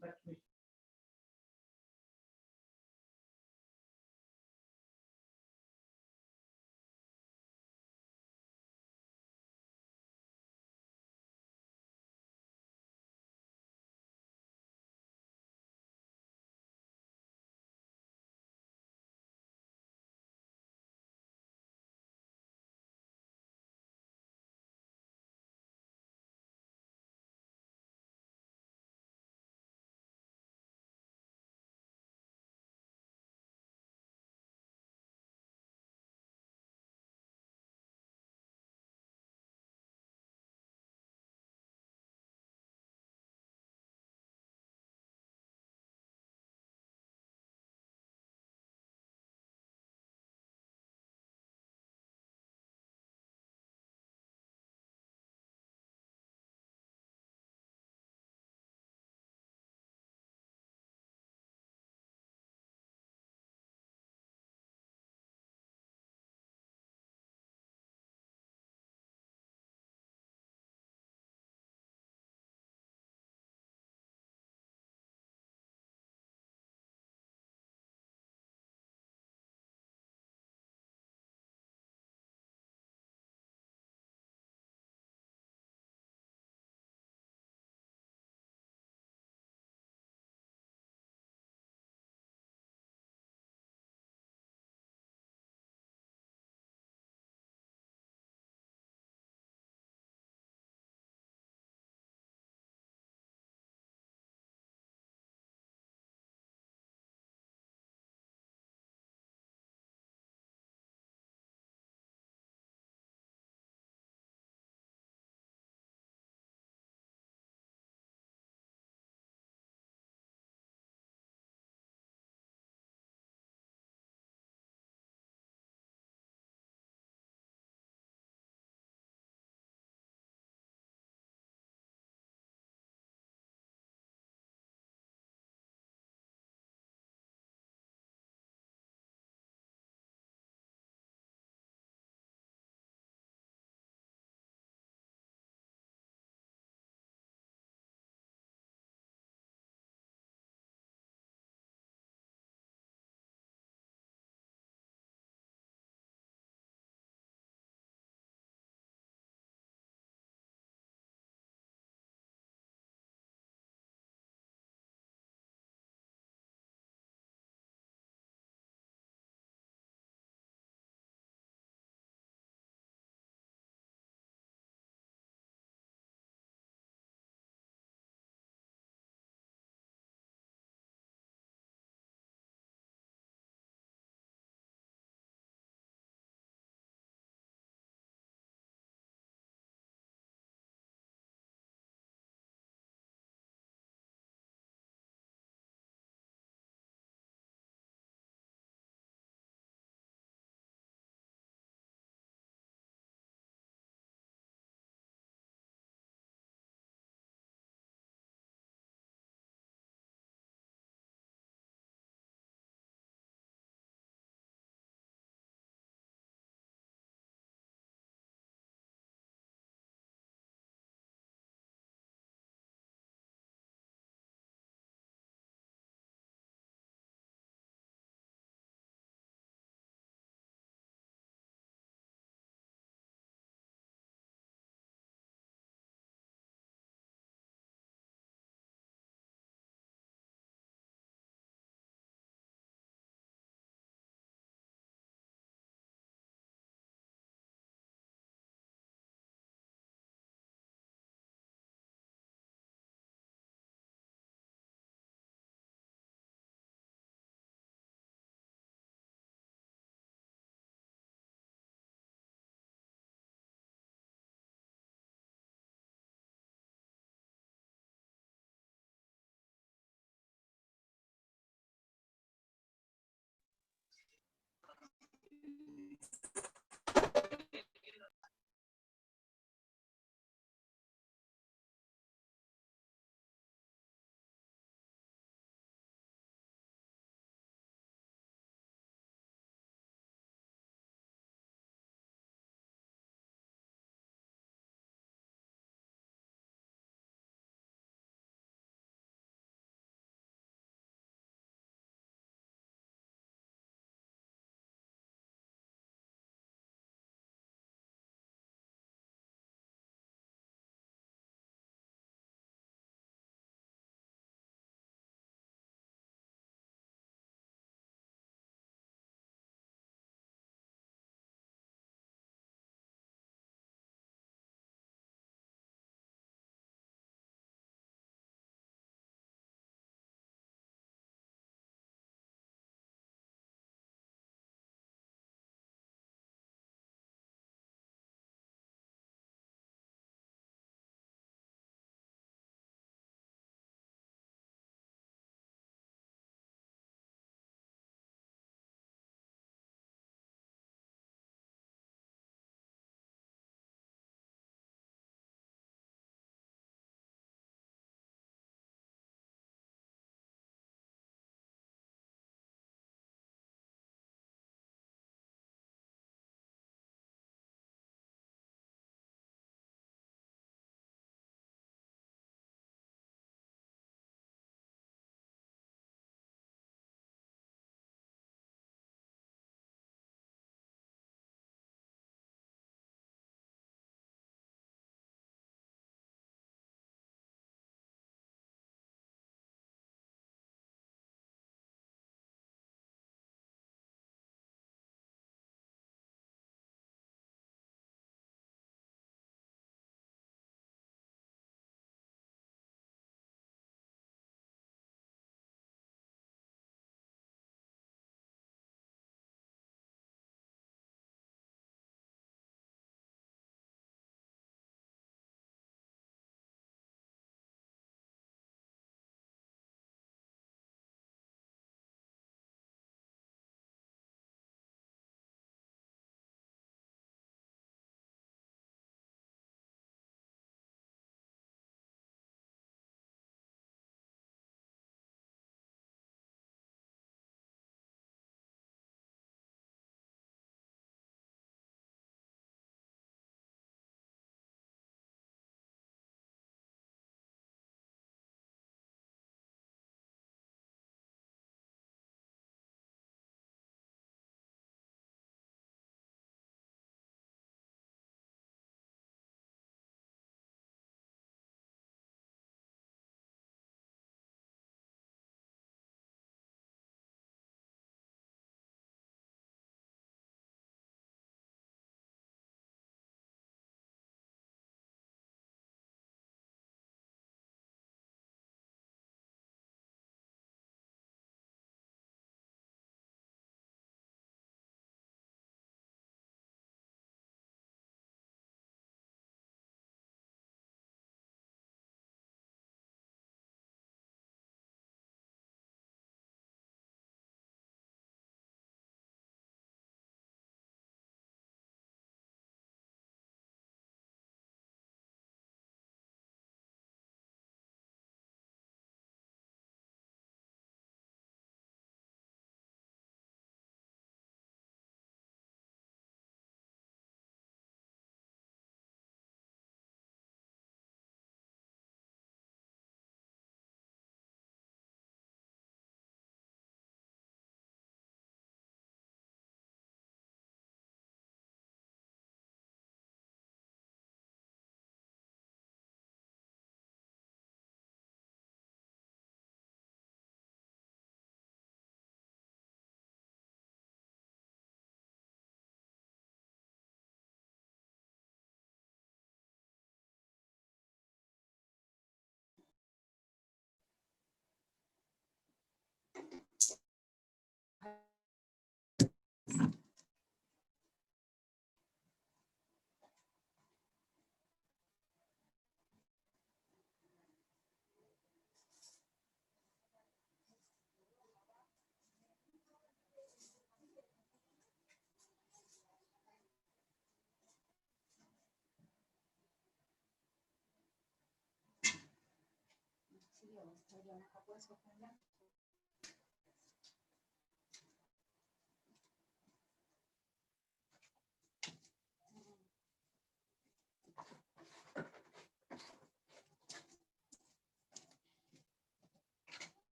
But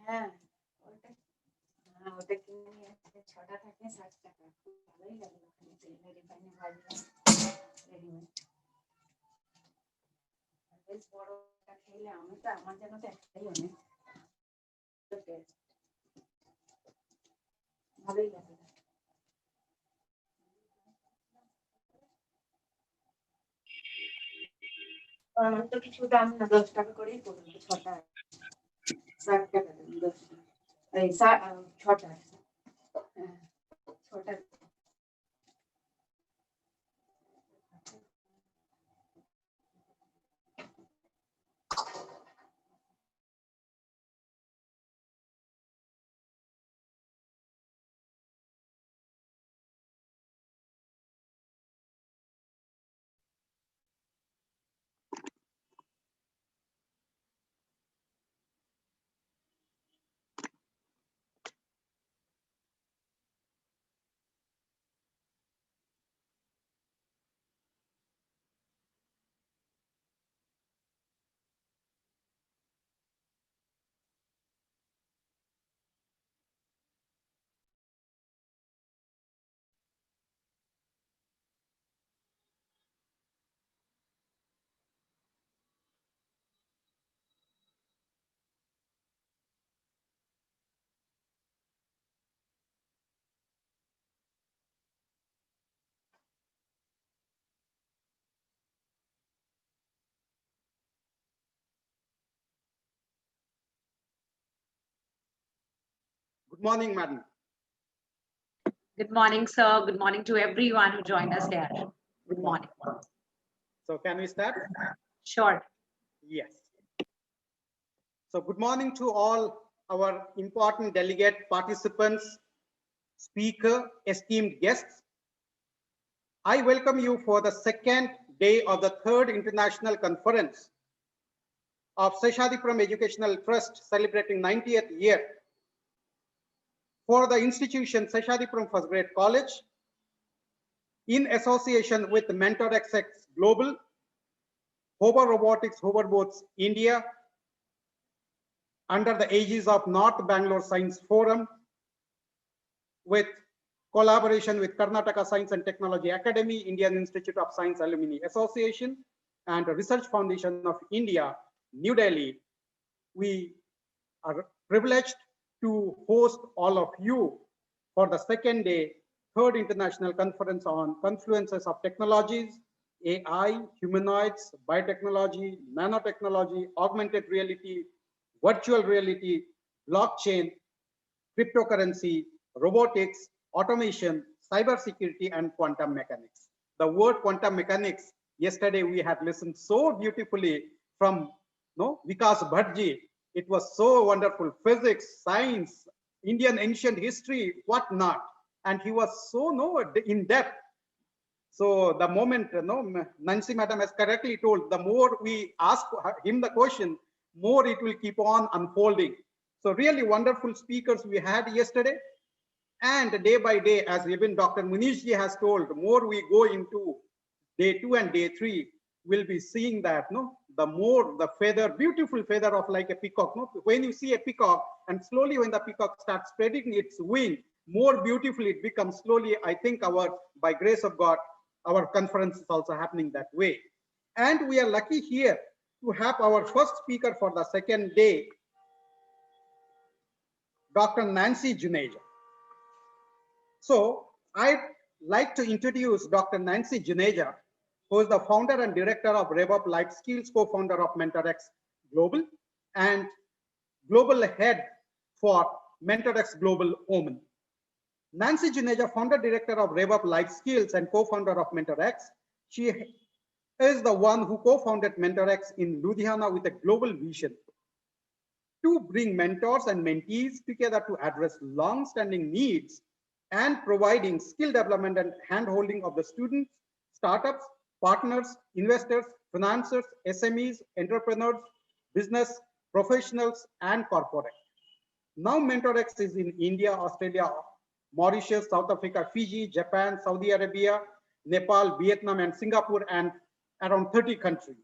হ্যাঁ ওটা কিনে নিয়ে আসছে 6টা থাকে 60 টাকা খুব ভালোই লাগে ওখানে তেলে রিফাইনে ভাজলে রেডিমেড বেশ বড়টা খেলে আমি তো আমার জন্য তো একটাই অনেক ভালোই লাগে আমার তো কিছু দাম না 10 টাকা করেই পড়বে 6টা 60 টাকা দাম 10 টাকা এই 6টা হ্যাঁ 6টা Good morning, madam. Good morning, sir. Good morning to everyone who joined us here. Good morning. So can we start? Sure. Yes. So good morning to all our important delegate participants, speaker, esteemed guests. I welcome you for the second day of the third international conference of Seshasdripuram Educational Trust celebrating 90th year for the institution Seshasdripuram First Grade College in association with MentorXX Global, Hover Robotics, Hoverboats India, under the aegis of North Bangalore Science Forum, with collaboration with Karnataka Science and Technology Academy, Indian Institute of Science Alumni Association, and Research Foundation of India, New Delhi. We are privileged to host all of you for the second day, third international conference on confluences of technologies, AI, humanoids, biotechnology, nanotechnology, augmented reality, virtual reality, blockchain, cryptocurrency, robotics, automation, cybersecurity, and quantum mechanics. The word quantum mechanics, yesterday we had listened so beautifully from Vikas Bhattji. It was so wonderful. Physics, science, Indian ancient history, what not. And he was so in depth. So the moment, Nancy madam has correctly told, the more we ask him the question, more it will keep on unfolding. So really wonderful speakers we had yesterday. And day by day, as even Dr. Munishji has told, more we go into day 2 and day 3, we'll be seeing that, the more the feather, beautiful feather of like a peacock. When you see a peacock and slowly when the peacock starts spreading its wing, more beautifully it becomes slowly. I think by grace of God, our conference is also happening that way. And we are lucky here to have our first speaker for the second day, Dr. Nancy Juneja. So I'd like to introduce Dr. Nancy Juneja, who is the founder and director of RevUp Life Skills, co-founder of MentorX Global, and global head for MentorX Global Oman. Nancy Juneja, founder director of RevUp Life Skills and co-founder of MentorX. She is the one who co-founded MentorX in Ludhiana with a global vision to bring mentors and mentees together to address long-standing needs and providing skill development and hand-holding of the students, startups, partners, investors, financiers, SMEs, entrepreneurs, business, professionals, and corporate. Now MentorX is in India, Australia, Mauritius, South Africa, Fiji, Japan, Saudi Arabia, Nepal, Vietnam, and Singapore, and around 30 countries.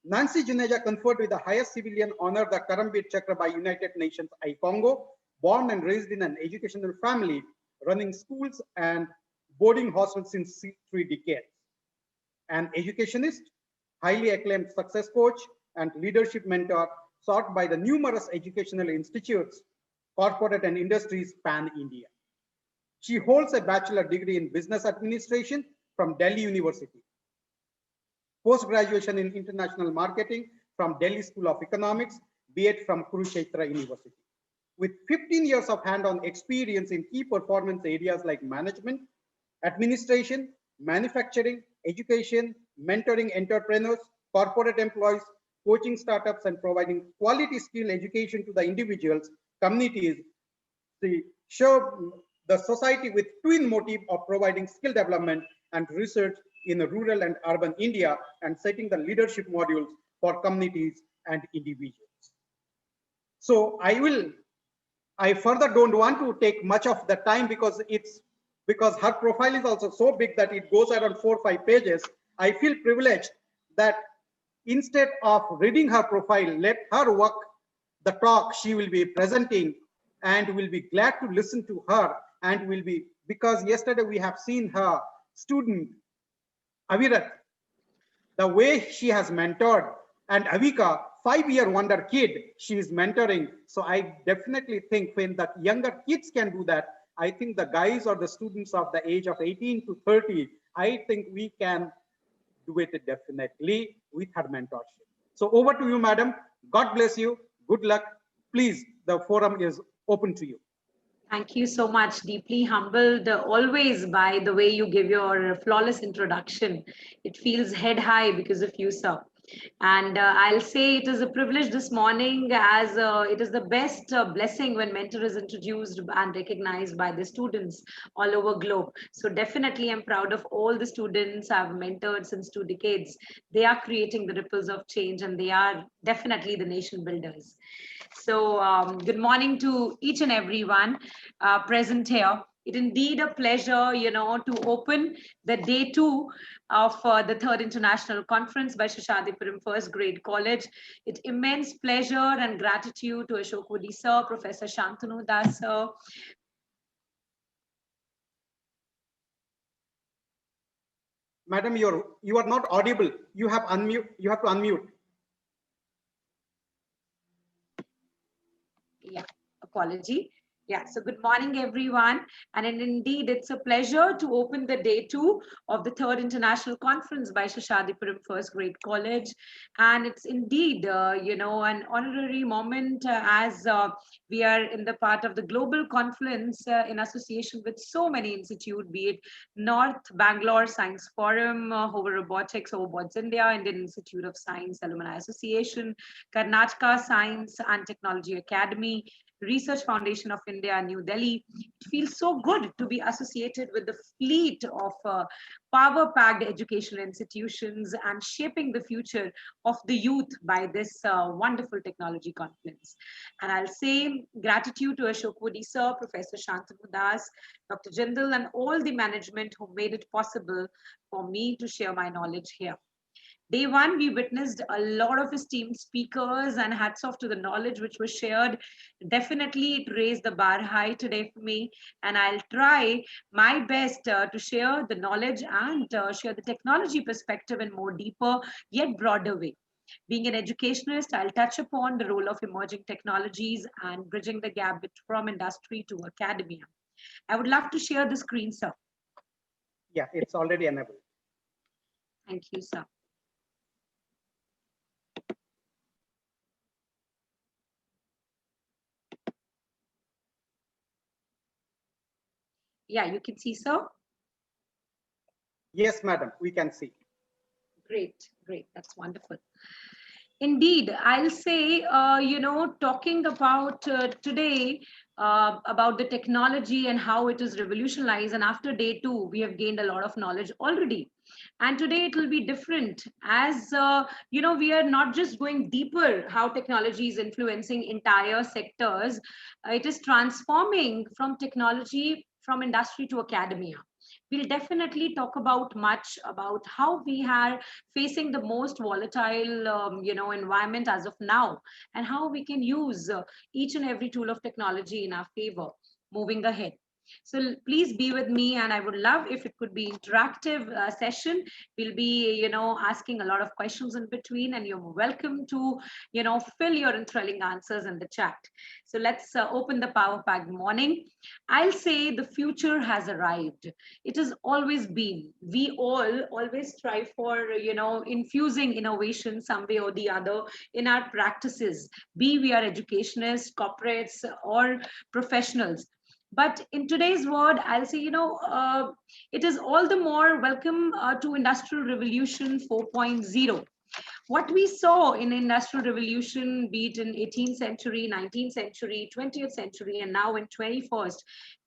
Nancy Juneja conferred with the highest civilian honor, the Karambir Chakra by United Nations I Congo, born and raised in an educational family, running schools and boarding hostels since 3 decades. An educationist, highly acclaimed success coach, and leadership mentor sought by the numerous educational institutes, corporate and industries pan-India. She holds a bachelor degree in business administration from Delhi University, post-graduation in international marketing from Delhi School of Economics, B.Ed from Kurukshetra University. With 15 years of hand-on experience in key performance areas like management, administration, manufacturing, education, mentoring entrepreneurs, corporate employees, coaching startups, and providing quality skill education to the individuals, communities, to show the society with twin motive of providing skill development and research in rural and urban India, and setting the leadership modules for communities and individuals. So I further don't want to take much of the time because her profile is also so big that it goes around 4 or 5 pages. I feel privileged that instead of reading her profile, let her walk the talk she will be presenting, and will be glad to listen to her, and will be, because yesterday we have seen her student Avirat, the way she has mentored, and Avika, 5-year wonder kid, she is mentoring. So I definitely think when the younger kids can do that, I think the guys or the students of the age of 18 to 30, I think we can do it definitely with her mentorship. So over to you, madam. God bless you. Good luck. Please, the forum is open to you. Thank you so much. Deeply humbled always by the way you give your flawless introduction. It feels head high because of you, sir. And I'll say it is a privilege this morning, as it is the best blessing when mentor is introduced and recognized by the students all over globe. So definitely I'm proud of all the students I've mentored since 2 decades. They are creating the ripples of change, and they are definitely the nation builders. So good morning to each and everyone present here. It indeed a pleasure, to open the day 2 of the 3rd International Conference by Seshasdripuram First Grade College. It's immense pleasure and gratitude to Ashok Woody sir, Professor Shantanu Das sir. Madam, you are not audible. You have to unmute. Yeah, apology. Yeah, so good morning, everyone. And indeed, it's a pleasure to open the day 2 of the 3rd International Conference by Seshasdripuram First Grade College. And it's indeed, an honorary moment as we are in the part of the global Confluence in association with so many institutes, be it North Bangalore Science Forum, Hover Robotics, Robots India, Indian Institute of Science Alumni Association, Karnataka Science and Technology Academy, Research Foundation of India, New Delhi. It feels so good to be associated with the fleet of power-packed educational institutions and shaping the future of the youth by this wonderful technology conference. And I'll say gratitude to Ashok Woody sir, Professor Shantanu Das, Dr. Jindal, and all the management who made it possible for me to share my knowledge here. Day 1, we witnessed a lot of esteemed speakers, and hats off to the knowledge which was shared. Definitely, it raised the bar high today for me, and I'll try my best to share the knowledge and share the technology perspective in more deeper yet broader way. Being an educationalist, I'll touch upon the role of emerging technologies and bridging the gap from industry to academia. I would love to share the screen, sir. Yeah, it's already enabled. Thank you, sir. Yeah, you can see, sir. Yes, madam, we can see. Great, great. That's wonderful. Indeed, I'll say, talking about today, about the technology and how it is revolutionized. And after day 2, we have gained a lot of knowledge already. And today it will be different as, we are not just going deeper how technology is influencing entire sectors. It is transforming from technology, from industry to academia. We'll definitely talk about much about how we are facing the most volatile, environment as of now, and how we can use each and every tool of technology in our favor moving ahead. So please be with me, and I would love if it could be interactive session. We'll be, asking a lot of questions in between, and you're welcome to, fill your enthralling answers in the chat. So let's open the power packed morning. I'll say the future has arrived. It has always been. We all always strive for, infusing innovation some way or the other in our practices, be we are educationists, corporates, or professionals. But in today's world, I'll say, it is all the more welcome to Industrial Revolution 4.0. What we saw in Industrial Revolution, be it in 18th century, 19th century, 20th century, and now in 21st,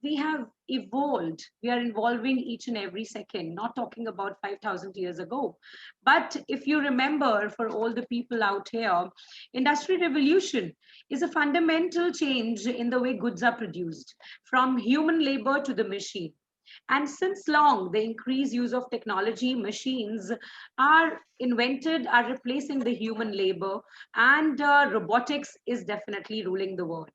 we have evolved. We are evolving each and every second, not talking about 5,000 years ago. But if you remember, for all the people out here, Industrial Revolution is a fundamental change in the way goods are produced, from human labor to the machine. And since long, the increased use of technology, machines are invented, are replacing the human labor, and robotics is definitely ruling the world.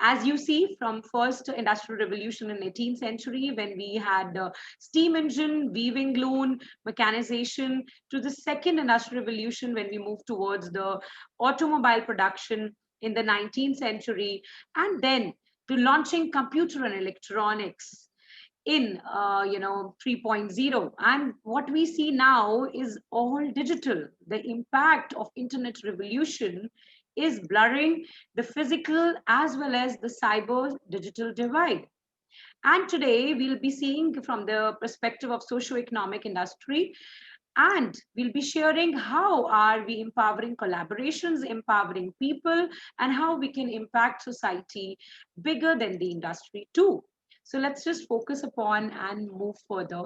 As you see, from first industrial revolution in 18th century, when we had steam engine, weaving loom, mechanization, to the second industrial revolution, when we moved towards the automobile production in the 19th century, and then to launching computer and electronics in 3.0, and what we see now is all digital. The impact of internet revolution is blurring the physical as well as the cyber digital divide. And today we'll be seeing from the perspective of socio-economic industry, and we'll be sharing how are we empowering collaborations, empowering people, and how we can impact society bigger than the industry too. So let's just focus upon and move further.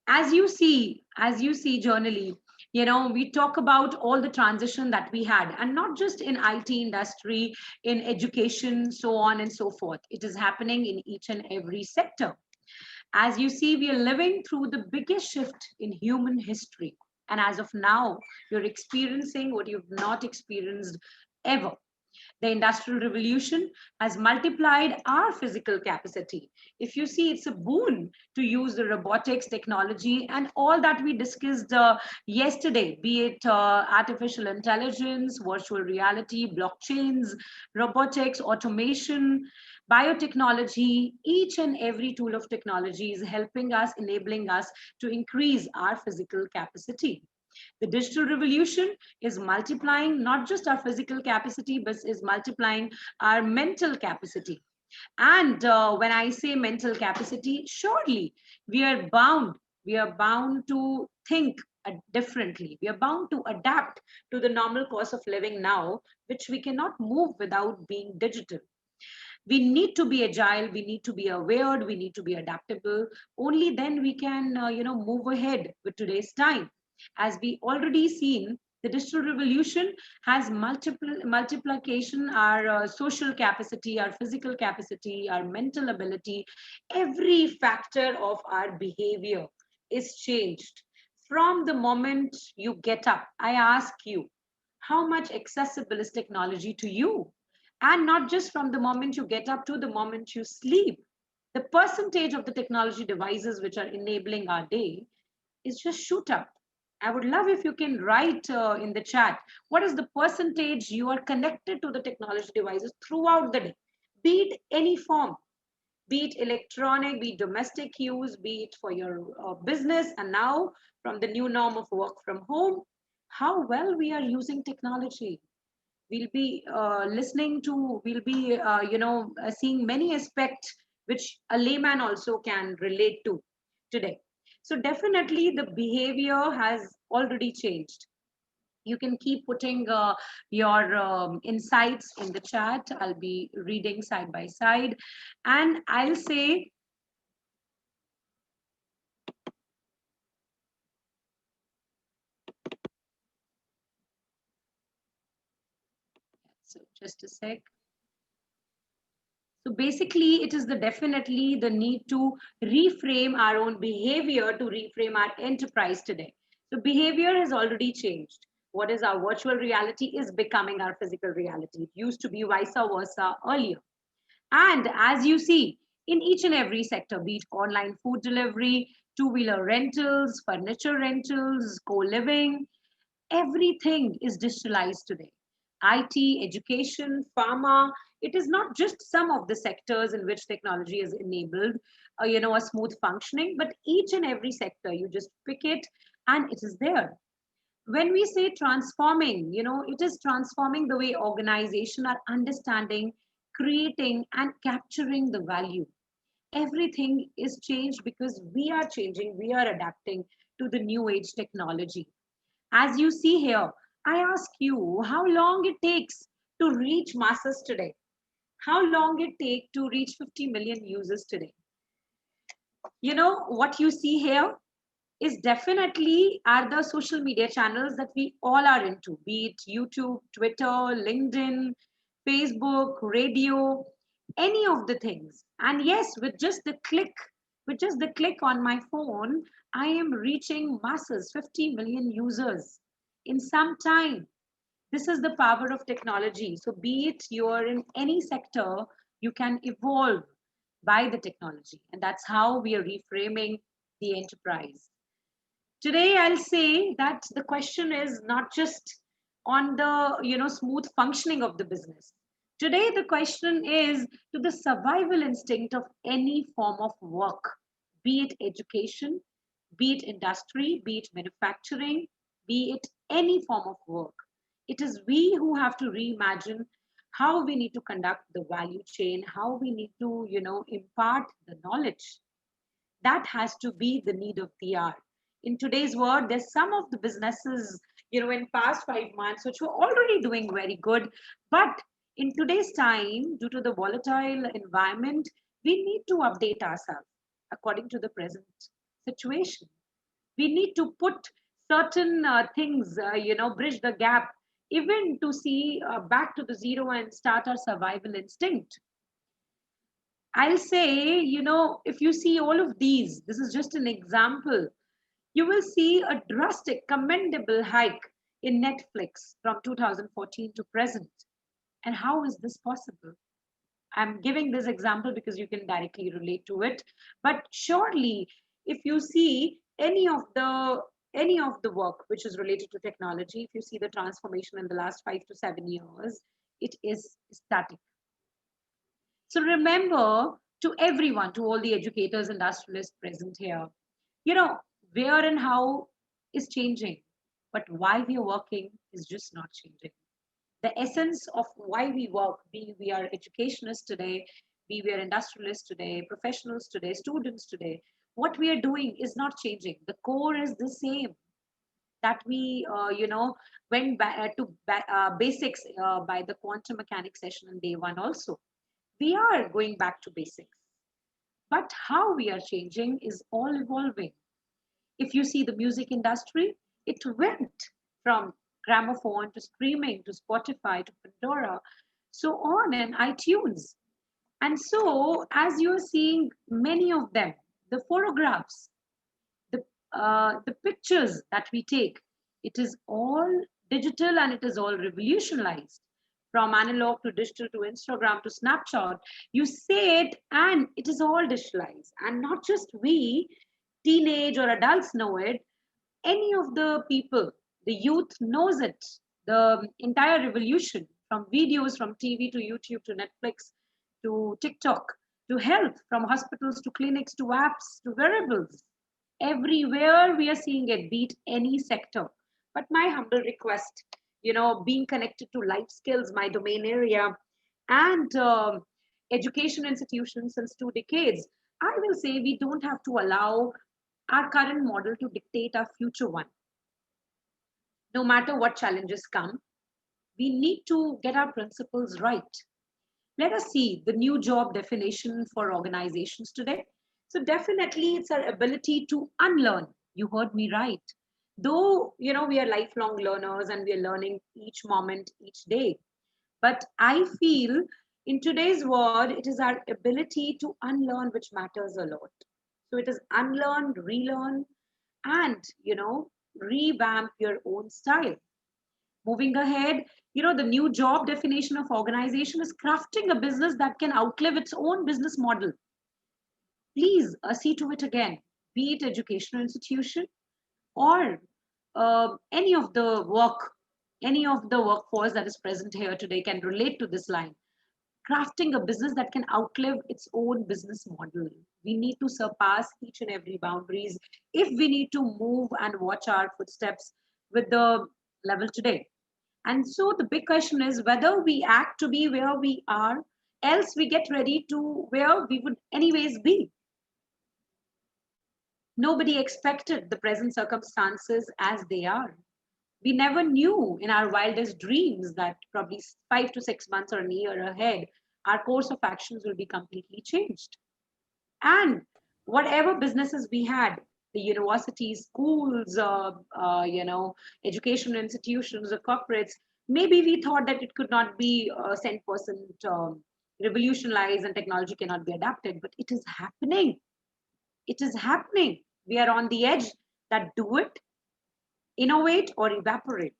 As you see journally, we talk about all the transition that we had, and not just in IT industry, in education, so on and so forth. It is happening in each and every sector. As you see, we are living through the biggest shift in human history. And as of now, you're experiencing what you've not experienced ever. The Industrial Revolution has multiplied our physical capacity. If you see, it's a boon to use the robotics technology and all that we discussed yesterday, be it artificial intelligence, virtual reality, blockchains, robotics, automation, biotechnology. Each and every tool of technology is helping us, enabling us to increase our physical capacity. The digital revolution is multiplying not just our physical capacity, but is multiplying our mental capacity. And when I say mental capacity, surely we are bound to think differently. We are bound to adapt to the normal course of living now, which we cannot move without being digital. We need to be agile, we need to be aware, we need to be adaptable. Only then we can move ahead with today's time. As we already seen, the digital revolution has multiplication, our social capacity, our physical capacity, our mental ability. Every factor of our behavior is changed. From the moment you get up, I ask you, how much accessible is technology to you? And not just from the moment you get up to the moment you sleep. The percentage of the technology devices which are enabling our day is just shoot up. I would love if you can write in the chat, what is the percentage you are connected to the technology devices throughout the day, be it any form, be it electronic, be it domestic use, be it for your business, and now from the new norm of work from home, how well we are using technology. We'll be seeing many aspects which a layman also can relate to today. So definitely the behavior has already changed. You can keep putting your insights in the chat. I'll be reading side by side. And I'll say, so just a sec. So basically, it is definitely the need to reframe our own behavior to reframe our enterprise today. So behavior has already changed. What is our virtual reality is becoming our physical reality. It used to be vice versa earlier. And as you see, in each and every sector, be it online food delivery, two-wheeler rentals, furniture rentals, co-living, everything is digitalized today. IT, education, pharma, it is not just some of the sectors in which technology has enabled, a smooth functioning, but each and every sector, you just pick it and it is there. When we say transforming, it is transforming the way organizations are understanding, creating, and capturing the value. Everything is changed because we are changing, we are adapting to the new age technology. As you see here, I ask you how long it takes to reach masses today. How long it take to reach 50 million users today. What you see here is definitely are the social media channels that we all are into, be it YouTube, Twitter, LinkedIn, Facebook, radio, any of the things. And yes, with just the click on my phone, I am reaching masses, 50 million users in some time. This is the power of technology. So be it you're in any sector, you can evolve by the technology. And that's how we are reframing the enterprise. Today, I'll say that the question is not just on the smooth functioning of the business. Today, the question is to the survival instinct of any form of work, be it education, be it industry, be it manufacturing, be it any form of work. It is we who have to reimagine how we need to conduct the value chain, how we need to, impart the knowledge. That has to be the need of the hour. In today's world, there's some of the businesses, in past 5 months, which were already doing very good. But in today's time, due to the volatile environment, we need to update ourselves according to the present situation. We need to put certain things, bridge the gap, even to see back to the zero and start our survival instinct. I'll say, if you see all of these, this is just an example, you will see a drastic, commendable hike in Netflix from 2014 to present. And how is this possible? I'm giving this example because you can directly relate to it. But surely, if you see any of the work which is related to technology, if you see the transformation in the last 5 to 7 years, it is static. So remember, to everyone, to all the educators, industrialists present here, where and how is changing, but why we are working is just not changing. The essence of why we work, be we are educationists today, be we are industrialists today, professionals today, students today, what we are doing is not changing. The core is the same. That we, went back to basics by the quantum mechanics session in day one also. We are going back to basics. But how we are changing is all evolving. If you see the music industry, it went from gramophone to streaming to Spotify to Pandora, so on, and iTunes. And so, as you are seeing many of them, the photographs, the pictures that we take, it is all digital and it is all revolutionized. From analog to digital to Instagram to Snapchat, you say it and it is all digitalized. And not just we, teenage or adults know it, any of the people, the youth knows it. The entire revolution from videos, from TV to YouTube to Netflix to TikTok to health, from hospitals to clinics to apps to wearables. Everywhere we are seeing it, beat any sector. But my humble request, being connected to life skills, my domain area, and education institutions since 2 decades, I will say we don't have to allow our current model to dictate our future one. No matter what challenges come, we need to get our principles right. Let us see the new job definition for organizations today. So definitely it's our ability to unlearn. You heard me right. Though, we are lifelong learners and we are learning each moment, each day. But I feel in today's world, it is our ability to unlearn which matters a lot. So it is unlearn, relearn, and, revamp your own style. Moving ahead, the new job definition of organization is crafting a business that can outlive its own business model. Please see to it again, be it educational institution or any of the workforce that is present here today can relate to this line. Crafting a business that can outlive its own business model. We need to surpass each and every boundaries if we need to move and watch our footsteps with the level today. And so the big question is whether we act to be where we are, else we get ready to where we would anyways be. Nobody expected the present circumstances as they are. We never knew in our wildest dreams that probably 5 to 6 months or a year ahead, our course of actions will be completely changed. And whatever businesses we had, the universities, schools, educational institutions, the corporates, maybe we thought that it could not be 10% revolutionized and technology cannot be adapted, but it is happening. It is happening. We are on the edge that do it, innovate or evaporate.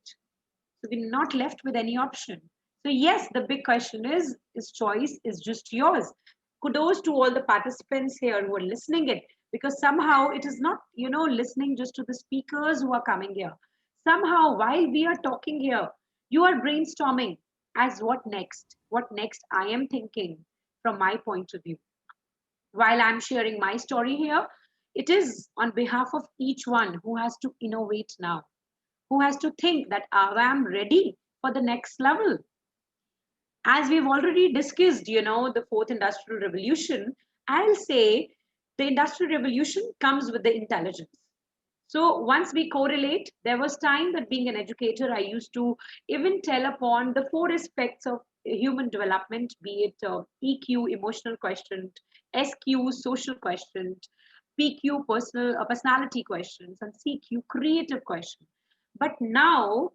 So we're not left with any option. So yes, the big question is choice is just yours. Kudos to all the participants here who are listening it, because somehow it is not, listening just to the speakers who are coming here. Somehow while we are talking here, you are brainstorming as what next I am thinking from my point of view. While I'm sharing my story here, it is on behalf of each one who has to innovate now, who has to think that I am ready for the next level. As we've already discussed, the fourth industrial revolution, I'll say the industrial revolution comes with the intelligence. So once we correlate, there was time that being an educator, I used to even tell upon the 4 aspects of human development, be it EQ, emotional quotient, SQ, social quotient, PQ, personality questions, and CQ, creative question. But now,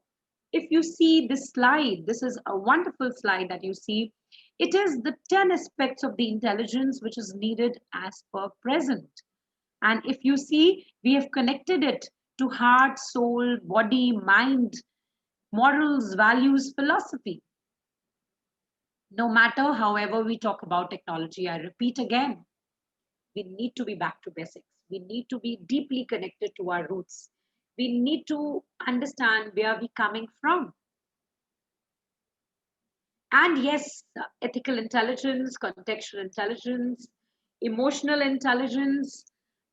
if you see this slide, this is a wonderful slide that you see. It is the 10 aspects of the intelligence which is needed as per present. And if you see, we have connected it to heart, soul, body, mind, morals, values, philosophy. No matter however we talk about technology, I repeat again, we need to be back to basics. We need to be deeply connected to our roots. We need to understand where we're coming from. And yes, ethical intelligence, contextual intelligence, emotional intelligence,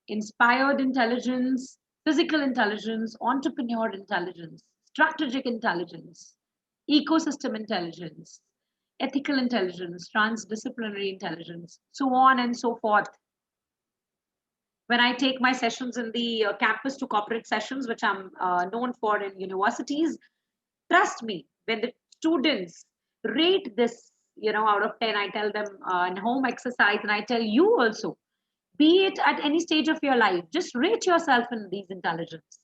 inspired intelligence, physical intelligence, entrepreneur intelligence, strategic intelligence, ecosystem intelligence, ethical intelligence, transdisciplinary intelligence, so on and so forth. When I take my sessions in the campus to corporate sessions, which I'm known for in universities, trust me, when the students rate this, out of 10, I tell them in home exercise, and I tell you also, be it at any stage of your life, just rate yourself in these intelligence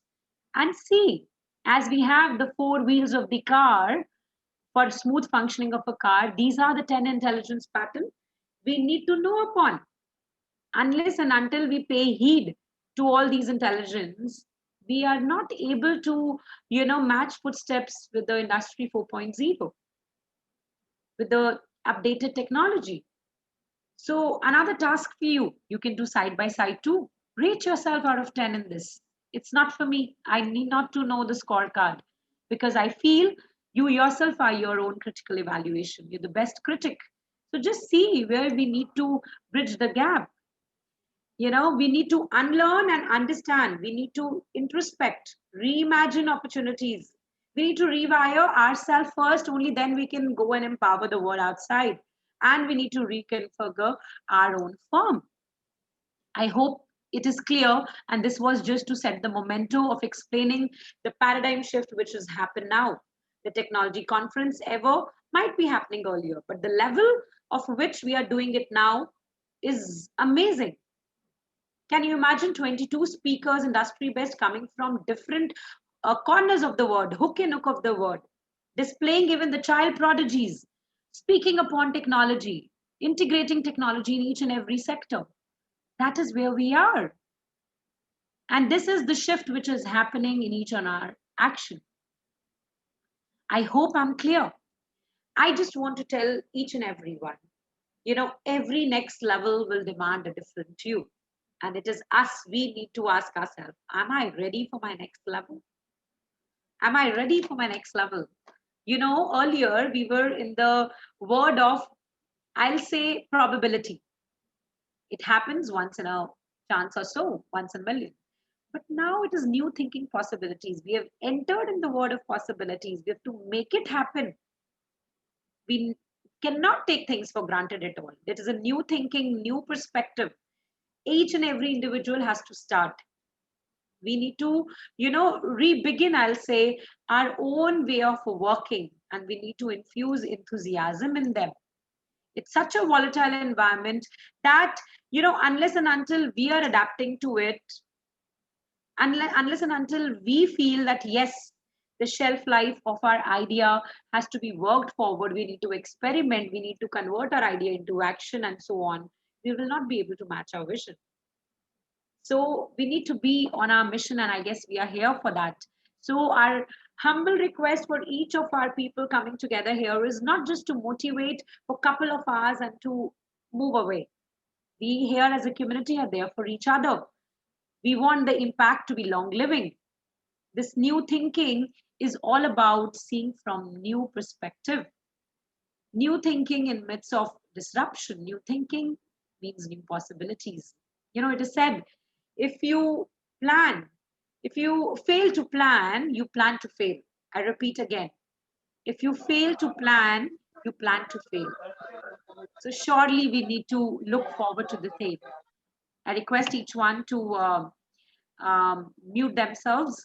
and see, as we have the 4 wheels of the car for smooth functioning of a car, these are the 10 intelligence patterns we need to know upon. Unless and until we pay heed to all these intelligence, we are not able to, match footsteps with the industry 4.0, with the updated technology. So another task for you, you can do side by side too. Rate yourself out of 10 in this. It's not for me. I need not to know the scorecard because I feel you yourself are your own critical evaluation. You're the best critic. So just see where we need to bridge the gap. We need to unlearn and understand. We need to introspect, reimagine opportunities. We need to rewire ourselves first, only then we can go and empower the world outside. And we need to reconfigure our own firm. I hope it is clear, and this was just to set the memento of explaining the paradigm shift which has happened now. The technology conference ever might be happening earlier, but the level of which we are doing it now is amazing. Can you imagine 22 speakers, industry based, coming from different corners of the world, hook and hook of the world, displaying even the child prodigies, speaking upon technology, integrating technology in each and every sector? That is where we are. And this is the shift which is happening in each of our action. I hope I'm clear. I just want to tell each and everyone, every next level will demand a different you. And it is us, we need to ask ourselves, am I ready for my next level? Am I ready for my next level? Earlier we were in the word of, I'll say, probability. It happens once in a chance or so, once in a million. But now it is new thinking possibilities. We have entered in the world of possibilities. We have to make it happen. We cannot take things for granted at all. It is a new thinking, new perspective. Each and every individual has to start. We need to, re-begin, I'll say, our own way of working, and we need to infuse enthusiasm in them. It's such a volatile environment that, unless and until we are adapting to it, unless and until we feel that, yes, the shelf life of our idea has to be worked forward, we need to experiment, we need to convert our idea into action and so on, we will not be able to match our vision. So we need to be on our mission, and I guess we are here for that. So our humble request for each of our people coming together here is not just to motivate for a couple of hours and to move away. We here as a community are there for each other. We want the impact to be long living. This new thinking is all about seeing from new perspective. New thinking in midst of disruption. New thinking means new possibilities. It is said, if you fail to plan, you plan to fail. I repeat again, if you fail to plan, you plan to fail. So surely we need to look forward to the same. I request each one to mute themselves.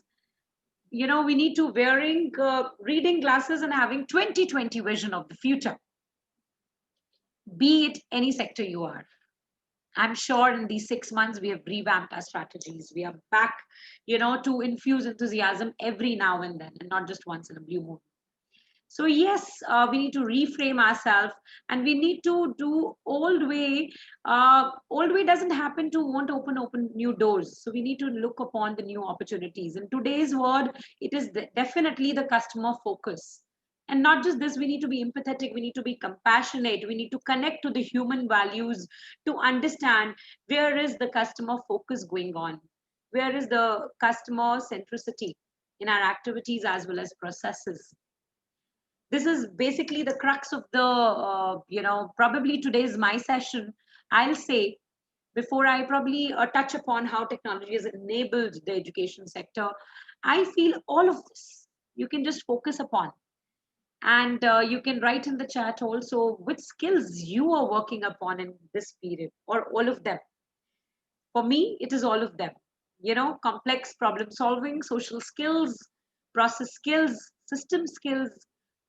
We need to wearing reading glasses and having 2020 vision of the future. Be it any sector you are. I'm sure in these 6 months, we have revamped our strategies. We are back, to infuse enthusiasm every now and then, and not just once in a blue moon. So yes, we need to reframe ourselves, and we need to do old way. Old way doesn't happen to want to open new doors. So we need to look upon the new opportunities. In today's world, it is definitely the customer focus. And not just this, we need to be empathetic, we need to be compassionate, we need to connect to the human values to understand where is the customer focus going on, where is the customer centricity in our activities as well as processes. This is basically the crux of the, probably today's my session. I'll say, before I probably touch upon how technology has enabled the education sector, I feel all of this you can just focus upon. And you can write in the chat also which skills you are working upon in this period, or all of them. For me, it is all of them. Complex problem solving, social skills, process skills, system skills,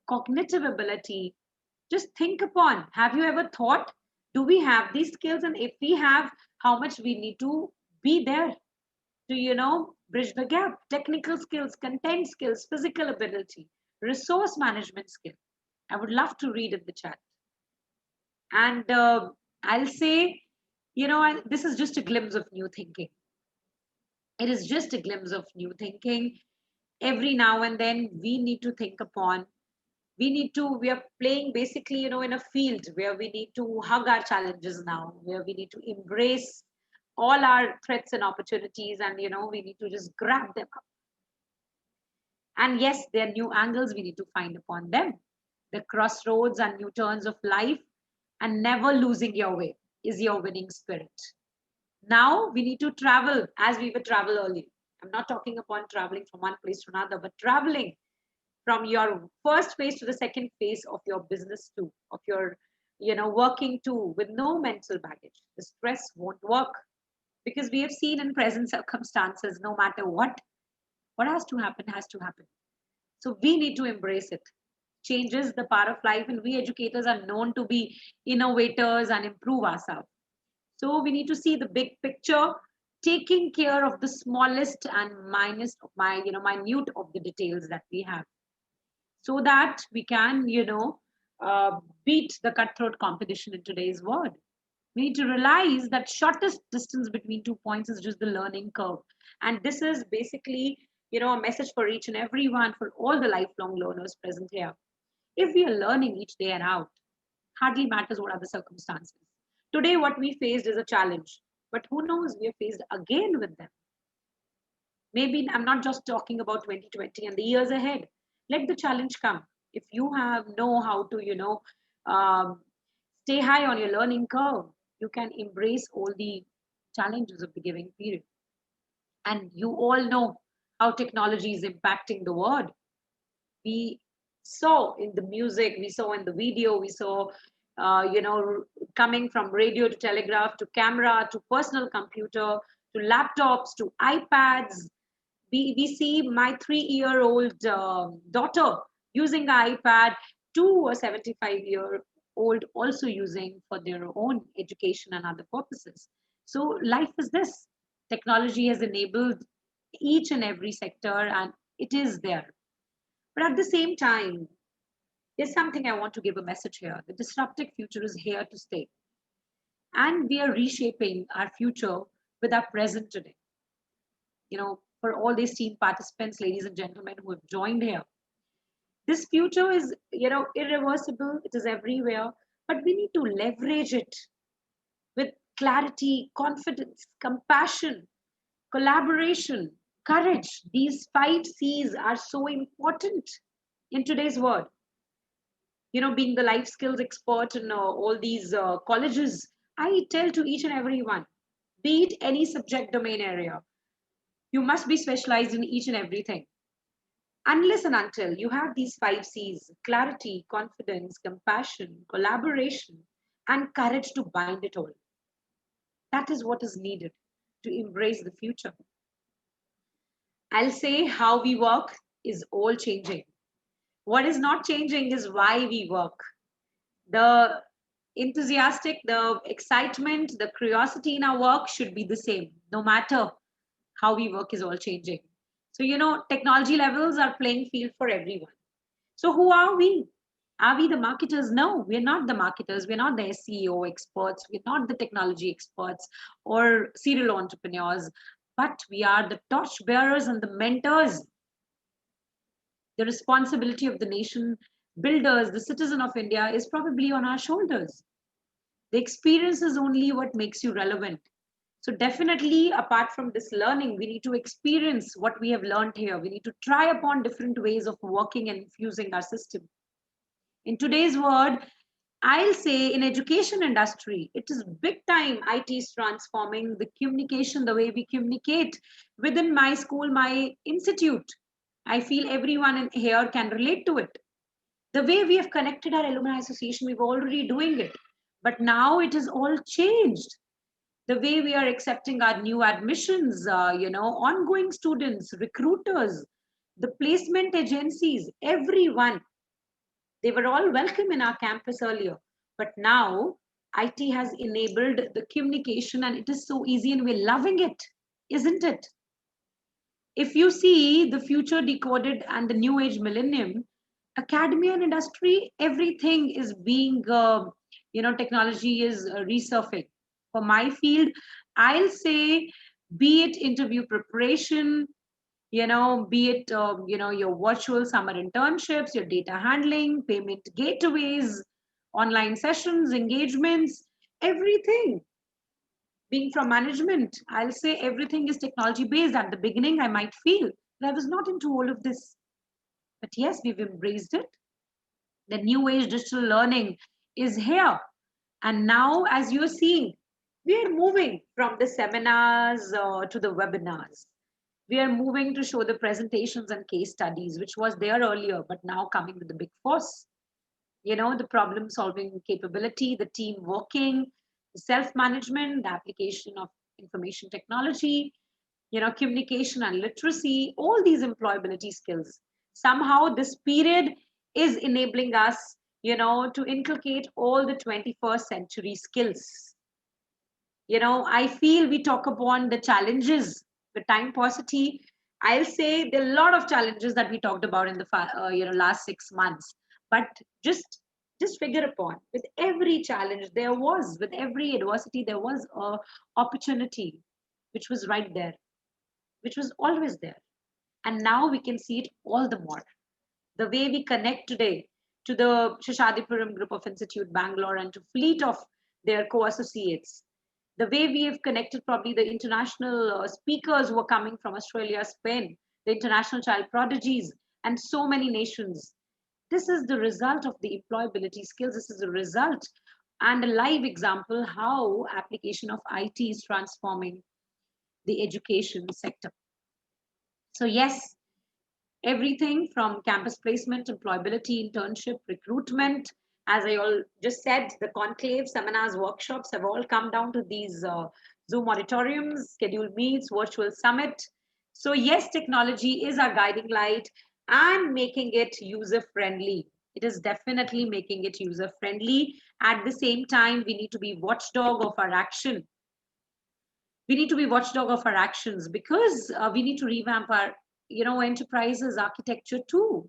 cognitive ability. Just think upon, have you ever thought, do we have these skills? And if we have, how much we need to be there to, bridge the gap? Technical skills, content skills, physical ability, resource management skill. I would love to read in the chat. And I'll say, this is just a glimpse of new thinking. It is just a glimpse of new thinking. Every now and then we need to think upon, we are playing basically, in a field where we need to hug our challenges now, where we need to embrace all our threats and opportunities, and, we need to just grab them up. And yes, there are new angles we need to find upon them. The crossroads and new turns of life, and never losing your way is your winning spirit. Now we need to travel as we were travel earlier. I'm not talking upon traveling from one place to another, but traveling from your first phase to the second phase of your business too, of your, working too, with no mental baggage. The stress won't work. Because we have seen in present circumstances, no matter what has to happen has to happen. So we need to embrace it. Change is the part of life, and we educators are known to be innovators and improve ourselves. So we need to see the big picture, taking care of the smallest and minute of the details that we have, so that we can, beat the cutthroat competition in today's world. We need to realize that shortest distance between 2 points is just the learning curve. And this is basically, a message for each and every one, for all the lifelong learners present here. If we are learning each day and out, hardly matters what are the circumstances. Today, what we faced is a challenge, but who knows, we are faced again with them. Maybe I'm not just talking about 2020 and the years ahead. Let the challenge come. If you know how to, um, stay high on your learning curve, you can embrace all the challenges of the given period. And you all know how technology is impacting the world. We saw in the music, we saw in the video, we saw, coming from radio to telegraph to camera to personal computer to laptops to iPads. We see my 3-year-old daughter using the iPad to a 75-year-old also using for their own education and other purposes. So life is this. Technology has enabled each and every sector, and it is there. But at the same time, there's something I want to give a message here. The disruptive future is here to stay. And we are reshaping our future with our present today. For all these team participants, ladies and gentlemen who have joined here, this future is, irreversible. It is everywhere, but we need to leverage it with clarity, confidence, compassion, collaboration, courage. These 5 C's are so important in today's world. Being the life skills expert in all these colleges, I tell to each and every one, be it any subject domain area, you must be specialized in each and everything. Unless and until you have these 5 C's, clarity, confidence, compassion, collaboration, and courage to bind it all. That is what is needed to embrace the future. I'll say how we work is all changing. What is not changing is why we work. The enthusiastic, the excitement, the curiosity in our work should be the same, no matter how we work is all changing. So, technology levels are playing field for everyone. So who are we? Are we the marketers? No, we're not the marketers. We're not the SEO experts. We're not the technology experts or serial entrepreneurs, but we are the torch bearers and the mentors. The responsibility of the nation builders, the citizen of India, is probably on our shoulders. The experience is only what makes you relevant. So definitely, apart from this learning, we need to experience what we have learned here. We need to try upon different ways of working and infusing our system. In today's world, I'll say in education industry, it is big time IT is transforming the communication, the way we communicate within my school, my institute. I feel everyone in here can relate to it. The way we have connected our alumni association, we've already doing it. But now it is all changed. The way we are accepting our new admissions, ongoing students, recruiters, the placement agencies, everyone, they were all welcome in our campus earlier. But now IT has enabled the communication and it is so easy and we're loving it, isn't it? If you see the future decoded and the new age millennium, academia and industry, everything is being, technology is resurfacing. For my field, I'll say, be it interview preparation, be it, your virtual summer internships, your data handling, payment gateways, online sessions, engagements, everything. Being from management, I'll say everything is technology based. At the beginning, I might feel that I was not into all of this. But yes, we've embraced it. The new age digital learning is here. And now, as you're seeing, we are moving from the seminars to the webinars. We are moving to show the presentations and case studies, which was there earlier, but now coming with the big force. The problem solving capability, the team working, the self-management, the application of information technology, communication and literacy, all these employability skills. Somehow this period is enabling us, to inculcate all the 21st century skills. I feel we talk upon the challenges, the time paucity. I'll say there are a lot of challenges that we talked about in the last 6 months. But just figure upon, with every challenge with every adversity, there was a opportunity which was right there, which was always there. And now we can see it all the more. The way we connect today to the Seshasdripuram Group of Institute, Bangalore, and to fleet of their co-associates, the way we have connected probably the international speakers who are coming from Australia, Spain, the international child prodigies, and so many nations. This is the result of the employability skills. This is the result and a live example how application of IT is transforming the education sector. So yes, everything from campus placement, employability, internship, recruitment, as I all just said, the conclave, seminars, workshops have all come down to these Zoom auditoriums, scheduled meets, virtual summit. So yes, technology is our guiding light and making it user-friendly. It is definitely making it user-friendly. At the same time, we need to be watchdog of our action. We need to be watchdog of our actions because we need to revamp our, enterprises architecture too.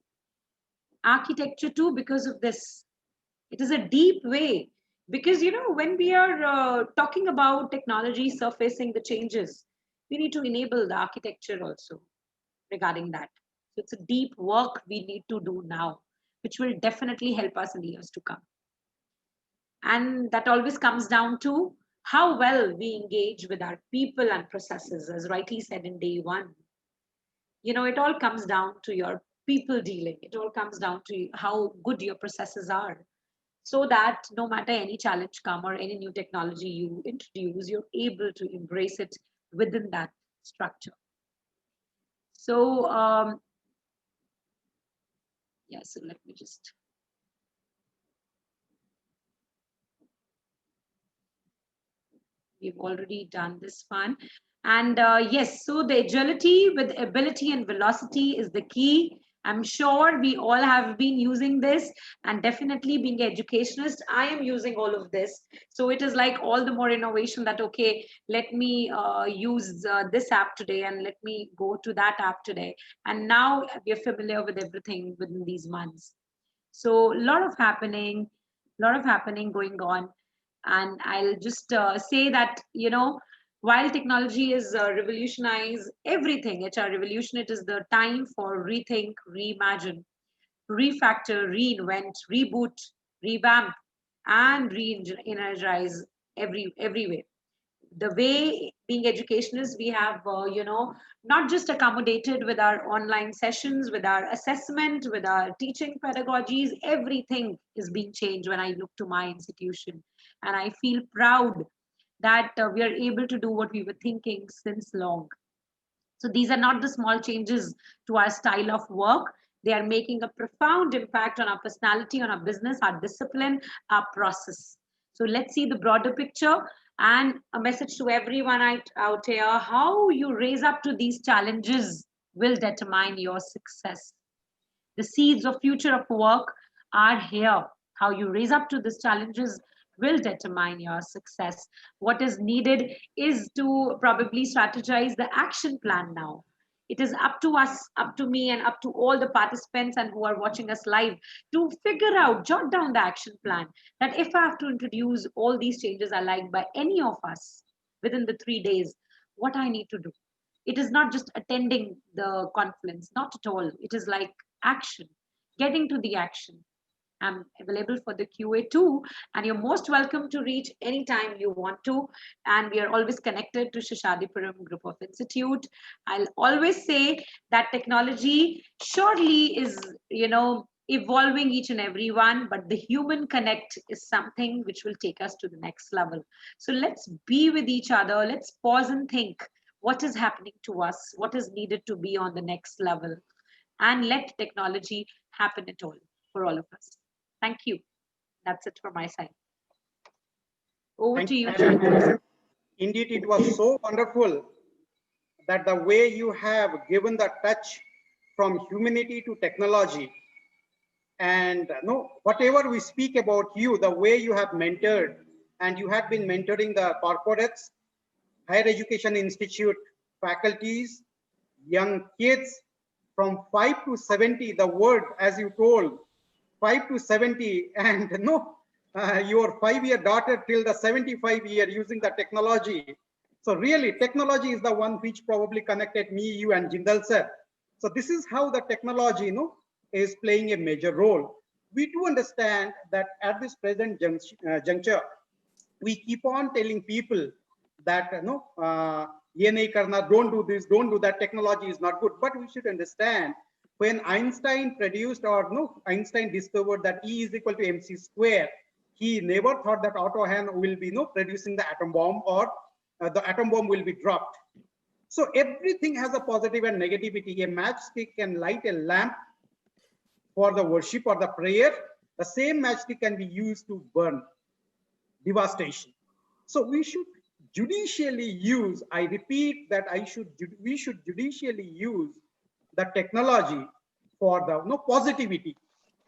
Because of this. It is a deep way. Because, when we are talking about technology surfacing the changes, we need to enable the architecture also regarding that. So it's a deep work we need to do now, which will definitely help us in the years to come. And that always comes down to how well we engage with our people and processes, as rightly said in day one. It all comes down to your people dealing. It all comes down to how good your processes are, so that no matter any challenge come or any new technology you introduce, you're able to embrace it within that structure. So, so let me just. We've already done this one. And yes, so the agility with ability and velocity is the key. I'm sure we all have been using this, and definitely being an educationist, I am using all of this. So it is like all the more innovation that, okay, let me use this app today and let me go to that app today. And now we're familiar with everything within these months. So a lot of happening going on. And I'll just say that, while technology is revolutionize everything, HR revolution, it is the time for rethink, reimagine, refactor, reinvent, reboot, revamp, and re-energize every way. The way being educationists, we have, not just accommodated with our online sessions, with our assessment, with our teaching pedagogies, everything is being changed when I look to my institution. And I feel proud that we are able to do what we were thinking since long. So these are not the small changes to our style of work. They are making a profound impact on our personality, on our business, our discipline, our process. So let's see the broader picture and a message to everyone out here. How you raise up to these challenges will determine your success. The seeds of future of work are here. How you raise up to these challenges will determine your success. What is needed is to probably strategize the action plan now. It is up to us, up to me, and up to all the participants and who are watching us live to figure out, jot down the action plan, that if I have to introduce all these changes I like by any of us within the 3 days, what I need to do. It is not just attending the conference, not at all. It is like action, getting to the action. I'm available for the QA too, and you're most welcome to reach anytime you want to. And we are always connected to Seshasdripuram Group of Institute. I'll always say that technology surely is, evolving each and every one, but the human connect is something which will take us to the next level. So let's be with each other. Let's pause and think what is happening to us, what is needed to be on the next level, and let technology happen at all for all of us. Thank you. That's it from my side. Over to you, John. Indeed, it was so wonderful that the way you have given the touch from humanity to technology, and no, whatever we speak about you, the way you have mentored, and you have been mentoring the corporates, higher education institute faculties, young kids from 5 to 70, the word as you told, 5 to 70, and no, your 5-year daughter till the 75-year using the technology. So really, technology is the one which probably connected me, you, and Jindal sir. So this is how the technology, is playing a major role. We do understand that at this present juncture, we keep on telling people that ye nahi karna, don't do this, don't do that, technology is not good. But we should understand, when Einstein produced, or Einstein discovered that E is equal to mc square, he never thought that auto hand will be producing the atom bomb, or the atom bomb will be dropped. So everything has a positive and negativity. A matchstick can light a lamp for the worship or the prayer. The same matchstick can be used to burn, devastation. So we should judicially use, I repeat that we should judicially use the technology for the positivity.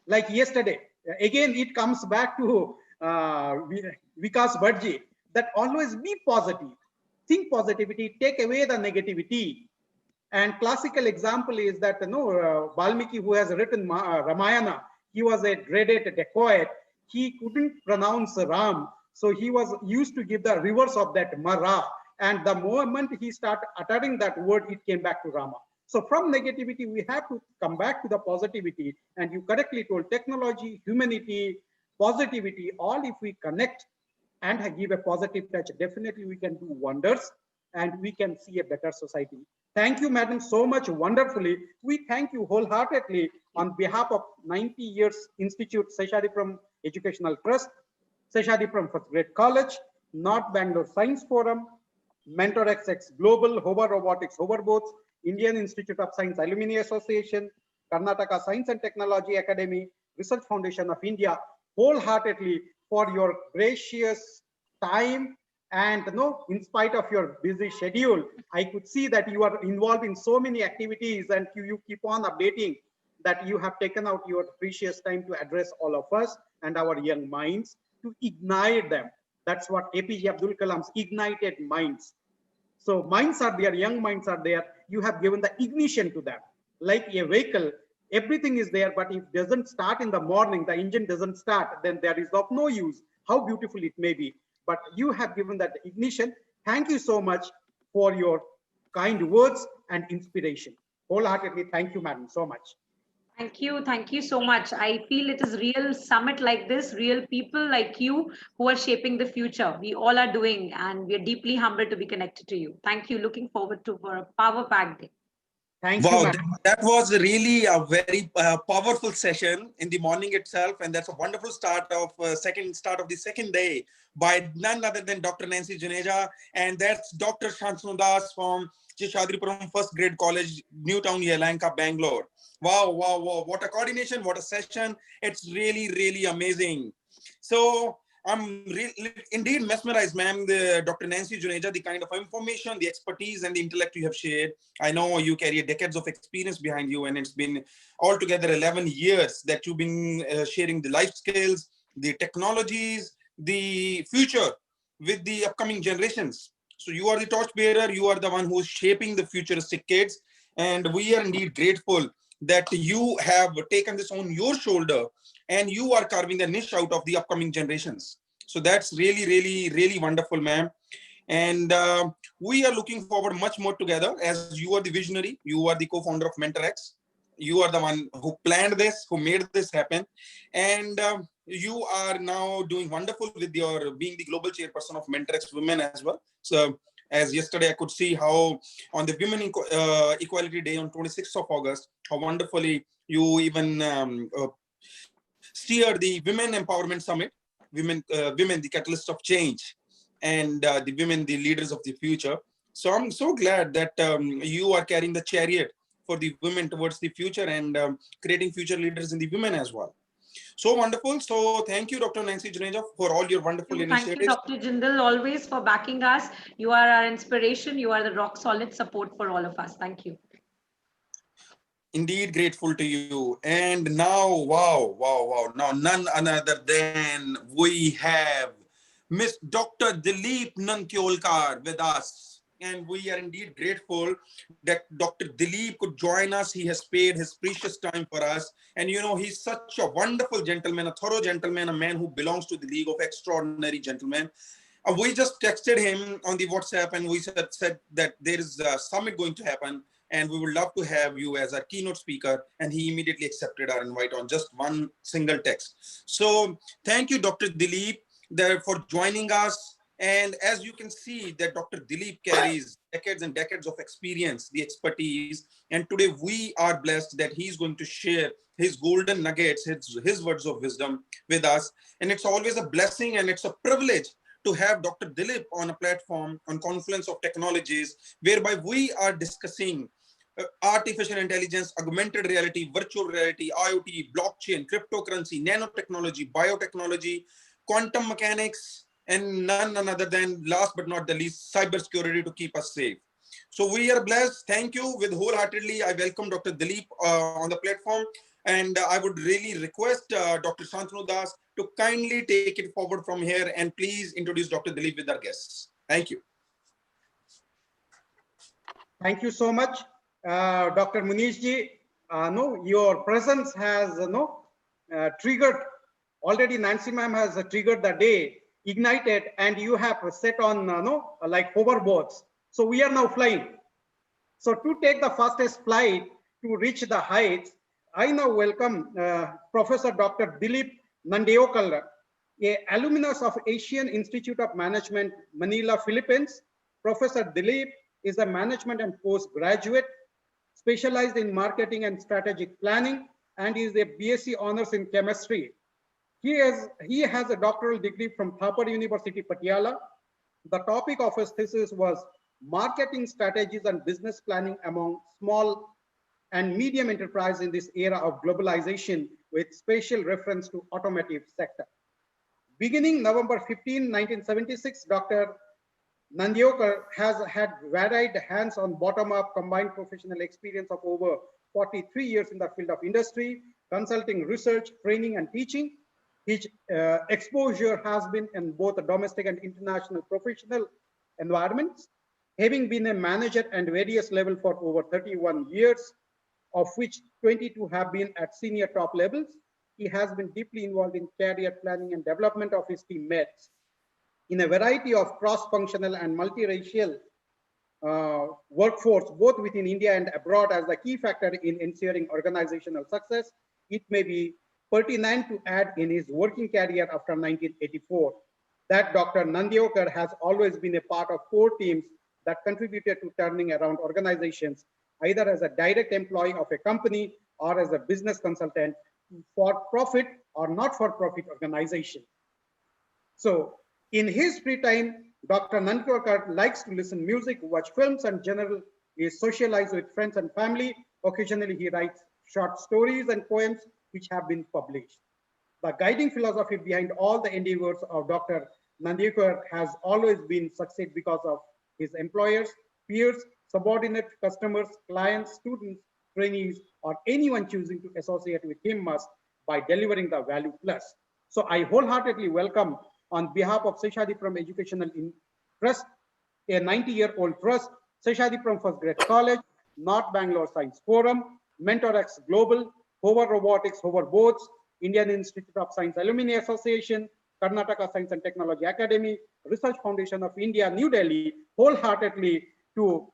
Like yesterday, again, it comes back to Vikas Bharji, that always be positive, think positivity, take away the negativity. And classical example is that Valmiki, who has written Ramayana, he was a dreaded dacoit. He couldn't pronounce Ram, so he was used to give the reverse of that Mara. And the moment he started uttering that word, it came back to Rama. So from negativity, we have to come back to the positivity. And you correctly told, technology, humanity, positivity, all if we connect and give a positive touch, definitely we can do wonders and we can see a better society. Thank you, madam, so much wonderfully. We thank you wholeheartedly on behalf of 90 years Institute Seshasdripuram Educational Trust, Seshasdripuram First Grade College, North Bangalore Science Forum, Mentor XX Global, Hover Robotics Hoverboats, Indian Institute of Science Alumni Association, Karnataka Science and Technology Academy, Research Foundation of India, wholeheartedly for your gracious time. And in spite of your busy schedule, I could see that you are involved in so many activities, and you keep on updating that you have taken out your precious time to address all of us and our young minds, to ignite them. That's what APJ Abdul Kalam's ignited minds. So minds are there, young minds are there. You have given the ignition to them. Like a vehicle, everything is there, but if it doesn't start in the morning, the engine doesn't start, then there is of no use, how beautiful it may be. But you have given that ignition. Thank you so much for your kind words and inspiration. Wholeheartedly, thank you, madam, so much. Thank you. Thank you so much. I feel it is real summit like this, real people like you who are shaping the future. We all are doing, and we are deeply humbled to be connected to you. Thank you. Looking forward to for a power-packed day. Thank you, madam. That was really a very powerful session in the morning itself, and that's a wonderful start of the second day by none other than Dr. Nancy Juneja, and that's Dr. Shantanu Das from Seshasdripuram First Grade College, Newtown, Yelahanka, Bangalore. Wow, wow, wow! What a coordination! What a session! It's really, really amazing. So I'm indeed mesmerized, ma'am, Dr. Nancy Juneja, the kind of information, the expertise, and the intellect you have shared. I know you carry decades of experience behind you, and it's been altogether 11 years that you've been sharing the life skills, the technologies, the future with the upcoming generations. So you are the torchbearer. You are the one who's shaping the futuristic kids. And we are indeed grateful that you have taken this on your shoulder and you are carving a niche out of the upcoming generations. So that's really, really, really wonderful, ma'am. And we are looking forward much more together, as you are the visionary. You are the co-founder of MentorX. You are the one who planned this, who made this happen. And you are now doing wonderful with your being the global chairperson of MentorX Women as well. So as yesterday, I could see how on the Women Equality Day on 26th of August, how wonderfully you even steer the Women Empowerment Summit, women, the catalyst of change, and the women, the leaders of the future. So I'm so glad that you are carrying the chariot for the women towards the future and creating future leaders in the women as well. So wonderful. So thank you, Dr. Nancy Juneja, for all your wonderful Thank you, initiatives. Dr. Jindal, always for backing us. You are our inspiration. You are the rock solid support for all of us. Thank you. Indeed, grateful to you. And now, wow. Now, none other than we have Miss Dr. Dilip Nankyolkar with us. And we are indeed grateful that Dr. Dilip could join us. He has spared his precious time for us. And you know, he's such a wonderful gentleman, a thorough gentleman, a man who belongs to the League of Extraordinary Gentlemen. We just texted him on the WhatsApp and we said that there is a summit going to happen and we would love to have you as our keynote speaker. And he immediately accepted our invite on just one single text. So thank you, Dr. Dilip, for joining us. And as you can see that Dr. Dilip carries decades and decades of experience, the expertise. And today we are blessed that he's going to share his golden nuggets, his words of wisdom with us. And it's always a blessing and it's a privilege to have Dr. Dilip on a platform on Confluence of Technologies, whereby we are discussing artificial intelligence, augmented reality, virtual reality, IoT, blockchain, cryptocurrency, nanotechnology, biotechnology, quantum mechanics, and none other than, last but not the least, cybersecurity to keep us safe. So we are blessed. Thank you. With wholeheartedly, I welcome Dr. Dilip on the platform. And I would really request Dr. Shantanu Das to kindly take it forward from here and please introduce Dr. Dilip with our guests. Thank you. Thank you so much, Dr. Munishji. No, your presence has triggered, already Nancy ma'am has triggered the day, ignited, and you have set on like hoverboards. So we are now flying. So to take the fastest flight to reach the heights, I now welcome Professor Dr. Dilip Nandyokar, a alumnus of Asian Institute of Management, Manila, Philippines. Professor Dilip is a management and postgraduate specialized in marketing and strategic planning and is a BSc honors in chemistry. He has a doctoral degree from Thapar University, Patiala. The topic of his thesis was marketing strategies and business planning among small and medium enterprise in this era of globalization with special reference to automotive sector. Beginning November 15, 1976, Dr. Nandyokar has had varied hands-on bottom-up combined professional experience of over 43 years in the field of industry, consulting, research, training, and teaching. His exposure has been in both domestic and international professional environments, having been a manager at various levels for over 31 years, of which 22 have been at senior top levels. He has been deeply involved in career planning and development of his teammates in a variety of cross-functional and multiracial workforce, both within India and abroad, as a key factor in ensuring organizational success. It may be pertinent to add in his working career after 1984 that Dr. Nandyokar has always been a part of core teams that contributed to turning around organizations, either as a direct employee of a company or as a business consultant for profit or not for profit organization. So in his free time, Dr. Nandyokar likes to listen to music, watch films, and generally is socialized with friends and family. Occasionally, he writes short stories and poems which have been published. The guiding philosophy behind all the endeavors of Dr. Nandyokar has always been succeed because of his employers, peers, subordinate customers, clients, students, trainees, or anyone choosing to associate with him must by delivering the value plus. So I wholeheartedly welcome on behalf of Seshasdripuram Educational Trust, a 90-year-old trust, Seshasdripuram First Grade College, North Bangalore Science Forum, MentorX Global, Hover Robotics, Hover Boats, Indian Institute of Science Alumni Association, Karnataka Science and Technology Academy, Research Foundation of India, New Delhi, wholeheartedly to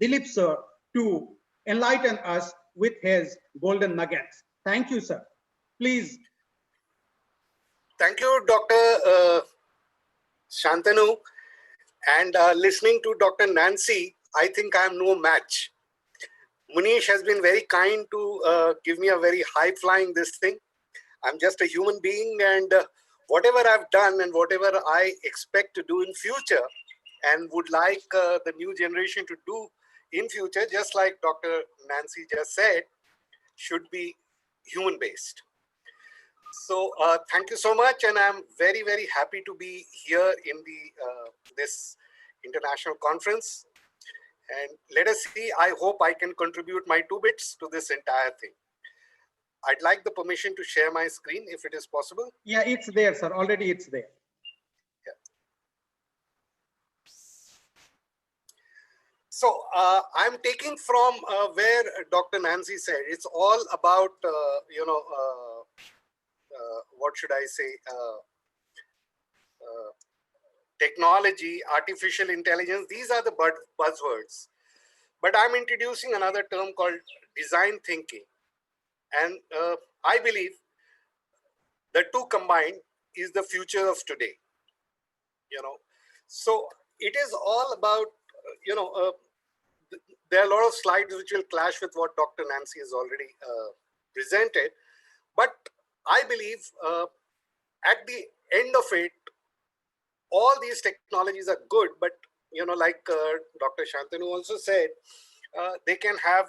Dilip sir to enlighten us with his golden nuggets. Thank you, sir. Please. Thank you, Dr. Shantanu. And listening to Dr. Nancy, I think I am no match. Munish has been very kind to give me a very high-flying this thing. I'm just a human being, and whatever I've done and whatever I expect to do in future and would like the new generation to do in future, just like Dr. Nancy just said, should be human-based. So thank you so much, and I'm very, very happy to be here in the this international conference. And let us see, I hope I can contribute my 2 bits to this entire thing. I'd like the permission to share my screen if it is possible. Yeah, it's there, sir. Already it's there. Yeah. So I'm taking from where Dr. Nancy said, it's all about, what should I say, technology, artificial intelligence. These are the buzzwords. But I'm introducing another term called design thinking. And I believe the two combined is the future of today. So it is all about, there are a lot of slides which will clash with what Dr. Nancy has already presented. But I believe at the end of it, all these technologies are good, but like Dr. Shantanu also said, they can have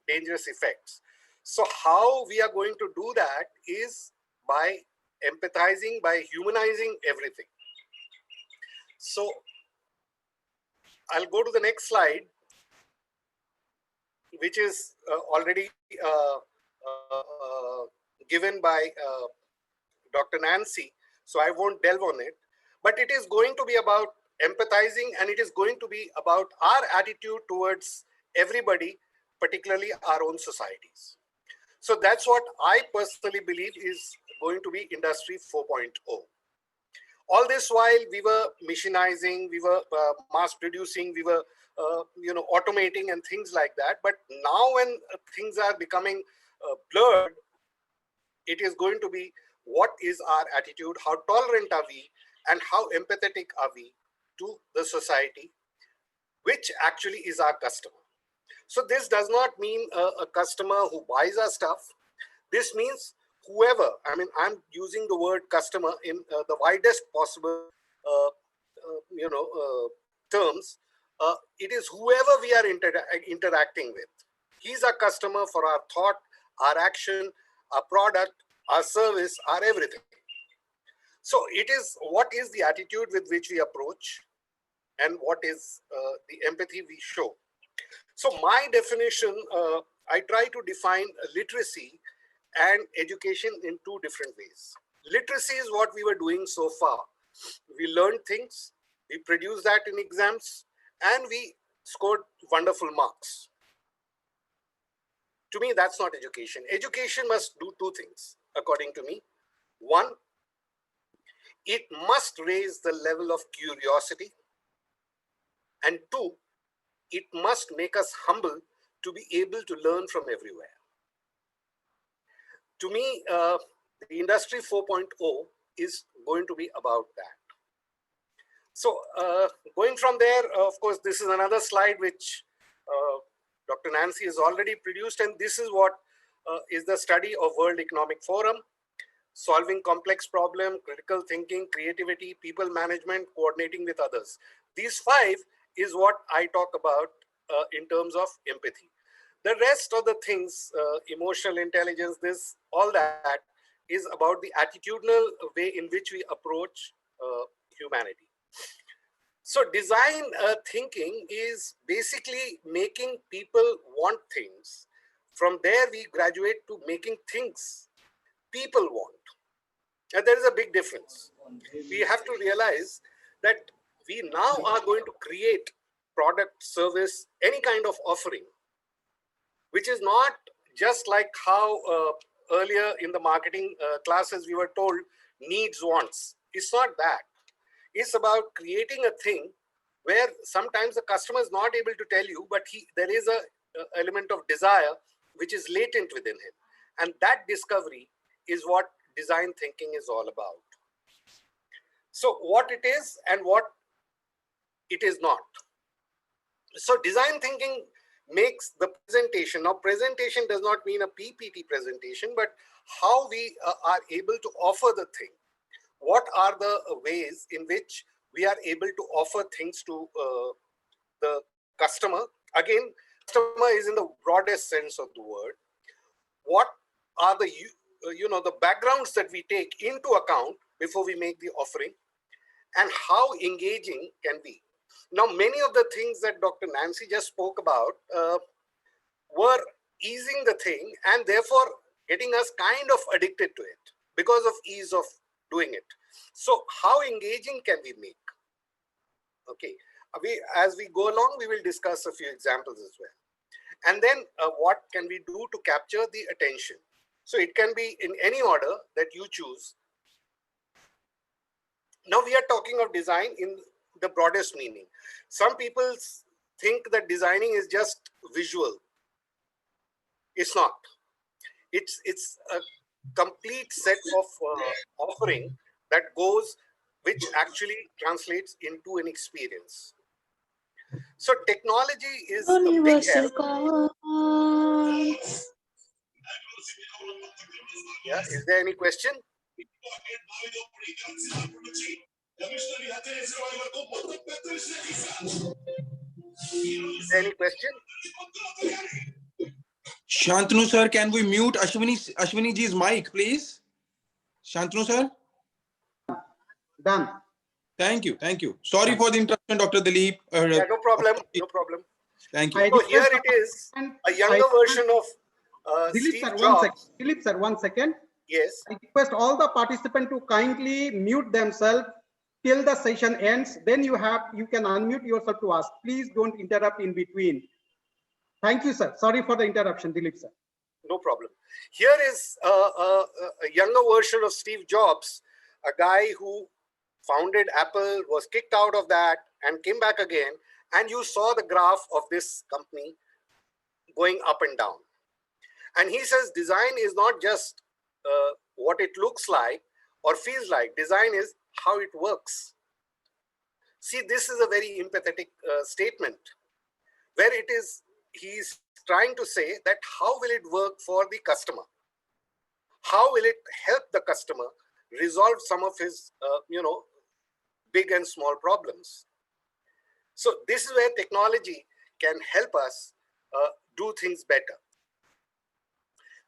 dangerous effects. So how we are going to do that is by empathizing, by humanizing everything. So I'll go to the next slide, which is already given by Dr. Nancy. So I won't delve on it, but it is going to be about empathizing, and it is going to be about our attitude towards everybody, particularly our own societies. So that's what I personally believe is going to be Industry 4.0. All this while we were machinizing, we were mass producing, we were automating and things like that. But now when things are becoming blurred, it is going to be what is our attitude, how tolerant are we, and how empathetic are we to the society, which actually is our customer. So this does not mean a customer who buys our stuff. This means whoever, I mean, I'm using the word customer in the widest possible, terms. It is whoever we are interacting with. He's our customer for our thought, our action, our product, our service, our everything. So it is what is the attitude with which we approach, and what is the empathy we show. So my definition, I try to define literacy and education in 2 different ways. Literacy is what we were doing so far. We learned things, we produced that in exams, and we scored wonderful marks. To me, that's not education. Education must do 2 things, according to me. 1, it must raise the level of curiosity. And 2, it must make us humble to be able to learn from everywhere. To me, the Industry 4.0 is going to be about that. So going from there, of course, this is another slide which Dr. Nancy has already produced, and this is what is the study of World Economic Forum: solving complex problem, critical thinking, creativity, people management, coordinating with others. These 5 is what I talk about in terms of empathy. The rest of the things, emotional intelligence, this, all that is about the attitudinal way in which we approach humanity. So design thinking is basically making people want things. From there, we graduate to making things people want. And there is a big difference. We have to realize that we now are going to create product, service, any kind of offering, which is not just like how earlier in the marketing classes we were told needs, wants. It's not that. It's about creating a thing where sometimes the customer is not able to tell you, but there is a element of desire which is latent within him. And that discovery is what design thinking is all about. So what it is and what it is not. So design thinking makes the presentation. Now, presentation does not mean a PPT presentation, but how we are able to offer the thing. What are the ways in which we are able to offer things to the customer? Again, customer is in the broadest sense of the word. What are the the backgrounds that we take into account before we make the offering, and how engaging can be. Now, many of the things that Dr. Nancy just spoke about were easing the thing and therefore getting us kind of addicted to it because of ease of doing it. So how engaging can we make? Okay, as we go along, we will discuss a few examples as well. And then what can we do to capture the attention? So it can be in any order that you choose. Now we are talking of design in the broadest meaning. Some people think that designing is just visual. It's not. It's a complete set of offering that goes, which actually translates into an experience. So technology is a big help. Yeah, is there any question? Is there any question? Shantanu sir, can we mute Ashwini ji's mic, please? Shantanu sir? Done. Thank you. Thank you. Sorry for the interruption, Dr. Dilip. Yeah, no problem. No problem. Thank you. So here it is, a younger version of Dilip Steve sir, Jobs. Dilip sir, 1 second. Yes. I request all the participants to kindly mute themselves till the session ends. Then you can unmute yourself to ask. Please don't interrupt in between. Thank you, sir. Sorry for the interruption, Dilip sir. No problem. Here is a younger version of Steve Jobs, a guy who founded Apple, was kicked out of that and came back again. And you saw the graph of this company going up and down. And he says design is not just what it looks like or feels like. Design is how it works. See, this is a very empathetic statement where he's trying to say that how will it work for the customer? How will it help the customer resolve some of his, big and small problems? So this is where technology can help us do things better.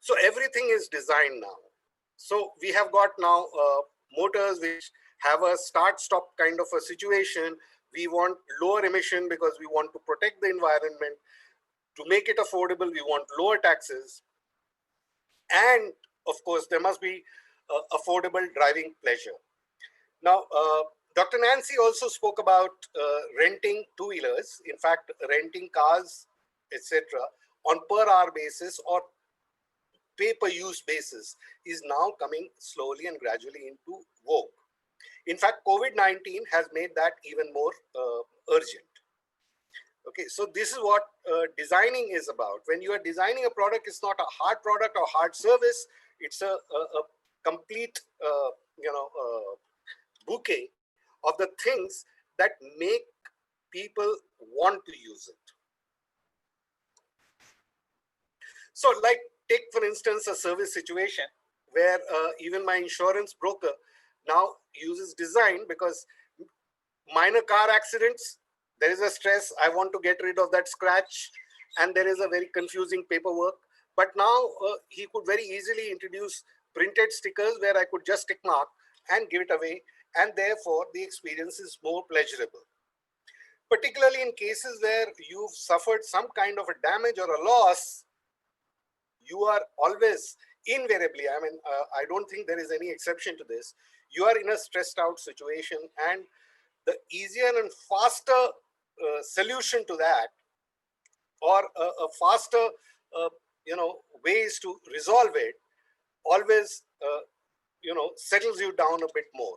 So everything is designed now. So we have got now motors which have a start-stop kind of a situation. We want lower emission because we want to protect the environment. To make it affordable, we want lower taxes. And of course, there must be affordable driving pleasure. Now, Dr. Nancy also spoke about renting two-wheelers, in fact, renting cars, etc., on per hour basis or pay-per-use basis is now coming slowly and gradually into vogue. In fact, COVID-19 has made that even more urgent. Okay, so this is what designing is about. When you are designing a product, it's not a hard product or hard service. It's a complete, bouquet of the things that make people want to use it. So like take, for instance, a service situation where even my insurance broker now uses design because minor car accidents, there is a stress. I want to get rid of that scratch and there is a very confusing paperwork. But now he could very easily introduce printed stickers where I could just tick mark and give it away. And therefore, the experience is more pleasurable. Particularly in cases where you've suffered some kind of a damage or a loss, you are always, invariably, I don't think there is any exception to this, you are in a stressed out situation, and the easier and faster solution to that, or a faster, ways to resolve it, always, settles you down a bit more.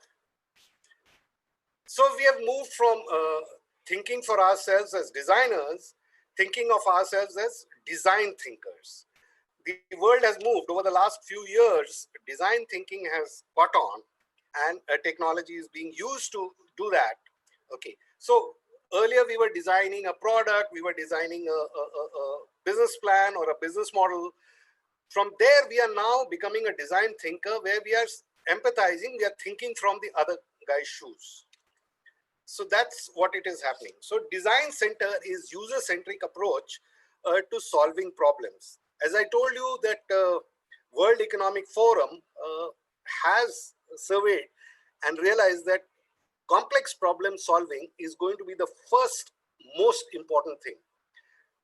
So we have moved from thinking for ourselves as designers, thinking of ourselves as design thinkers. The world has moved over the last few years. Design thinking has caught on, and technology is being used to do that. Okay, so earlier we were designing a product, we were designing a business plan or a business model. From there, we are now becoming a design thinker where we are empathizing, we are thinking from the other guy's shoes. So that's what it is happening. So design center is user-centric approach to solving problems. As I told you that World Economic Forum has surveyed and realized that complex problem solving is going to be the first most important thing.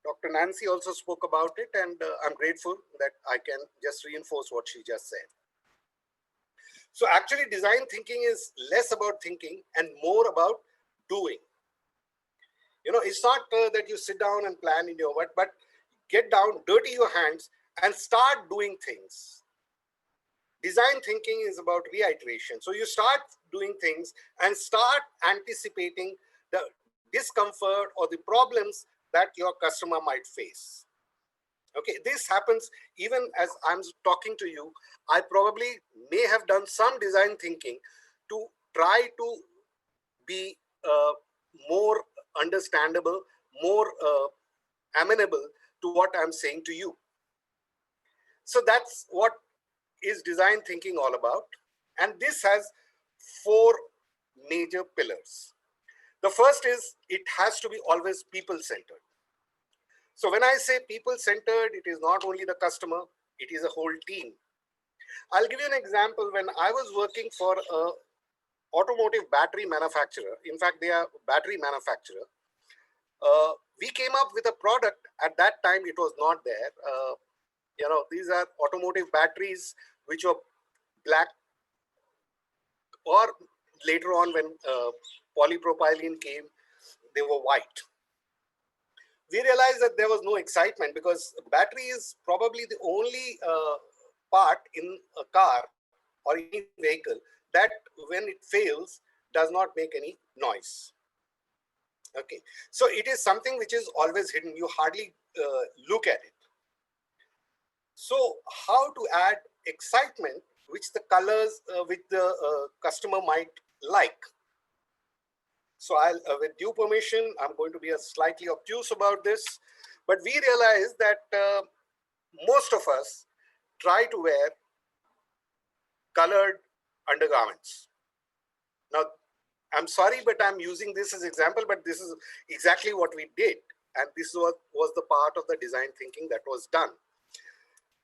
Dr. Nancy also spoke about it, and I'm grateful that I can just reinforce what she just said. So actually design thinking is less about thinking and more about doing. You know, it's not that you sit down and plan in your head, but get down, dirty your hands and start doing things. Design thinking is about reiteration. So you start doing things and start anticipating the discomfort or the problems that your customer might face. Okay, this happens even as I'm talking to you. I probably may have done some design thinking to try to be more understandable, more amenable to what I'm saying to you. So that's what is design thinking all about. And this has 4 major pillars. The first is it has to be always people-centered. So when I say people-centered, it is not only the customer, it is a whole team. I'll give you an example. When I was working for an automotive battery manufacturer, in fact, they are battery manufacturer, we came up with a product. At that time, it was not there. You know, these are automotive batteries which were black, or later on when polypropylene came, they were white. We realized that there was no excitement because battery is probably the only part in a car or any vehicle that when it fails does not make any noise. Okay, so it is something which is always hidden. You hardly look at it. So how to add excitement which the colors which the customer might like. So I'll, with due permission, I'm going to be slightly obtuse about this, but we realize that most of us try to wear colored undergarments. Now, I'm sorry, but I'm using this as example, but this is exactly what we did. And this was the part of the design thinking that was done.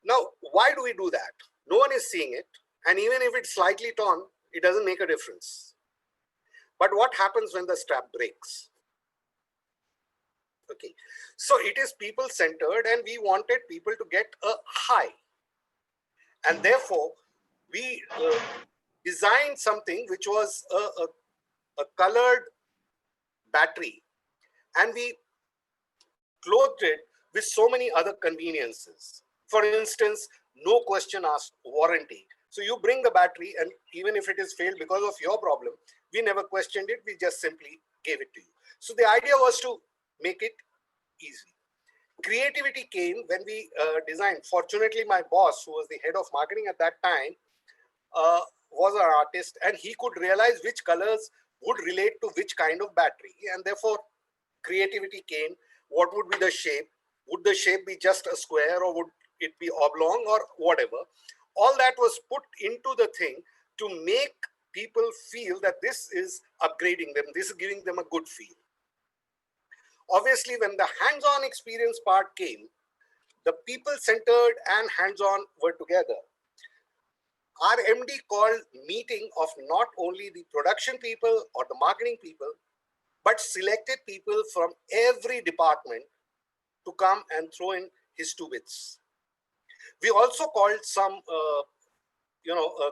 Now, why do we do that? No one is seeing it. And even if it's slightly torn, it doesn't make a difference. But what happens when the strap breaks? Okay, so it is people-centered and we wanted people to get a high. And therefore, we designed something which was a colored battery, and we clothed it with so many other conveniences. For instance, no question asked warranty. So you bring the battery, and even if it is failed because of your problem, we never questioned it, we just simply gave it to you. So the idea was to make it easy. Creativity came when we designed. Fortunately, my boss, who was the head of marketing at that time, was an artist, and he could realize which colors would relate to which kind of battery, and therefore creativity came. What would be the shape? Would the shape be just a square, or would it be oblong, or whatever? All that was put into the thing to make people feel that this is upgrading them, this is giving them a good feel. Obviously, when the hands-on experience part came, the people-centered and hands-on were together. Our MD called meeting of not only the production people or the marketing people, but selected people from every department to come and throw in his 2 bits. We also called some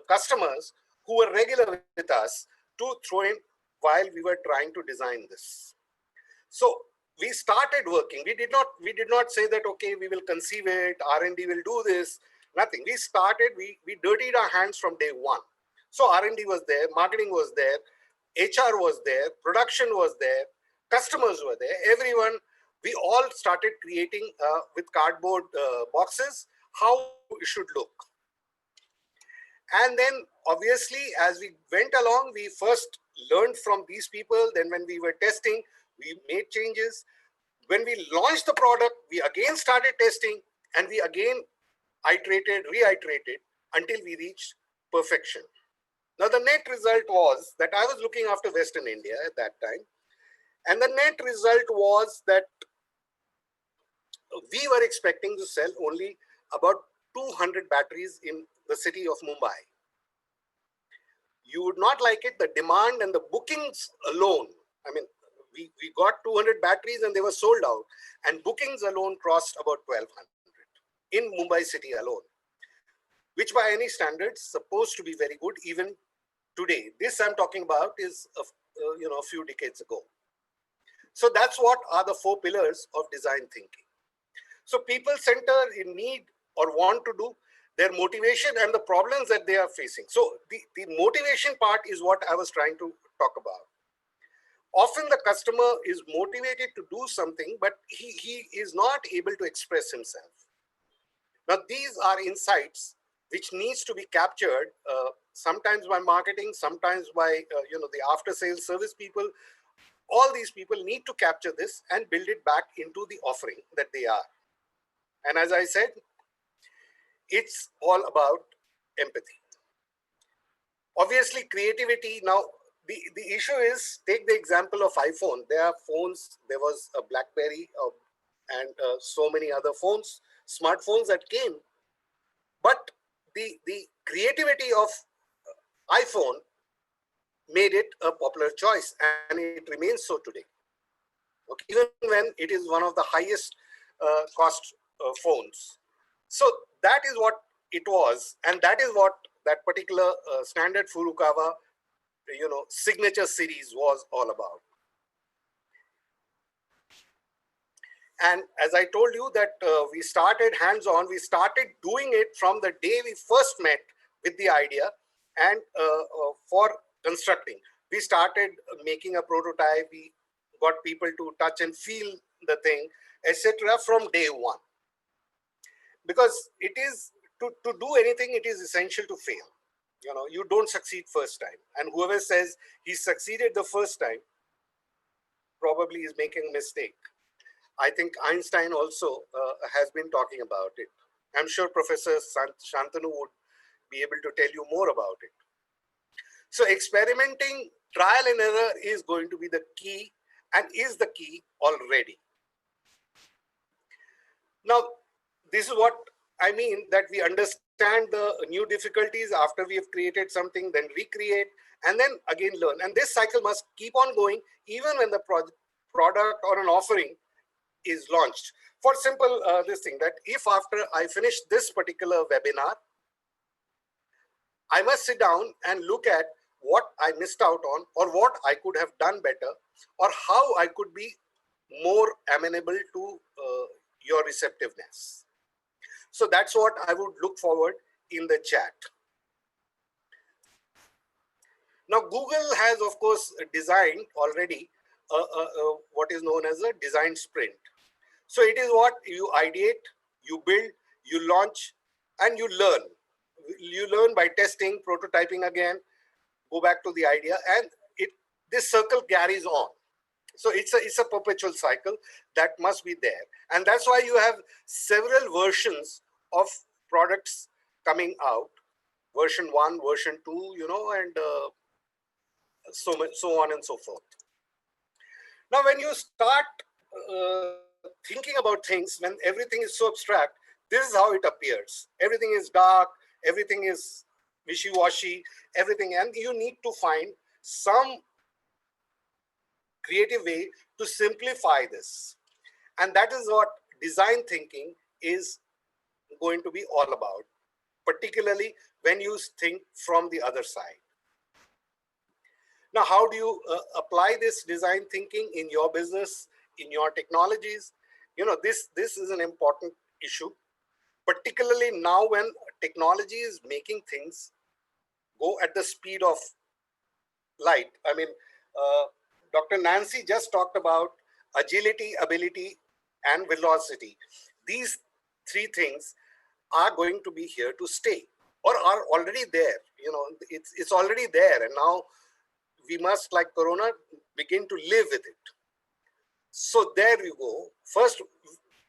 customers who were regular with us to throw in while we were trying to design this. So we started working. We did not say that, okay, we will conceive it, R&D will do this, nothing. We started, we dirtied our hands from day one. So R&D was there, marketing was there, HR was there, production was there, customers were there, everyone. We all started creating with cardboard boxes how it should look. And then obviously, as we went along, we first learned from these people. Then when we were testing, we made changes. When we launched the product, we again started testing, and we again iterated, reiterated until we reached perfection. Now, the net result was that I was looking after Western India at that time. And the net result was that we were expecting to sell only about 200 batteries in the city of Mumbai. You would not like it, the demand and the bookings alone. I mean, we got 200 batteries and they were sold out, and bookings alone crossed about 1,200 in Mumbai city alone, which by any standards supposed to be very good even today. This I'm talking about is a few decades ago. So that's what are the 4 pillars of design thinking. So people center in need or want to do, their motivation and the problems that they are facing. So the motivation part is what I was trying to talk about. Often the customer is motivated to do something, but he is not able to express himself. Now, these are insights which needs to be captured sometimes by marketing, sometimes by the after sales service people. All these people need to capture this and build it back into the offering that they are. And as I said, it's all about empathy. Obviously, creativity. Now, the issue is, take the example of iPhone. There are phones, there was a BlackBerry and so many other phones, smartphones that came. But the creativity of iPhone made it a popular choice, and it remains so today. Okay, even when it is one of the highest cost phones. So that is what it was, and that is what that particular standard Furukawa, signature series was all about. And as I told you that we started hands-on, we started doing it from the day we first met with the idea, and for constructing. We started making a prototype, we got people to touch and feel the thing, etc. from day one. Because it is, to do anything, it is essential to fail. You don't succeed first time. And whoever says he succeeded the first time probably is making a mistake. I think Einstein also has been talking about it. I'm sure Professor Shantanu would be able to tell you more about it. So experimenting, trial and error is going to be the key, and is the key already. Now, this is what I mean, that we understand the new difficulties after we have created something, then recreate, and then again learn. And this cycle must keep on going even when the product or an offering is launched. For simple this thing, that if after I finish this particular webinar, I must sit down and look at what I missed out on, or what I could have done better, or how I could be more amenable to your receptiveness. So that's what I would look forward in the chat. Now, Google has, of course, designed already what is known as a design sprint. So it is what you ideate, you build, you launch, and you learn. You learn by testing, prototyping again, go back to the idea, and this circle carries on. So it's a perpetual cycle that must be there. And that's why you have several versions of products coming out, version 1, version 2, and so on and so forth. Now, when you start thinking about things, when everything is so abstract, this is how it appears. Everything is dark, everything is wishy-washy, everything, and you need to find some creative way to simplify this. And that is what design thinking is going to be all about, particularly when you think from the other side. Now, how do you apply this design thinking in your business, in your technologies? This is an important issue, particularly now when technology is making things go at the speed of light. I mean, Dr. Nancy just talked about agility, ability, and velocity. These 3 things are going to be here to stay, or are already there. It's already there, and now we must, like Corona, begin to live with it. So there you go. First,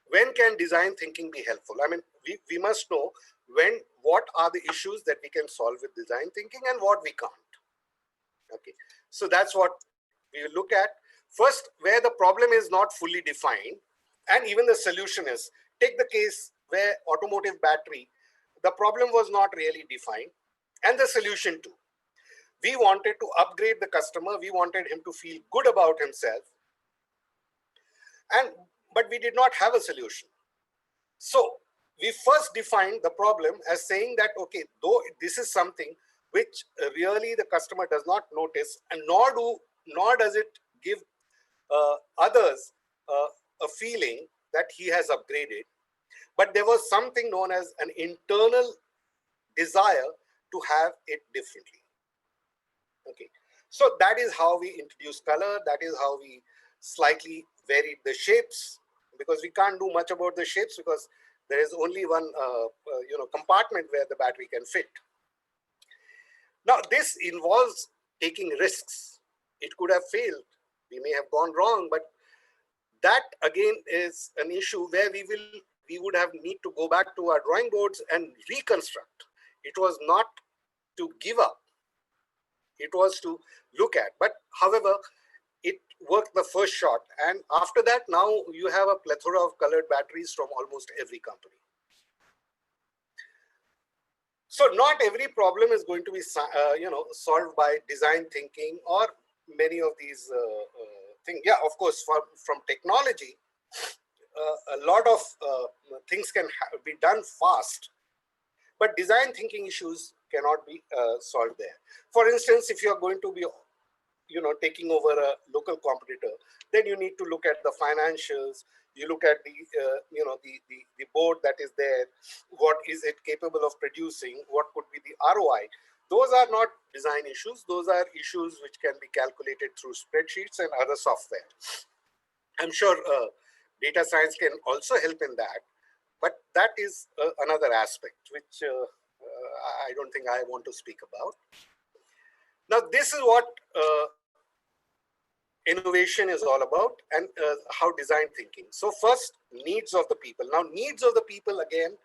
when can design thinking be helpful? I mean, we must know what are the issues that we can solve with design thinking and what we can't. Okay, so that's what we will look at. First, where the problem is not fully defined, and even the solution is. Take the case where automotive battery, the problem was not really defined, and the solution too. We wanted to upgrade the customer. We wanted him to feel good about himself. But we did not have a solution. So we first defined the problem as saying that, okay, though this is something which really the customer does not notice, and nor does it give others a feeling that he has upgraded, but there was something known as an internal desire to have it differently. Okay, so that is how we introduced color. That is how we slightly varied the shapes, because we can't do much about the shapes because there is only one compartment where the battery can fit. Now this involves taking risks. It could have failed. We may have gone wrong, but that again is an issue where we would have need to go back to our drawing boards and reconstruct. It was not to give up. It was to look at. But however, it worked the first shot. And after that, now you have a plethora of colored batteries from almost every company. So not every problem is going to be solved by design thinking or many of these things. Yeah, of course, from technology, a lot of things can be done fast, but design thinking issues cannot be solved there. For instance, if you are going to be taking over a local competitor, then you need to look at the financials. You look at the board that is there. What is it capable of producing? What could be the ROI? Those are not design issues. Those are issues which can be calculated through spreadsheets and other software. I'm sure data science can also help in that, but that is another aspect which I don't think I want to speak about. Now, this is what innovation is all about, and how design thinking. So first, needs of the people. Now, needs of the people, again,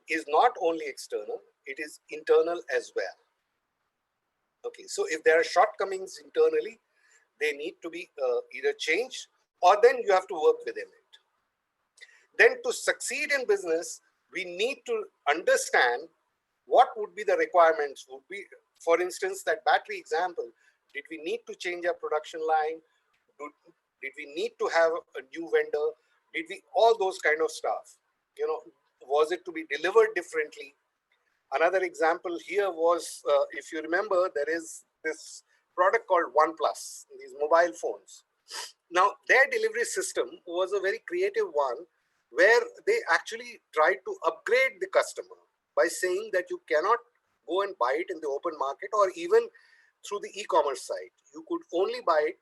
is not only external, it is internal as well. Okay, so if there are shortcomings internally, they need to be either changed, or then you have to work within it. Then to succeed in business, we need to understand what would be the requirements. Would be, for instance, that battery example, did we need to change our production line? Did we need to have a new vendor? Did we, all those kind of stuff, was it to be delivered differently? Another example here was, if you remember, there is this product called OnePlus, these mobile phones. Now, their delivery system was a very creative one, where they actually tried to upgrade the customer by saying that you cannot go and buy it in the open market or even through the e-commerce site. You could only buy it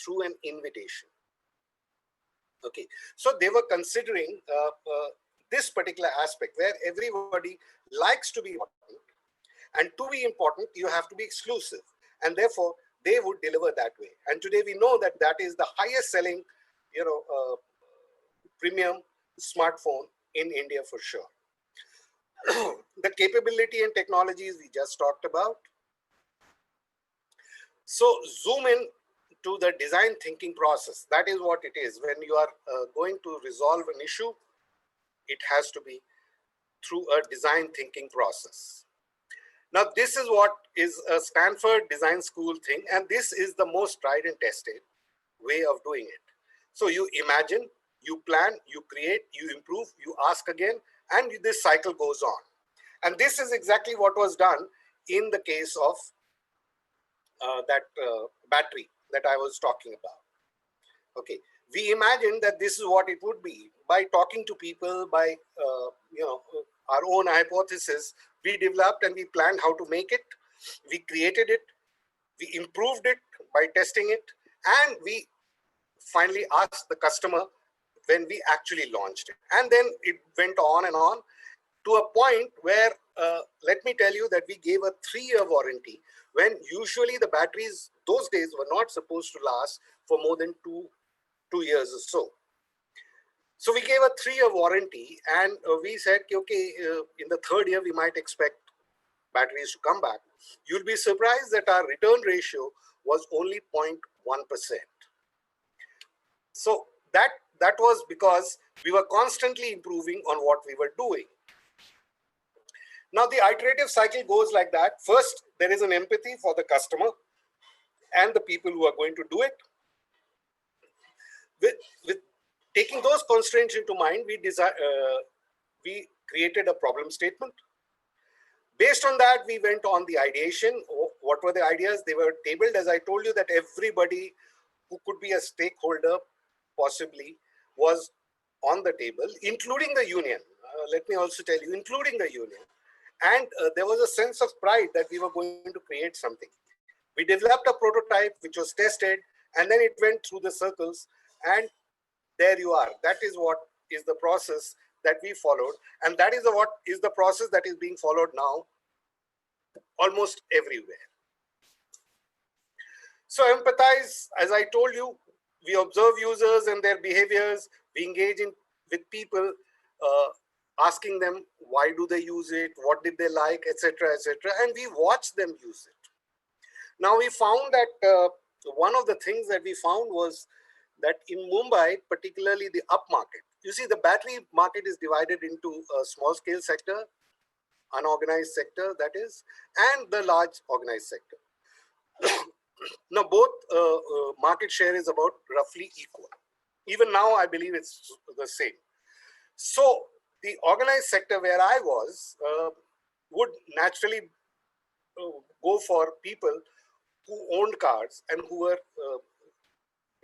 through an invitation. Okay, so they were considering this particular aspect where everybody likes to be important, and to be important, you have to be exclusive, and therefore they would deliver that way. And today we know that that is the highest selling, premium smartphone in India for sure. The capability and technologies we just talked about. So zoom in to the design thinking process. That is what it is. When you are going to resolve an issue, it has to be through a design thinking process. Now, this is what is a Stanford Design School thing, and this is the most tried and tested way of doing it. So you imagine, you plan, you create, you improve, you ask again, and this cycle goes on. And this is exactly what was done in the case of that battery that I was talking about. Okay, we imagined that this is what it would be. By talking to people, by our own hypothesis, we developed and we planned how to make it. We created it, we improved it by testing it, and we finally asked the customer when we actually launched it. And then it went on and on to a point where, let me tell you that we gave a 3-year warranty, when usually the batteries those days were not supposed to last for more than two years or so. So we gave a 3-year warranty, and we said, okay, in the 3rd year, we might expect batteries to come back. You'll be surprised that our return ratio was only 0.1%. So that was because we were constantly improving on what we were doing. Now the iterative cycle goes like that. First, there is an empathy for the customer and the people who are going to do it. With taking those constraints into mind, we created a problem statement. Based on that, we went on the ideation. What were the ideas? They were tabled, as I told you, that everybody who could be a stakeholder possibly was on the table, including the union. Let me also tell you, including the union. And there was a sense of pride that we were going to create something. We developed a prototype which was tested, and then it went through the circles, and there you are. That is what is the process that we followed, and that is what is the process that is being followed now almost everywhere. So empathize, as I told you, we observe users and their behaviors, we engage with people, asking them why do they use it, what did they like, etc., etc., and we watch them use it. Now we found that one of the things that we found was that in Mumbai, particularly the upmarket, you see the battery market is divided into a small scale sector, unorganized sector that is, and the large organized sector. Now both market share is about roughly equal. Even now I believe it's the same. So the organized sector where I was would naturally go for people who owned cars and who were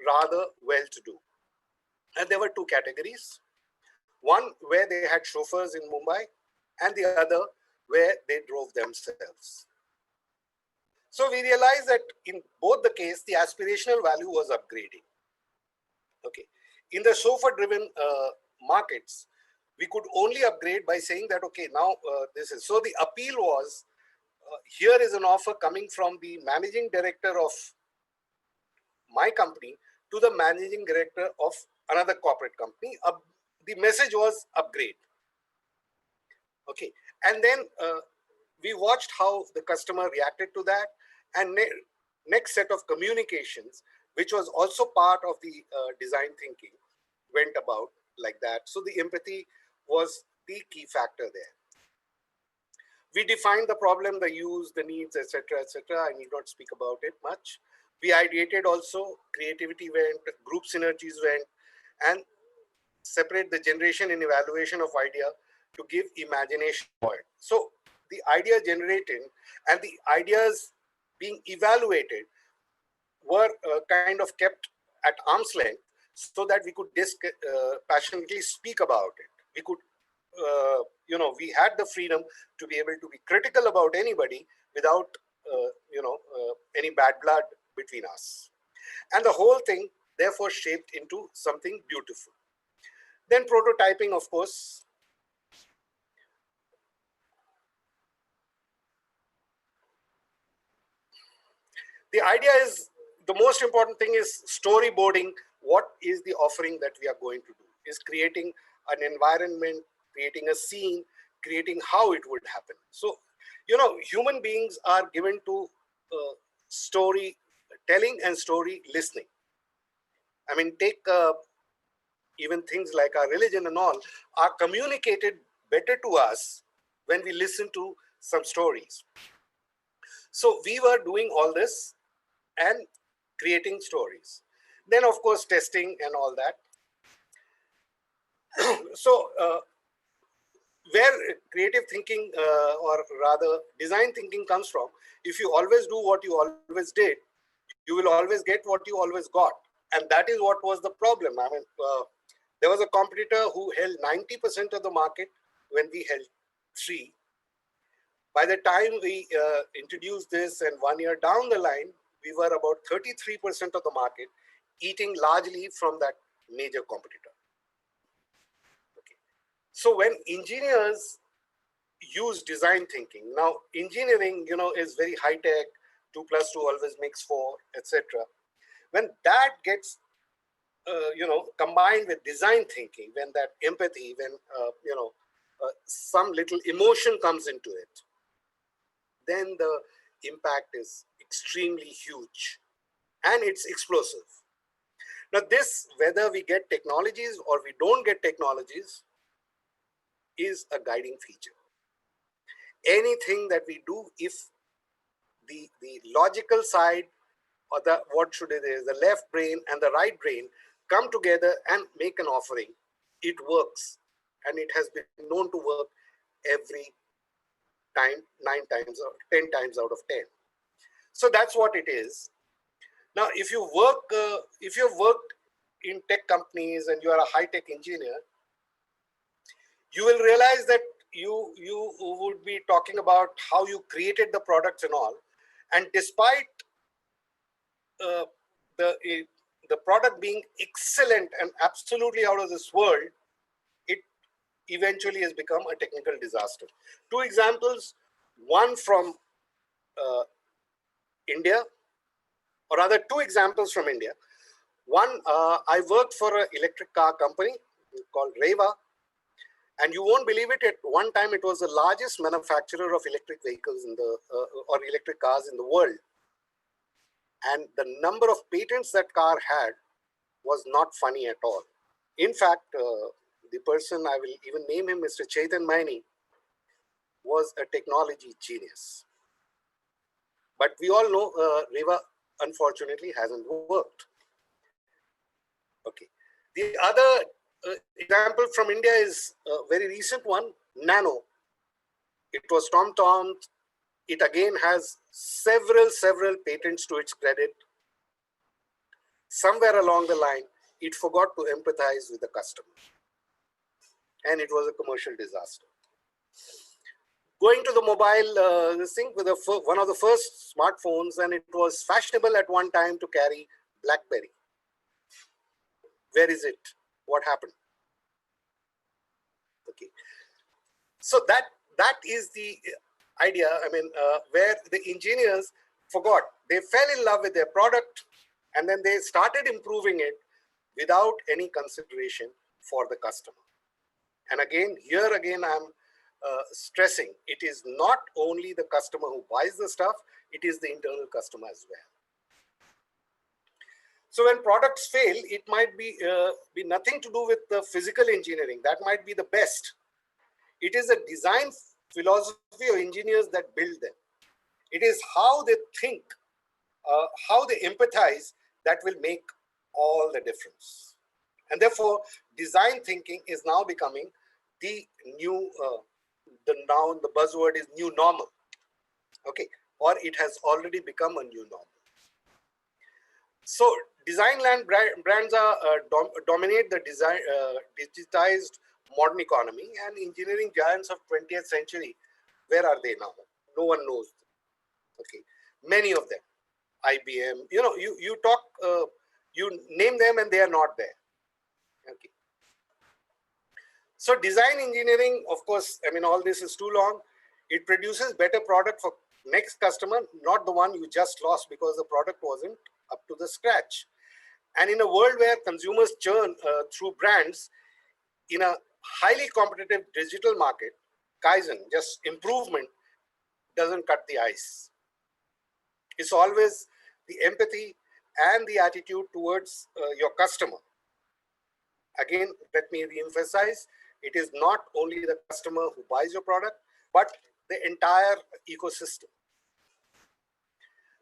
rather well-to-do. And there were two categories. One where they had chauffeurs in Mumbai, and the other where they drove themselves. So we realized that in both the case, the aspirational value was upgrading. Okay. In the chauffeur-driven markets, we could only upgrade by saying that, okay, now this is. So the appeal was, here is an offer coming from the managing director of my company to the managing director of another corporate company. The message was upgrade. Okay. And then we watched how the customer reacted to that. And next set of communications, which was also part of the design thinking, went about like that. So the empathy was the key factor there. We defined the problem, the use, the needs, etc., etc. I need not speak about it much. We ideated also, creativity went, group synergies went, and separate the generation and evaluation of idea to give imagination for it. So the idea generated and the ideas being evaluated were kind of kept at arm's length so that we could passionately speak about it. We could, we had the freedom to be able to be critical about anybody without, any bad blood between us. And the whole thing therefore shaped into something beautiful. Then prototyping, of course. The idea is, the most important thing is storyboarding. What is the offering that we are going to do? Is creating an environment, creating a scene, creating how it would happen. So, human beings are given to story telling and story listening. I mean, take even things like our religion and all are communicated better to us when we listen to some stories. So we were doing all this and creating stories. Then, of course, testing and all that. So where creative thinking or rather design thinking comes from, if you always do what you always did, you will always get what you always got. And that is what was the problem. I mean, there was a competitor who held 90% of the market when we held 3. By the time we introduced this and 1 year down the line, we were about 33% of the market, eating largely from that major competitor. Okay. So when engineers use design thinking, now engineering, is very high tech, 2 + 2 always makes 4, etc. When that gets, combined with design thinking, when that empathy, when, some little emotion comes into it, then the impact is extremely huge and it's explosive. Now this, whether we get technologies or we don't get technologies, is a guiding feature. anything that we do, if the logical side, or the left brain and the right brain come together and make an offering, it works. And it has been known to work every time, 9 times or 10 times out of 10. So that's what it is. Now, if you have worked in tech companies and you are a high-tech engineer, you will realize that you would be talking about how you created the products and all. And despite the product being excellent and absolutely out of this world, it eventually has become a technical disaster. 2 examples, one from India, or rather 2 examples from India. One, I worked for an electric car company called Reva, and you won't believe it, at one time it was the largest manufacturer of electric vehicles in the or electric cars in the world. And the number of patents that car had was not funny at all. In fact, the person, I will even name him, Mr. Chetan Maini, was a technology genius. But we all know Reva unfortunately hasn't worked. Okay. The other example from India is a very recent one, Nano. It was Tom. It again has several patents to its credit. Somewhere along the line, it forgot to empathize with the customer, and it was a commercial disaster. Going to the mobile, this thing with one of the first smartphones, and it was fashionable at one time to carry BlackBerry. Where is it? What happened? Okay, so that is the idea. I mean, where the engineers forgot. They fell in love with their product, and then they started improving it without any consideration for the customer. And again, I'm stressing, it is not only the customer who buys the stuff, it is the internal customer as well. So when products fail, it might be nothing to do with the physical engineering. That might be the best. It is a design philosophy of engineers that build them. It is how they think, how they empathize, that will make all the difference. And therefore, design thinking is now becoming the new, the buzzword is new normal. Okay, or it has already become a new normal. So design land brands are dominate the digitized modern economy, and engineering giants of 20th century, where are they now? No one knows. Okay, many of them, IBM, you talk, you name them and they are not there. Okay. So design engineering, of course, I mean, all this is too long. It produces better product for next customer, not the one you just lost because the product wasn't up to the scratch. And in a world where consumers churn through brands, in a highly competitive digital market, Kaizen, just improvement, doesn't cut the ice. It's always the empathy and the attitude towards your customer. Again, let me re-emphasize, it is not only the customer who buys your product, but the entire ecosystem.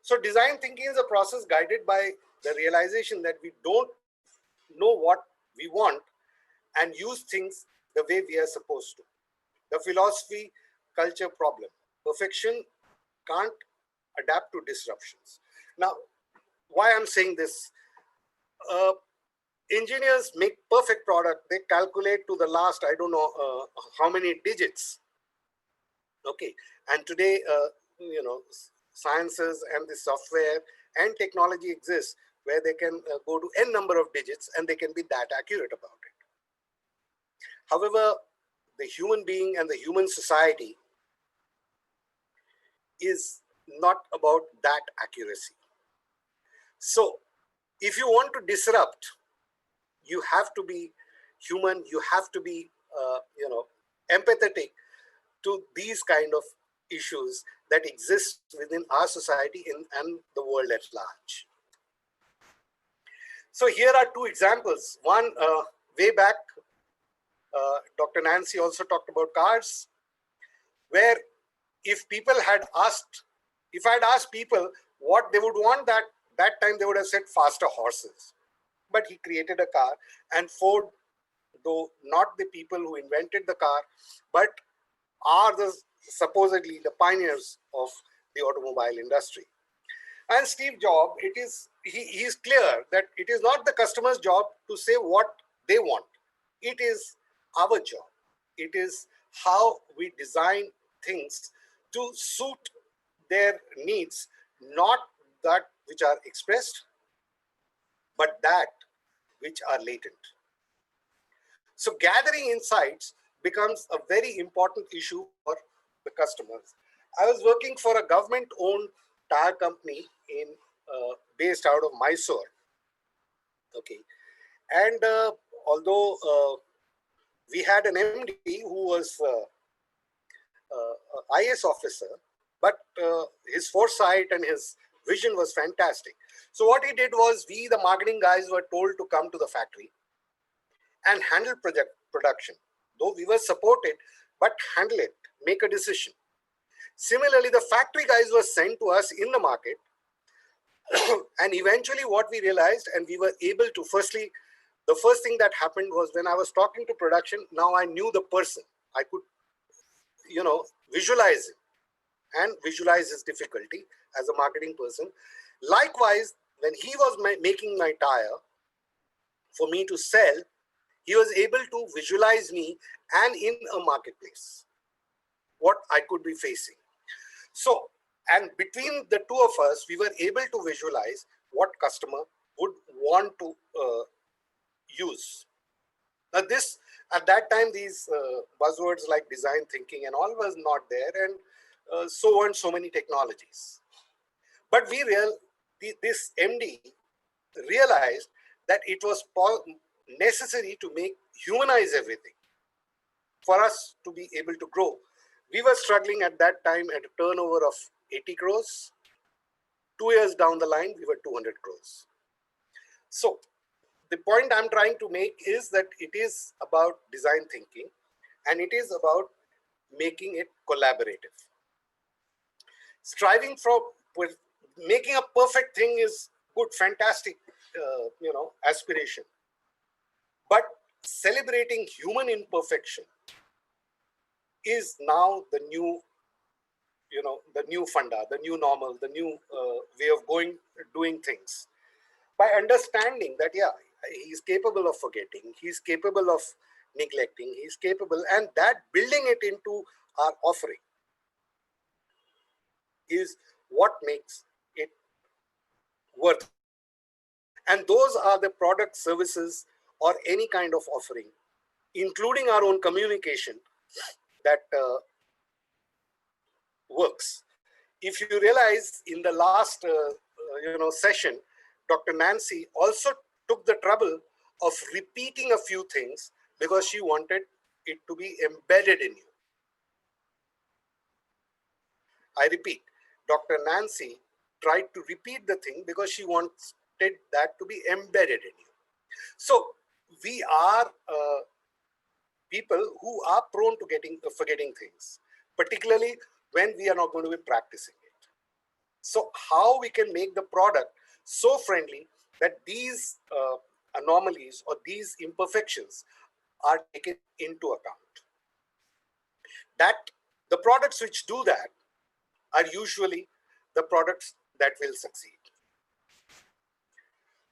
So design thinking is a process guided by the realization that we don't know what we want and use things the way we are supposed to. The philosophy culture problem. Perfection can't adapt to disruptions. Now, why I'm saying this? Engineers make perfect product. They calculate to the last, I don't know how many digits. Okay, and today, sciences and the software and technology exists where they can go to n number of digits and they can be that accurate about it. However, the human being and the human society is not about that accuracy. So if you want to disrupt, you have to be human, you have to be empathetic to these kind of issues that exist within our society and the world at large. So here are 2 examples. One, way back, Dr. Nancy also talked about cars, where if people had asked, if I had asked people what they would want, that time they would have said faster horses. But he created a car, and Ford, though not the people who invented the car, but are the supposedly the pioneers of the automobile industry. And Steve Jobs, he is clear that it is not the customer's job to say what they want. It is our job. It is how we design things to suit their needs, not that which are expressed, but that which are latent. So gathering insights becomes a very important issue for the customers. I was working for a government-owned tire company based out of Mysore. Okay, and although we had an MD who was IS officer, but his foresight and his vision was fantastic. So what he did was, we, the marketing guys, were told to come to the factory and handle production. Though we were supported, but handle it, make a decision. Similarly, the factory guys were sent to us in the market. And eventually what we realized, and we were able to, firstly, the first thing that happened was when I was talking to production, now I knew the person. I could, visualize him, and visualize his difficulty as a marketing person. Likewise, when he was making my tire for me to sell, he was able to visualize me and in a marketplace, what I could be facing. So, and between the two of us, we were able to visualize what customer would want to use. Now this, at that time, these buzzwords like design thinking and all was not there, and so weren't so many technologies. But this MD realized that it was necessary to humanize everything for us to be able to grow. We were struggling at that time at a turnover of 80 crores. 2 years down the line, we were 200 crores. So the point I'm trying to make is that it is about design thinking, and it is about making it collaborative. Striving for making a perfect thing is good, fantastic, aspiration. But celebrating human imperfection is now the new, the new funda, the new normal, the new way of doing things. By understanding that, yeah, he's capable of forgetting, he's capable of neglecting, he's capable, and that building it into our offering is what makes it worth. And those are the product, services, or any kind of offering, including our own communication, that works. If you realize, in the last session, Dr. Nancy also took the trouble of repeating a few things because she wanted it to be embedded in you. I repeat, Dr. Nancy tried to repeat the thing because she wanted that to be embedded in you. So we are people who are prone to forgetting things, particularly when we are not going to be practicing it. So how we can make the product so friendly that these anomalies or these imperfections are taken into account. That the products which do that are usually the products that will succeed.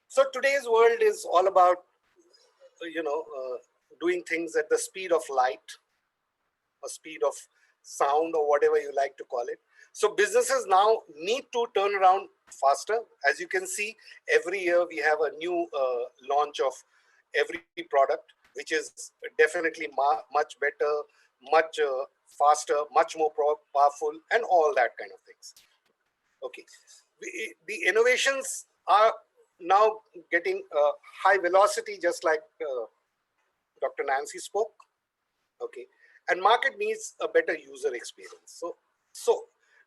So today's world is all about, doing things at the speed of light or speed of sound or whatever you like to call it. So businesses now need to turn around faster. As you can see, every year we have a new launch of every product, which is definitely much better, much faster, much more powerful, and all that kind of things. Okay, the innovations are now getting high velocity, just like Dr. Nancy spoke. Okay, and market needs a better user experience. So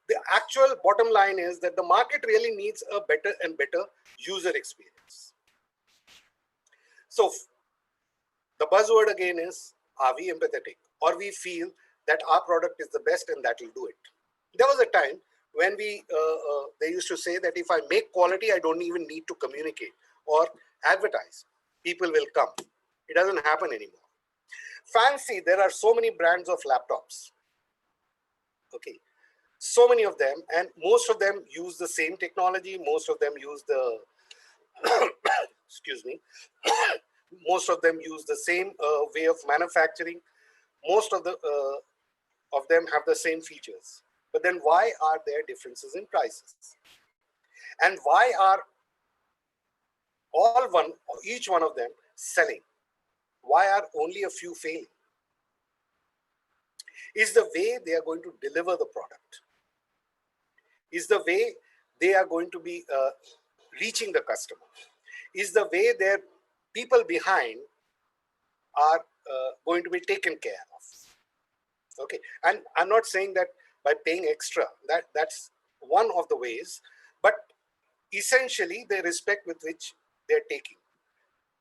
the actual bottom line is that the market really needs a better and better user experience. So the buzzword again is, are we empathetic, or we feel that our product is the best and that will do it? There was a time when they used to say that if I make quality, I don't even need to communicate or advertise. People will come. It doesn't happen anymore. Fancy, there are so many brands of laptops. Okay, so many of them, and most of them use the same technology. Most of them use the excuse me. Most of them use the same way of manufacturing. Most of them have the same features. But then why are there differences in prices? And why are each one of them selling? Why are only a few failing? Is the way they are going to deliver the product? Is the way they are going to be reaching the customer? Is the way their people behind are going to be taken care of? Okay, and I'm not saying that by paying extra, that's one of the ways, but essentially the respect with which they're taking.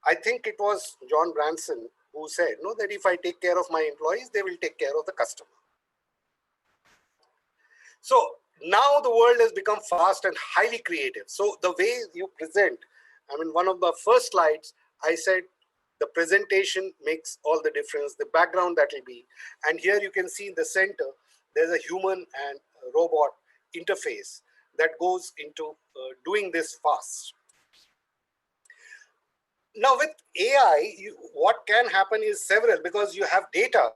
I think it was John Branson who said, no, that if I take care of my employees, they will take care of the customer. So now the world has become fast and highly creative. So the way you present, I mean, one of the first slides, I said the presentation makes all the difference, the background that will be. And here you can see in the center, there's a human and a robot interface that goes into doing this fast. Now with AI, what can happen is several, because you have data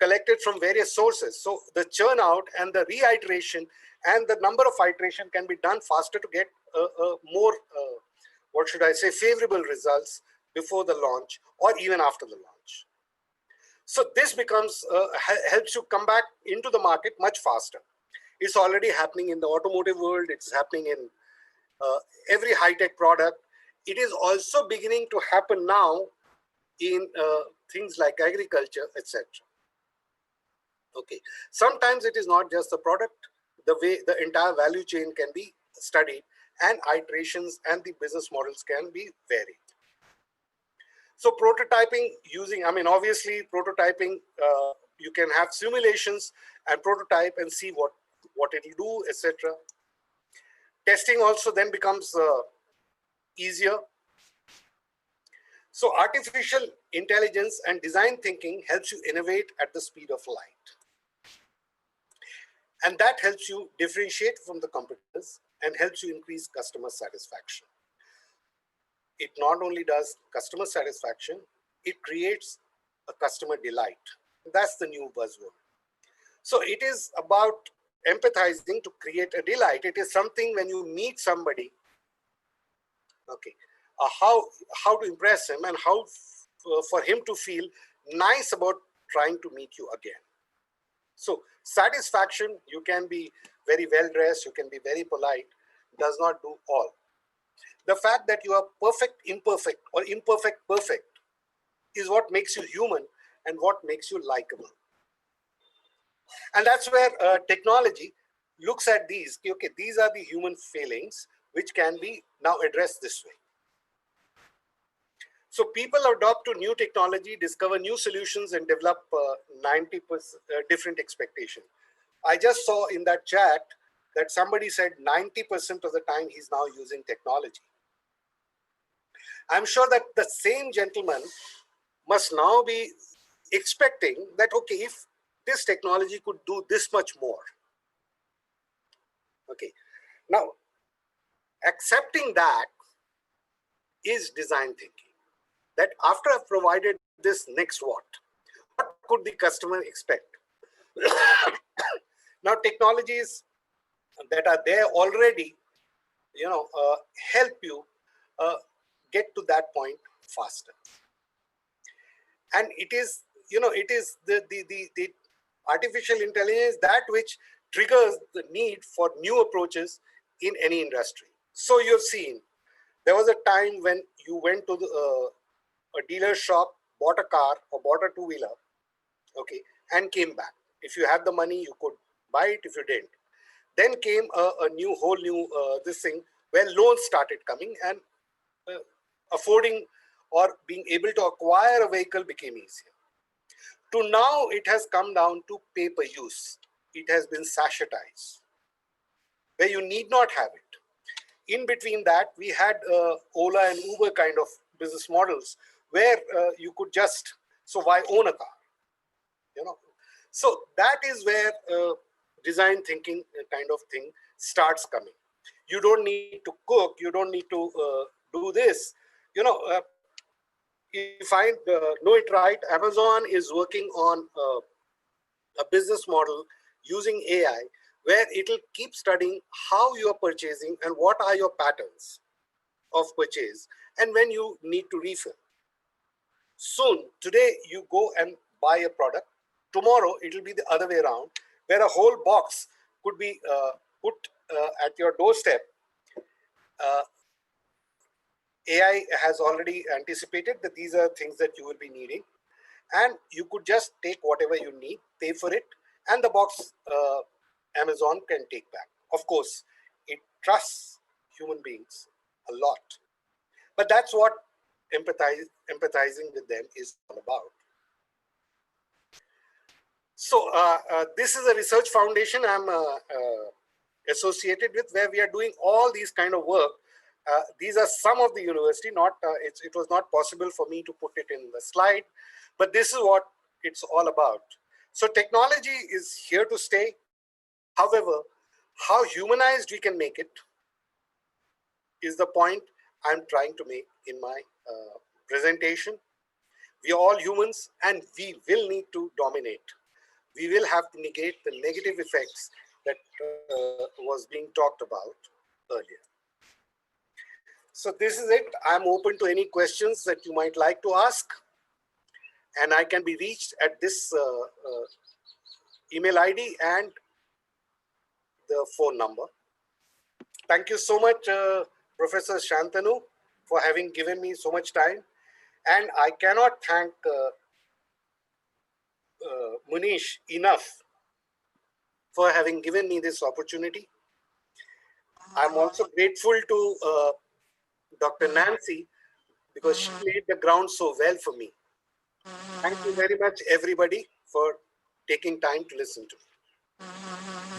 collected from various sources. So the churn out and the reiteration and the number of iteration can be done faster to get more, what should I say, favorable results before the launch or even after the launch. So this becomes, helps you come back into the market much faster. It's already happening in the automotive world. It's happening in every high-tech product. It is also beginning to happen now in things like agriculture, etc. Okay. Sometimes it is not just the product, the way the entire value chain can be studied, and iterations and the business models can be varied. So prototyping using, I mean, obviously prototyping, you can have simulations and prototype and see what it will do, etc. Testing also then becomes easier. So artificial intelligence and design thinking helps you innovate at the speed of light. And that helps you differentiate from the competitors and helps you increase customer satisfaction. It not only does customer satisfaction, it creates a customer delight. That's the new buzzword. So it is about empathizing to create a delight. It is something when you meet somebody, okay, how to impress him and how for him to feel nice about trying to meet you again. So satisfaction, you can be very well dressed, you can be very polite, does not do all. The fact that you are perfect, imperfect, or imperfect, perfect is what makes you human and what makes you likable. And that's where technology looks at these. Okay, these are the human failings which can be now addressed this way. So people adopt to new technology, discover new solutions, and develop 90% different expectations. I just saw in that chat that somebody said 90% of the time he's now using technology. I'm sure that the same gentleman must now be expecting that, okay, if this technology could do this much more. Okay, now accepting that is design thinking. That after I've provided this, next what could the customer expect? Now technologies that are there already, help you get to that point faster. And it is, it is the artificial intelligence that which triggers the need for new approaches in any industry. So you've seen, there was a time when you went to a dealer shop, bought a car or bought a two-wheeler, okay, and came back. If you had the money, you could buy it. If you didn't, then came a whole new this thing where loans started coming, and affording or being able to acquire a vehicle became easier. To now, it has come down to pay per use. it has been sachetized, where you need not have it. In between that, we had Ola and Uber kind of business models where you could just, so why own a car? You know, so that is where design thinking kind of thing starts coming. You don't need to cook, you don't need to do this. You know, if I know it right, Amazon is working on a business model using AI where it will keep studying how you are purchasing and what are your patterns of purchase and when you need to refill. Soon, today you go and buy a product. Tomorrow it will be the other way around, where a whole box could be put at your doorstep. AI has already anticipated that these are things that you will be needing, and you could just take whatever you need, pay for it, and the box Amazon can take back. Of course, it trusts human beings a lot, but that's what empathizing with them is all about. So this is a research foundation I'm associated with, where we are doing all these kind of work. These are some of the university, not it was not possible for me to put it in the slide, but this is what it's all about. So technology is here to stay. However, how humanized we can make it is the point I'm trying to make in my presentation. We are all humans and we will need to dominate. We will have to negate the negative effects that was being talked about earlier. So this is it. I'm open to any questions that you might like to ask, and I can be reached at this email ID and the phone number. Thank you so much, Professor Shantanu, for having given me so much time. And I cannot thank Munish enough for having given me this opportunity. I'm also grateful to Dr. Nancy, because she laid the ground so well for me. Thank you very much, everybody, for taking time to listen to me.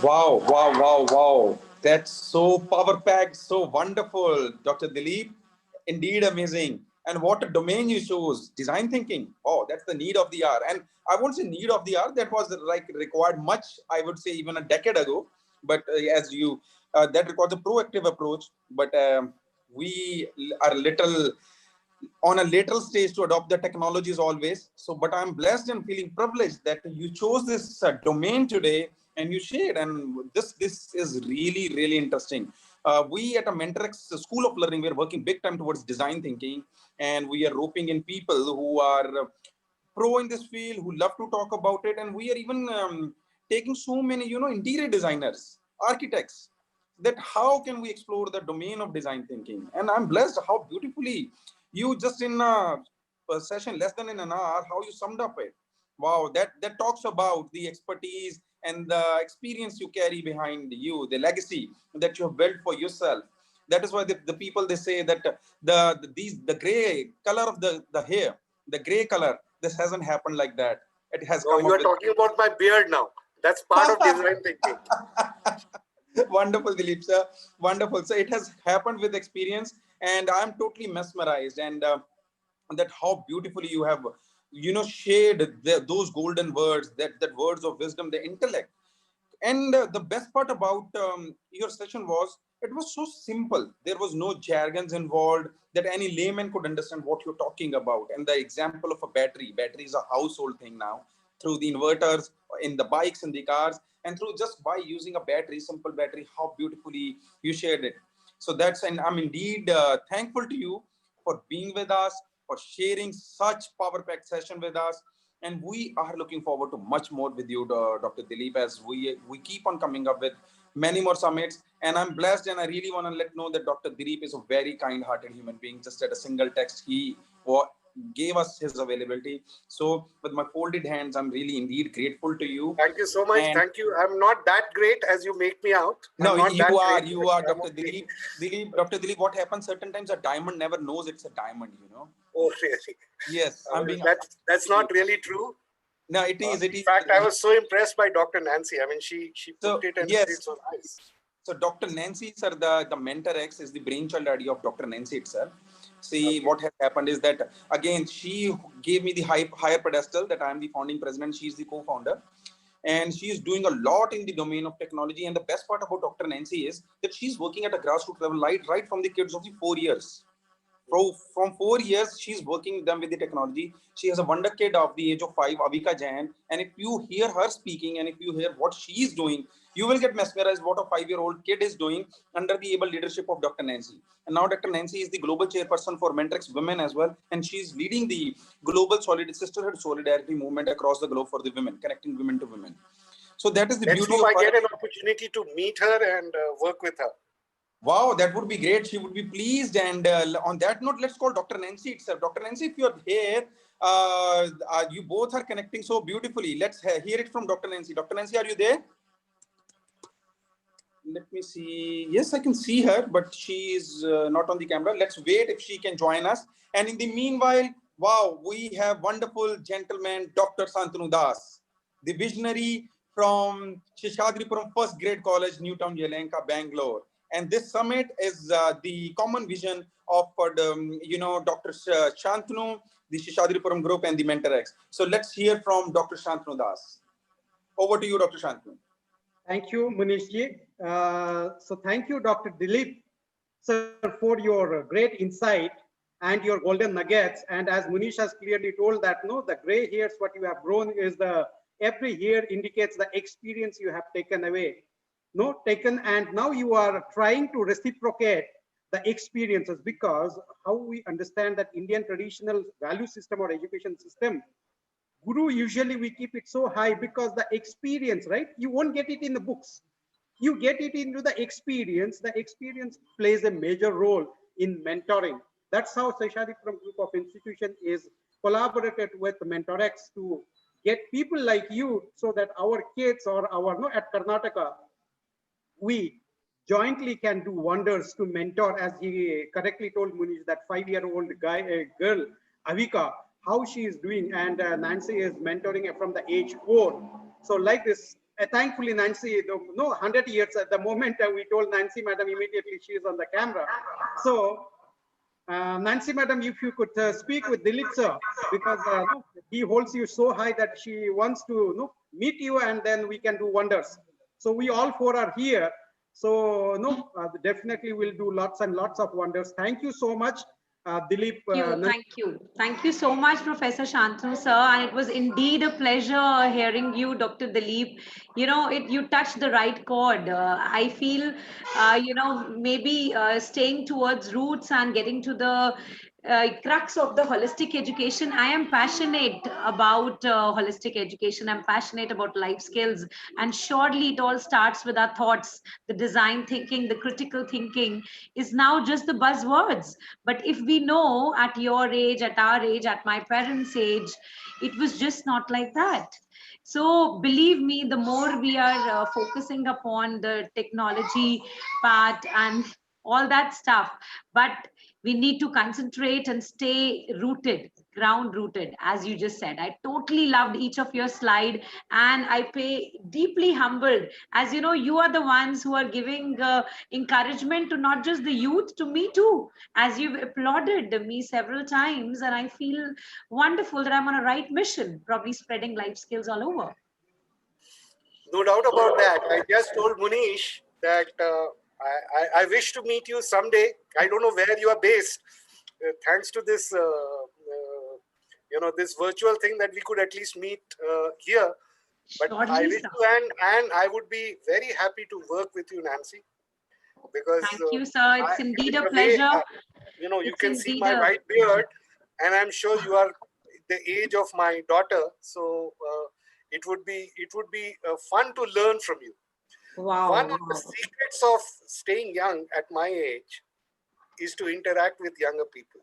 Wow, wow, wow, wow. That's so power-packed, so wonderful, Dr. Dilip. Indeed amazing. And what a domain you chose, design thinking. Oh, that's the need of the hour. And I won't say need of the hour, that was like required much, I would say even a decade ago. But as you, that requires a proactive approach. But we are little on a lateral stage to adopt the technologies always. So, but I'm blessed and feeling privileged that you chose this domain today and you shared. And this is really, really interesting. We at a Mentorex School of Learning, we're working big time towards design thinking, and we are roping in people who are pro in this field, who love to talk about it. And we are even taking so many, interior designers, architects, that how can we explore the domain of design thinking. And I'm blessed how beautifully you just in a session less than in an hour, how you summed up it. Wow, that talks about the expertise and the experience you carry behind you, the legacy that you have built for yourself. That is why the people, they say that the gray color of the hair, the gray color, this hasn't happened like that. It has Oh, come you up are talking about my beard now. That's part of design thinking. Wonderful, Dilip sir. Wonderful. So it has happened with experience, and I'm totally mesmerized. And that how beautifully you have, shared those golden words, that words of wisdom, the intellect. And the best part about your session was, it was so simple. There was no jargons involved, that any layman could understand what you're talking about. And the example of a battery is a household thing now, through the inverters in the bikes and the cars, and through just by using a battery, simple battery, how beautifully you shared it. So and I'm indeed thankful to you for being with us, for sharing such power-packed session with us. And we are looking forward to much more with you, Dr. Dilip, as we keep on coming up with many more summits. And I'm blessed, and I really want to let know that Dr. Dilip is a very kind-hearted human being. Just at a single text, he gave us his availability. So with my folded hands, I'm really indeed grateful to you. Thank you so much. And thank you. I'm not that great as you make me out. No, you are, Dr. Okay. Dilip. Dr. Dilip, what happens certain times, a diamond never knows it's a diamond, Oh, really? Yes, I'm being. That's not really true. No, it is. It In is. fact, I was so impressed by Dr. Nancy. I mean, she put it and said it so nice. So Dr. Nancy, sir, the Mentor X is the brainchild idea of Dr. Nancy itself. See, what has happened is that, again, she gave me the higher pedestal that I am the founding president. She's the co-founder. And she is doing a lot in the domain of technology. And the best part about Dr. Nancy is that she's working at a grassroots level, right from the kids of the 4 years. From 4 years, she's working them with the technology. She has a wonder kid of the age of 5, Avika Jain. And if you hear her speaking and if you hear what she is doing, you will get mesmerized what a 5-year-old kid is doing under the able leadership of Dr. Nancy. And now Dr. Nancy is the global chairperson for Mentrix Women as well. And she's leading the global sisterhood solidarity movement across the globe for the women, connecting women to women. So that is the beauty of I get an opportunity to meet her and work with her. Wow, that would be great. She would be pleased. And on that note, let's call Dr. Nancy itself. Dr. Nancy, if you're here, you both are connecting so beautifully. Let's hear it from Dr. Nancy. Dr. Nancy, are you there? Let me see. Yes, I can see her, but she is not on the camera. Let's wait if she can join us. And in the meanwhile, wow, we have wonderful gentleman, Dr. Shantanu Das, the visionary from Seshasdripuram First Grade College, Newtown, Yelenka, Bangalore. And this summit is the common vision of, Dr. Shantanu, the Seshasdripuram group, and the Mentor X. So let's hear from Dr. Shantanu Das. Over to you, Dr. Shantanu. Thank you, Munish ji. So thank you, Dr. Dilip, sir, for your great insight and your golden nuggets. And as Munish has clearly told that, no, the gray hairs, what you have grown is every hair indicates the experience you have taken away. And now you are trying to reciprocate the experiences, because how we understand that Indian traditional value system or education system, Guru, usually we keep it so high because the experience, right? You won't get it in the books. You get it into the experience. The experience plays a major role in mentoring. That's how Seshasdripuram group of institution is collaborated with MentorX to get people like you, so that our kids or at Karnataka, we jointly can do wonders to mentor, as he correctly told Munish, that 5-year-old girl, Avika, how she is doing. And Nancy is mentoring from the age 4. So like this, thankfully, Nancy, 100 years at the moment, we told Nancy, madam, immediately she is on the camera. So Nancy, madam, if you could speak with Dilip sir, because he holds you so high that she wants to meet you, and then we can do wonders. So we all 4 are here. So definitely we'll do lots and lots of wonders. Thank you so much, Dilip. Thank you so much, Professor Shantanu sir. And it was indeed a pleasure hearing you, Dr. Dilip. You touched the right chord. I feel, maybe staying towards roots and getting to the crux of the holistic education. I am passionate about holistic education. I'm passionate about life skills, and surely it all starts with our thoughts. The design thinking, the critical thinking is now just the buzzwords. But if we know at your age, at our age, at my parents' age, it was just not like that. So believe me, the more we are focusing upon the technology part and all that stuff, but we need to concentrate and stay rooted, ground rooted, as you just said. I totally loved each of your slide, and I pay deeply humbled, as you are the ones who are giving encouragement to not just the youth, to me too, as you've applauded me several times. And I feel wonderful that I'm on a right mission, probably spreading life skills all over. No doubt about that. I just told Munish that I wish to meet you someday. I don't know where you are based. Thanks to this, this virtual thing, that we could at least meet here. But I wish to, and I would be very happy to work with you, Nancy. Because thank you, sir. It's indeed a pleasure. You can see my white beard, and I'm sure you are the age of my daughter. So it would be fun to learn from you. Wow. One of the secrets of staying young at my age is to interact with younger people.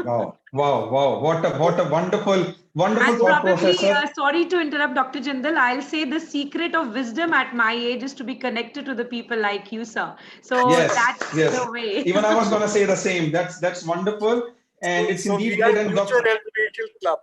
Wow. What a wonderful thought process. Sorry to interrupt, Dr. Jindal. I'll say the secret of wisdom at my age is to be connected to the people like you, sir. So that's the way. Even I was going to say the same. That's wonderful. And it's indeed great. And Dr. Club.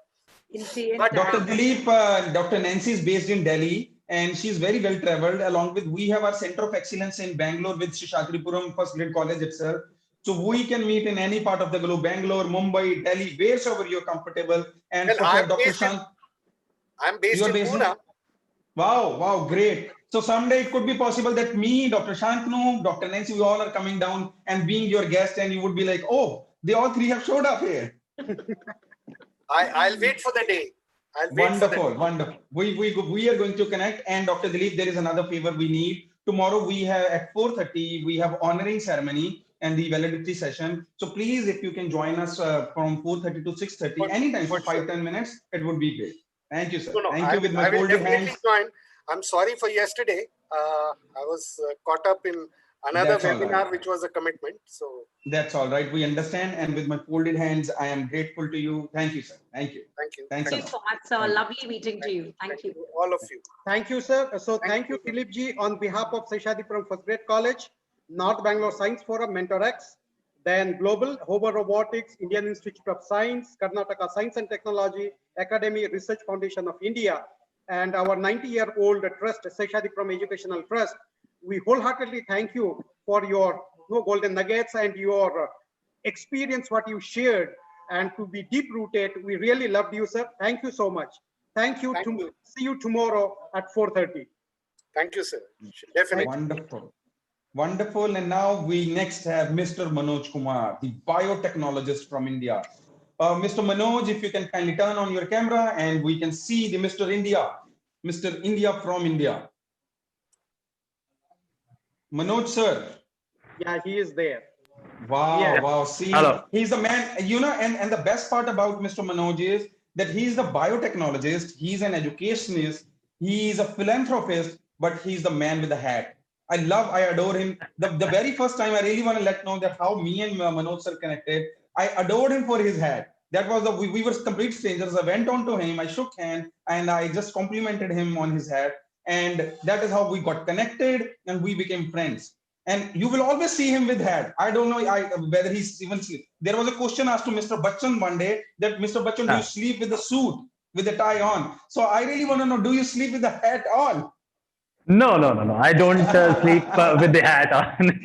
But Dr. Dilip, Dr. Nancy is based in Delhi and she's very well traveled. Along with, we have our Center of Excellence in Bangalore with Seshasdripuram First Grade College itself. So we can meet in any part of the globe, Bangalore, Mumbai, Delhi, wherever you're comfortable. And Well, for sure, Dr. Shant, I'm based in Pune. Wow, wow, great. So someday it could be possible that me, Dr. Shantanu, Dr. Nancy, we all are coming down and being your guest, and you would be like, oh, they all three have showed up here. I'll wait for the day. Wonderful, wonderful. We are going to connect. And Dr. Dilip, there is another favor we need. Tomorrow we have at 4:30, we have honoring ceremony and the validity session. So please, if you can join us from 4:30 to 6:30, anytime for 5-10 minutes, it would be great. Thank you, sir. Thank you with my folded hands. Join. I'm sorry for yesterday. I was caught up in another webinar, which was a commitment. So that's all right. We understand. And with my folded hands, I am grateful to you. Thank you, sir. Thank you. Thank you. Thank you so much, sir. Lovely meeting to you. Thank you. All of you. Thank you, sir. So thank you, Dilip ji, on behalf of Seshasdripuram First Grade College, North Bangalore Science Forum, MentorX, then Global, Hover Robotics, Indian Institute of Science, Karnataka Science and Technology, Academy Research Foundation of India, and our 90-year-old trust, Seshasdripuram Educational Trust. We wholeheartedly thank you for your golden nuggets and your experience, what you shared, and to be deep-rooted. We really loved you, sir. Thank you so much. Thank you. See you tomorrow at 4:30. Thank you, sir. Definitely. Wonderful. Wonderful. And now we next have Mr. Manoj Kumar, the biotechnologist from India. Mr. Manoj, if you can kindly turn on your camera and we can see the Mr. India from India. Manoj, sir. Yeah, he is there. Wow, yeah. Wow. See, he's the man, and the best part about Mr. Manoj is that he's the biotechnologist, he's an educationist, he's a philanthropist, but he's the man with the hat. I adore him. The very first time I really want to let know that how me and Manoj sir connected. I adored him for his hat. That was we were complete strangers. I went on to him, I shook hands, and I just complimented him on his hat. And that is how we got connected and we became friends. And you will always see him with hat. I don't know whether he's even sleep. There was a question asked to Mr. Bachchan one day that Mr. Bachchan, do you sleep with the suit, with the tie on? So I really want to know, do you sleep with the hat on? No. I don't sleep with the hat on.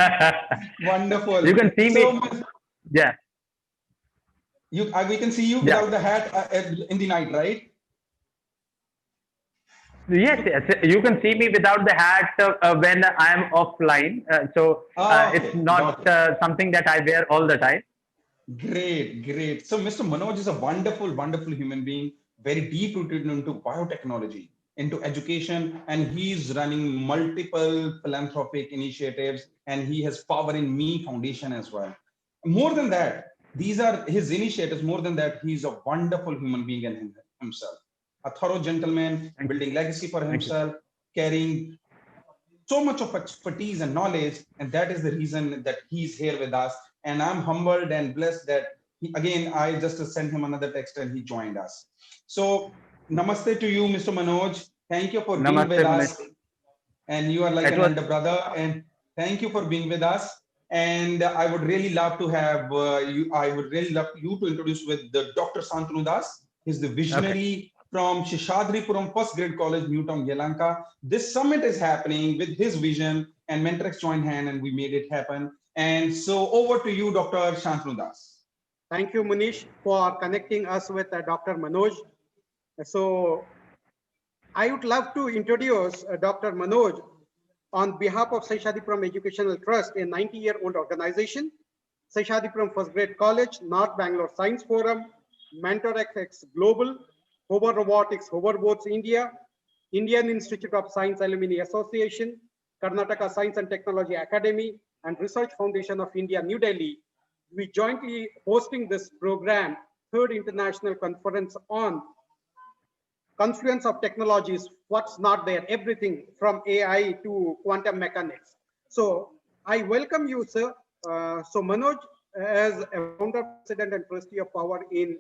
Wonderful. You can see me. Yeah. We can see you without the hat in the night, right? Yes. You can see me without the hat when I am offline. It's not something that I wear all the time. Great. So Mr. Manoj is a wonderful human being, very deep rooted into biotechnology, into education, and he's running multiple philanthropic initiatives, and he has Power in Me Foundation as well. More than that, these are his initiatives. More than that, he's a wonderful human being in himself. A thorough gentleman, building legacy for himself, carrying so much of expertise and knowledge. And that is the reason that he's here with us. And I'm humbled and blessed that, I just sent him another text and he joined us. So, namaste to you, Mr. Manoj. Thank you for being with us. And you are like an elder brother. And thank you for being with us. And I would really love to have you. I would really love you to introduce with the Dr. Shantanu Das. He's the visionary from Seshasdripuram First Grade College, Newtown, Yelahanka. This summit is happening with his vision, and MentorX joined hand, and we made it happen. And so over to you, Dr. Shantanu Das. Thank you, Munish, for connecting us with Dr. Manoj. So I would love to introduce Dr. Manoj on behalf of Seshasdripuram Educational Trust, a 90-year-old organization, Seshasdripuram First Grade College, North Bangalore Science Forum, MentorX Global, Hover Robotics, Hoverboards India, Indian Institute of Science Alumni Association, Karnataka Science and Technology Academy, and Research Foundation of India, New Delhi. We jointly hosting this program, third international conference on confluence of technologies, what's not there, everything from AI to quantum mechanics. So I welcome you, sir. So Manoj, as a founder, president, and trustee of Power in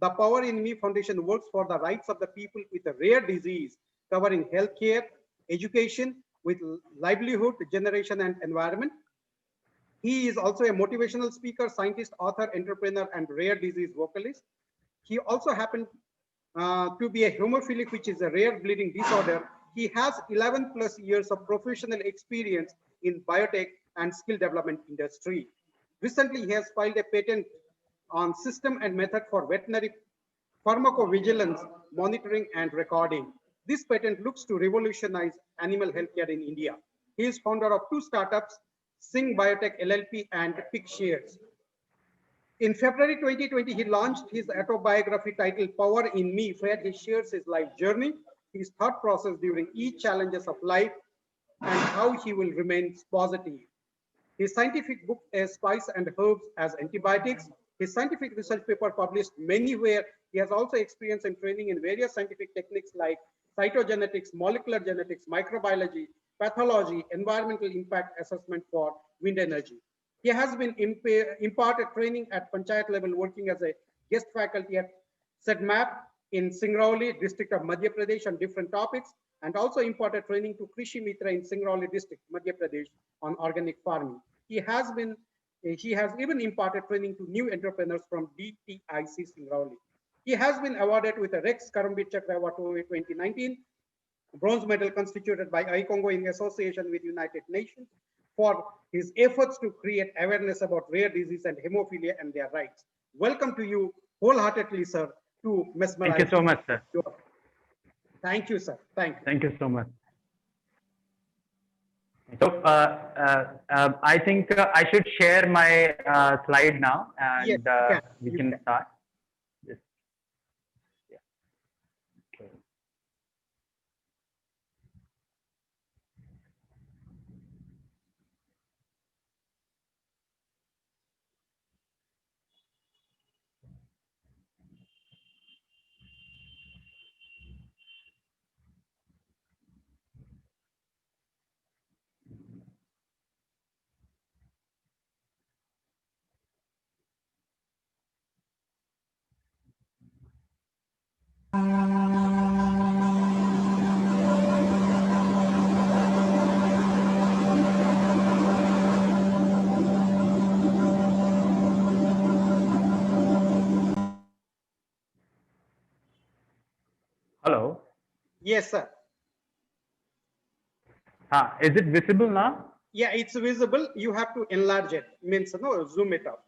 the Power in Me Foundation works for the rights of the people with a rare disease, covering healthcare, education, with livelihood, generation, and environment. He is also a motivational speaker, scientist, author, entrepreneur, and rare disease vocalist. He also happened to be a hemophilic, which is a rare bleeding disorder. He has 11 plus years of professional experience in biotech and skill development industry. Recently, he has filed a patent on system and method for veterinary pharmacovigilance, monitoring and recording. This patent looks to revolutionize animal healthcare in India. He is founder of two startups, Sing Biotech LLP and Pick Shares. In February 2020, he launched his autobiography titled Power in Me, where he shares his life journey, his thought process during each challenges of life, and how he will remain positive. His scientific book is Spice and Herbs as Antibiotics. His scientific research paper published many where he has also experience and training in various scientific techniques like cytogenetics, molecular genetics, microbiology, pathology, environmental impact assessment for wind energy. He has been imparted training at Panchayat level, working as a guest faculty at SEDMAP in Singrauli district of Madhya Pradesh on different topics, and also imparted training to Krishi Mitra in Singrauli district, Madhya Pradesh on organic farming. He has even imparted training to new entrepreneurs from DTIC Singrauli. He has been awarded with a Rex Karambit Chakra Award 2019, bronze medal constituted by iCongo in association with United Nations for his efforts to create awareness about rare disease and hemophilia and their rights. Welcome to you wholeheartedly, sir, to Mesmerize. Thank you so much, sir. Thank you, sir. Thank you. Thank you so much. So I think I should share my slide now, and yes, we can start. Just, yeah. Okay. Hello. Yes, sir. Is it visible now? Yeah, it's visible. You have to enlarge it. Means no, zoom it up.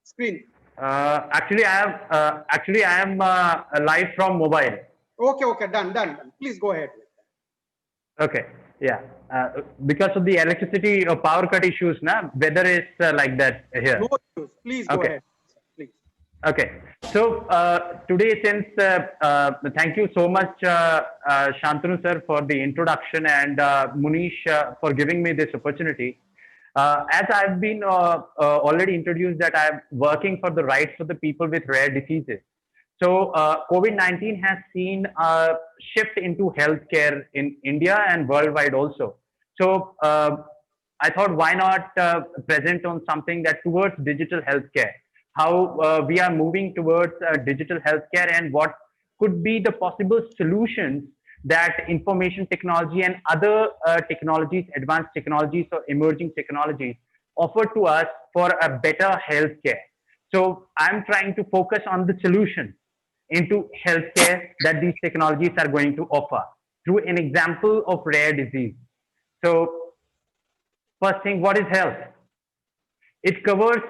Screen. Actually, I am live from mobile. Okay, done. Please go ahead. Okay, yeah. Because of the electricity or power cut issues, weather is like that here. No issues. Please go ahead. Please. Okay. So today, since thank you so much, Shantanu sir, for the introduction, and Munish for giving me this opportunity. As I've been already introduced, that I'm working for the rights of the people with rare diseases. So COVID-19 has seen a shift into healthcare in India and worldwide also. So I thought, why not present on something that towards digital healthcare, how we are moving towards digital healthcare, and what could be the possible solutions that information technology and other technologies, advanced technologies or emerging technologies offer to us for a better healthcare. So I'm trying to focus on the solutions into healthcare that these technologies are going to offer through an example of rare disease. So first thing, what is health? It covers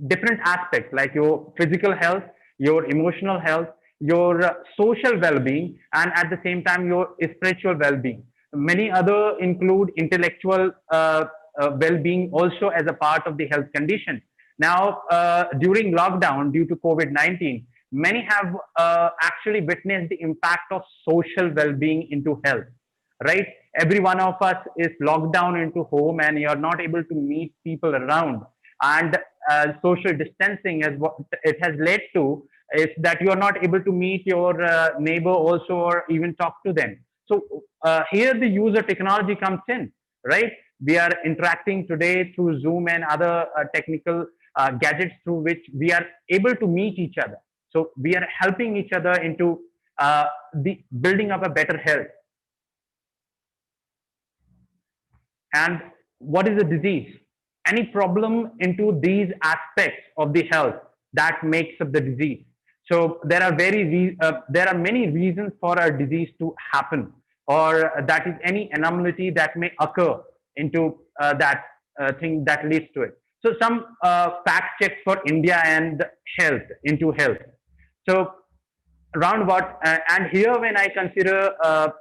different aspects like your physical health, your emotional health, your social well-being, and at the same time your spiritual well-being. Many other include intellectual well-being also as a part of the health condition. Now during lockdown due to COVID-19, many have actually witnessed the impact of social well-being into health, right? Every one of us is locked down into home, and you're not able to meet people around, and social distancing is what it has led to, is that you are not able to meet your neighbor also, or even talk to them. So here the use of technology comes in, right? We are interacting today through Zoom and other technical gadgets through which we are able to meet each other. So we are helping each other into the building up a better health. And what is a disease? Any problem into these aspects of the health that makes up the disease. So there are there are many reasons for a disease to happen, or that is any anomaly that may occur into that thing that leads to it. So some fact checks for India and health. So around what and here when I consider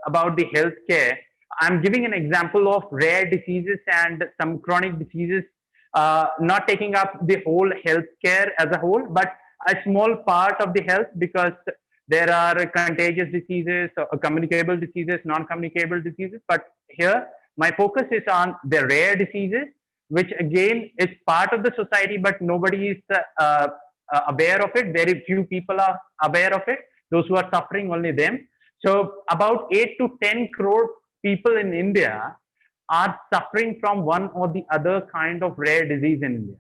about the healthcare, I'm giving an example of rare diseases and some chronic diseases, not taking up the whole healthcare as a whole, but a small part of the health, because there are contagious diseases, communicable diseases, non-communicable diseases. But here my focus is on the rare diseases, which again is part of the society, but nobody is aware of it. Very few people are aware of it. Those who are suffering, only them. So about 8 to 10 crore people in India are suffering from one or the other kind of rare disease in India.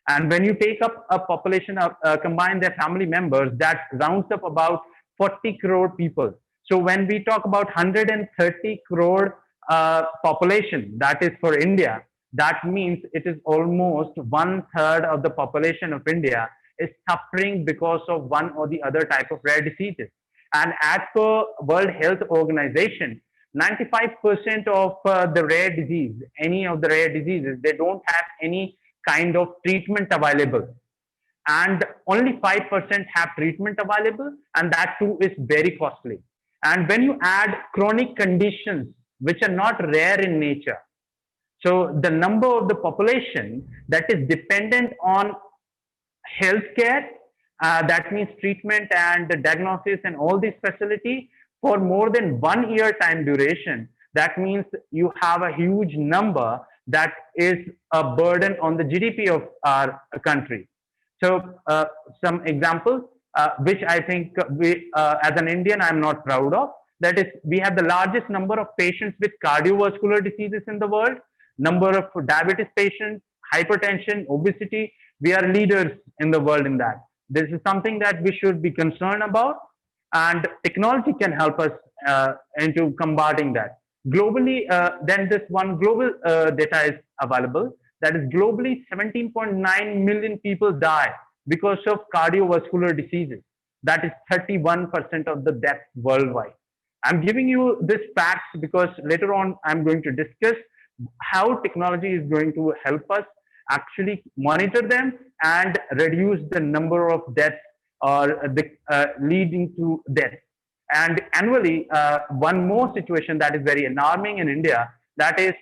And when you take up a population of combine their family members, that rounds up about 40 crore people. So when we talk about 130 crore population, that is for India, that means it is almost 1/3 of the population of India is suffering because of one or the other type of rare diseases. And as per World Health Organization, 95% of the rare disease, any of the rare diseases, they don't have any kind of treatment available. And only 5% have treatment available, and that too is very costly. And when you add chronic conditions, which are not rare in nature, so the number of the population that is dependent on healthcare, that means treatment and diagnosis and all these facilities for more than 1 year time duration, that means you have a huge number that is a burden on the GDP of our country. So some examples, which I think we, as an Indian, I'm not proud of, that is, we have the largest number of patients with cardiovascular diseases in the world, number of diabetes patients, hypertension, obesity. We are leaders in the world in that. This is something that we should be concerned about, and technology can help us into combating that. Globally, then this one global data is available. That is globally 17.9 million people die because of cardiovascular diseases. That is 31% of the deaths worldwide. I'm giving you this facts because later on I'm going to discuss how technology is going to help us actually monitor them and reduce the number of deaths or leading to death. And annually, one more situation that is very alarming in India, that is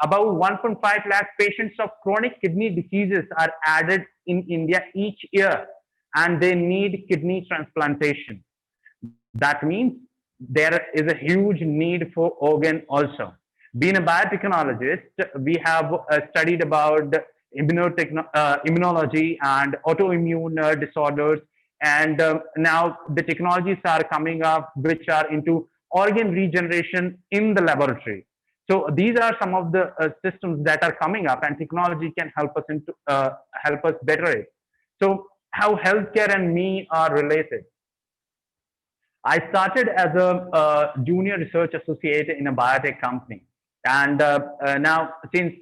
about 1.5 lakh patients of chronic kidney diseases are added in India each year, and they need kidney transplantation. That means there is a huge need for organ also. Being a biotechnologist, we have studied about immunology and autoimmune disorders, and now the technologies are coming up which are into organ regeneration in the laboratory. So these are some of the systems that are coming up, and technology can help us into help us better it. So how healthcare and me are related. I started as a junior research associate in a biotech company. And now, since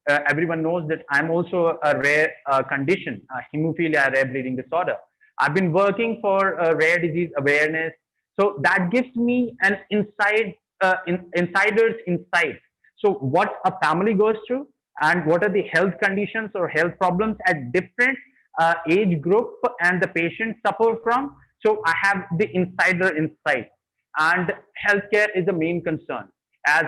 everyone knows that I'm also a rare condition, hemophilia, rare bleeding disorder, I've been working for rare disease awareness. So that gives me an insider's insight. So what a family goes through and what are the health conditions or health problems at different age group and the patients suffer from. So I have the insider insight, and healthcare is the main concern. As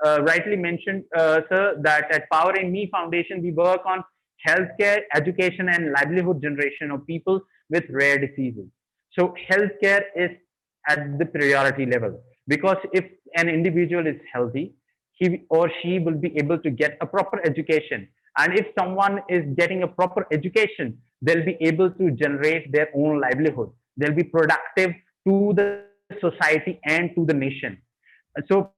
rightly mentioned, sir, that at Power in Me Foundation, we work on healthcare, education, and livelihood generation of people with rare diseases. So healthcare is at the priority level, because if an individual is healthy, he or she will be able to get a proper education. And if someone is getting a proper education, they'll be able to generate their own livelihood. They'll be productive to the society and to the nation. So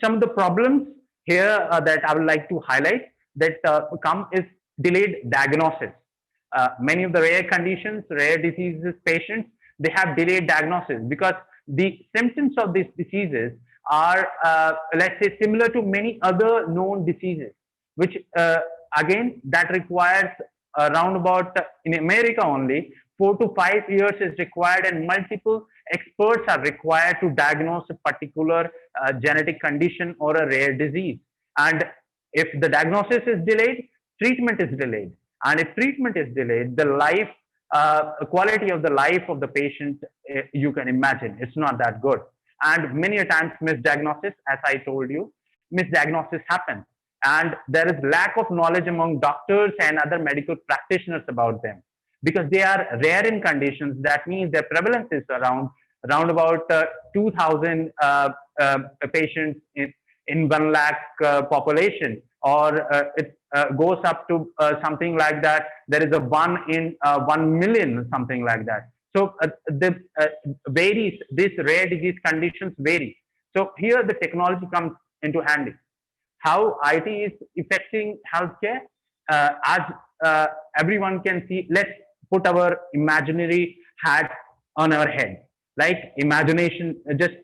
some of the problems here that I would like to highlight that come is delayed diagnosis. Many of the rare conditions, rare diseases patients, they have delayed diagnosis because the symptoms of these diseases are, let's say, similar to many other known diseases, which again, that requires around about, in America only, 4 to 5 years is required, and multiple experts are required to diagnose a particular genetic condition or a rare disease. And if the diagnosis is delayed, treatment is delayed. And if treatment is delayed, the life, quality of the life of the patient, you can imagine, it's not that good. And many a times misdiagnosis, as I told you, misdiagnosis happens. And there is lack of knowledge among doctors and other medical practitioners about them, because they are rare in conditions. That means their prevalence is around about 2,000 patients in 1 lakh population, or it goes up to something like that. There is a 1 in 1 million, something like that. So the varies. These rare disease conditions vary. So here the technology comes into handy. How IT is affecting healthcare, as everyone can see. Let's put our imaginary hat on our head. Like imagination, just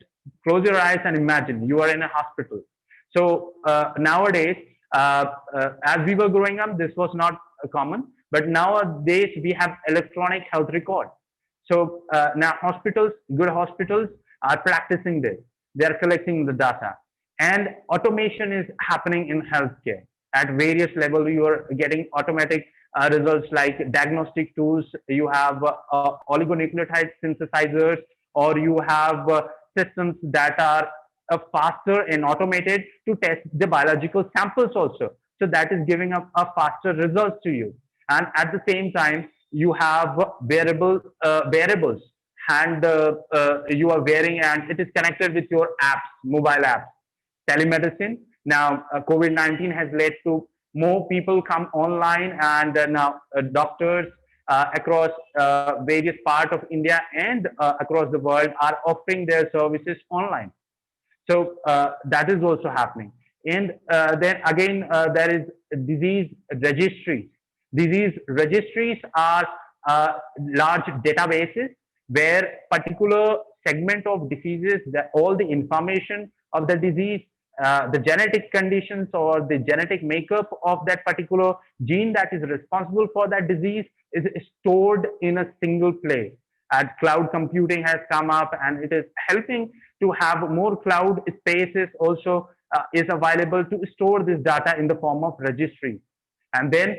close your eyes and imagine you are in a hospital. So nowadays, as we were growing up, this was not common, but nowadays we have electronic health record. So now hospitals, good hospitals are practicing this. They are collecting the data, and automation is happening in healthcare at various levels. You are getting automatic results like diagnostic tools. You have oligonucleotide synthesizers, or you have systems that are faster and automated to test the biological samples also. So that is giving up a faster results to you. And at the same time, you have wearables, and you are wearing, and it is connected with your apps, mobile apps, telemedicine. Now, COVID-19 has led to more people come online, and now doctors across various parts of India and across the world are offering their services online. So that is also happening. And then again, there is disease registries. Disease registries are large databases where particular segment of diseases, that all the information of the disease, the genetic conditions or the genetic makeup of that particular gene that is responsible for that disease is stored in a single place. And cloud computing has come up, and it is helping to have more cloud spaces also is available to store this data in the form of registry. And then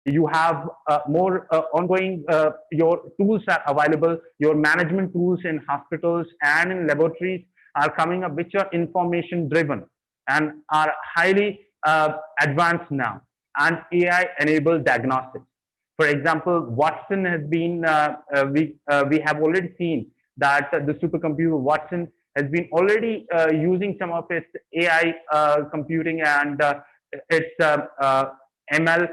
you have more ongoing, your tools are available, your management tools in hospitals and in laboratories are coming up, which are information driven and are highly advanced now, and AI enabled diagnostics. For example, Watson has been, we have already seen that the supercomputer Watson has been already using some of its AI computing and its ML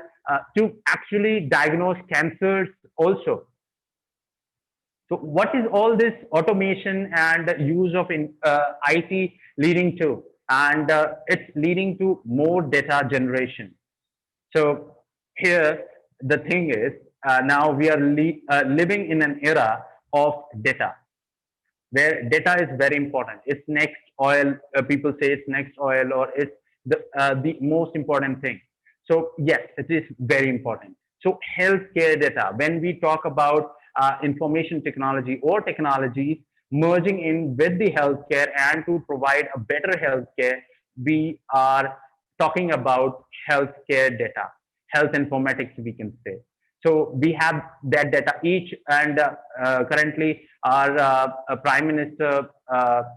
to actually diagnose cancers also. So what is all this automation and use of IT leading to? And it's leading to more data generation. So here, the thing is, now we are living in an era of data, where data is very important. It's next oil. People say it's next oil, or it's the most important thing. So yes, it is very important. So healthcare data, when we talk about information technology or technologies merging in with the healthcare and to provide a better healthcare, we are talking about healthcare data, health informatics, we can say. So we have that data each, and currently our Prime Minister,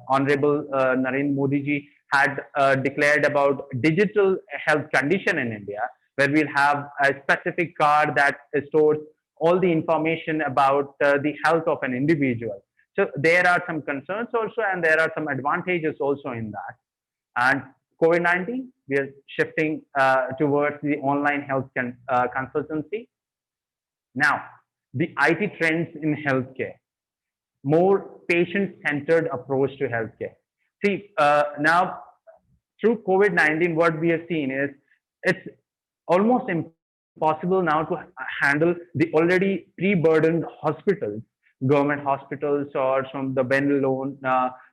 Honorable Narendra Modi ji, had declared about digital health condition in India, where we'll have a specific card that stores all the information about the health of an individual. So there are some concerns also, and there are some advantages also in that. And COVID-19, we are shifting towards the online health consultancy. Now, the IT trends in healthcare, more patient-centered approach to healthcare. See, now through COVID-19, what we have seen is it's almost impossible now to handle the already pre-burdened hospitals, government hospitals or from the well-known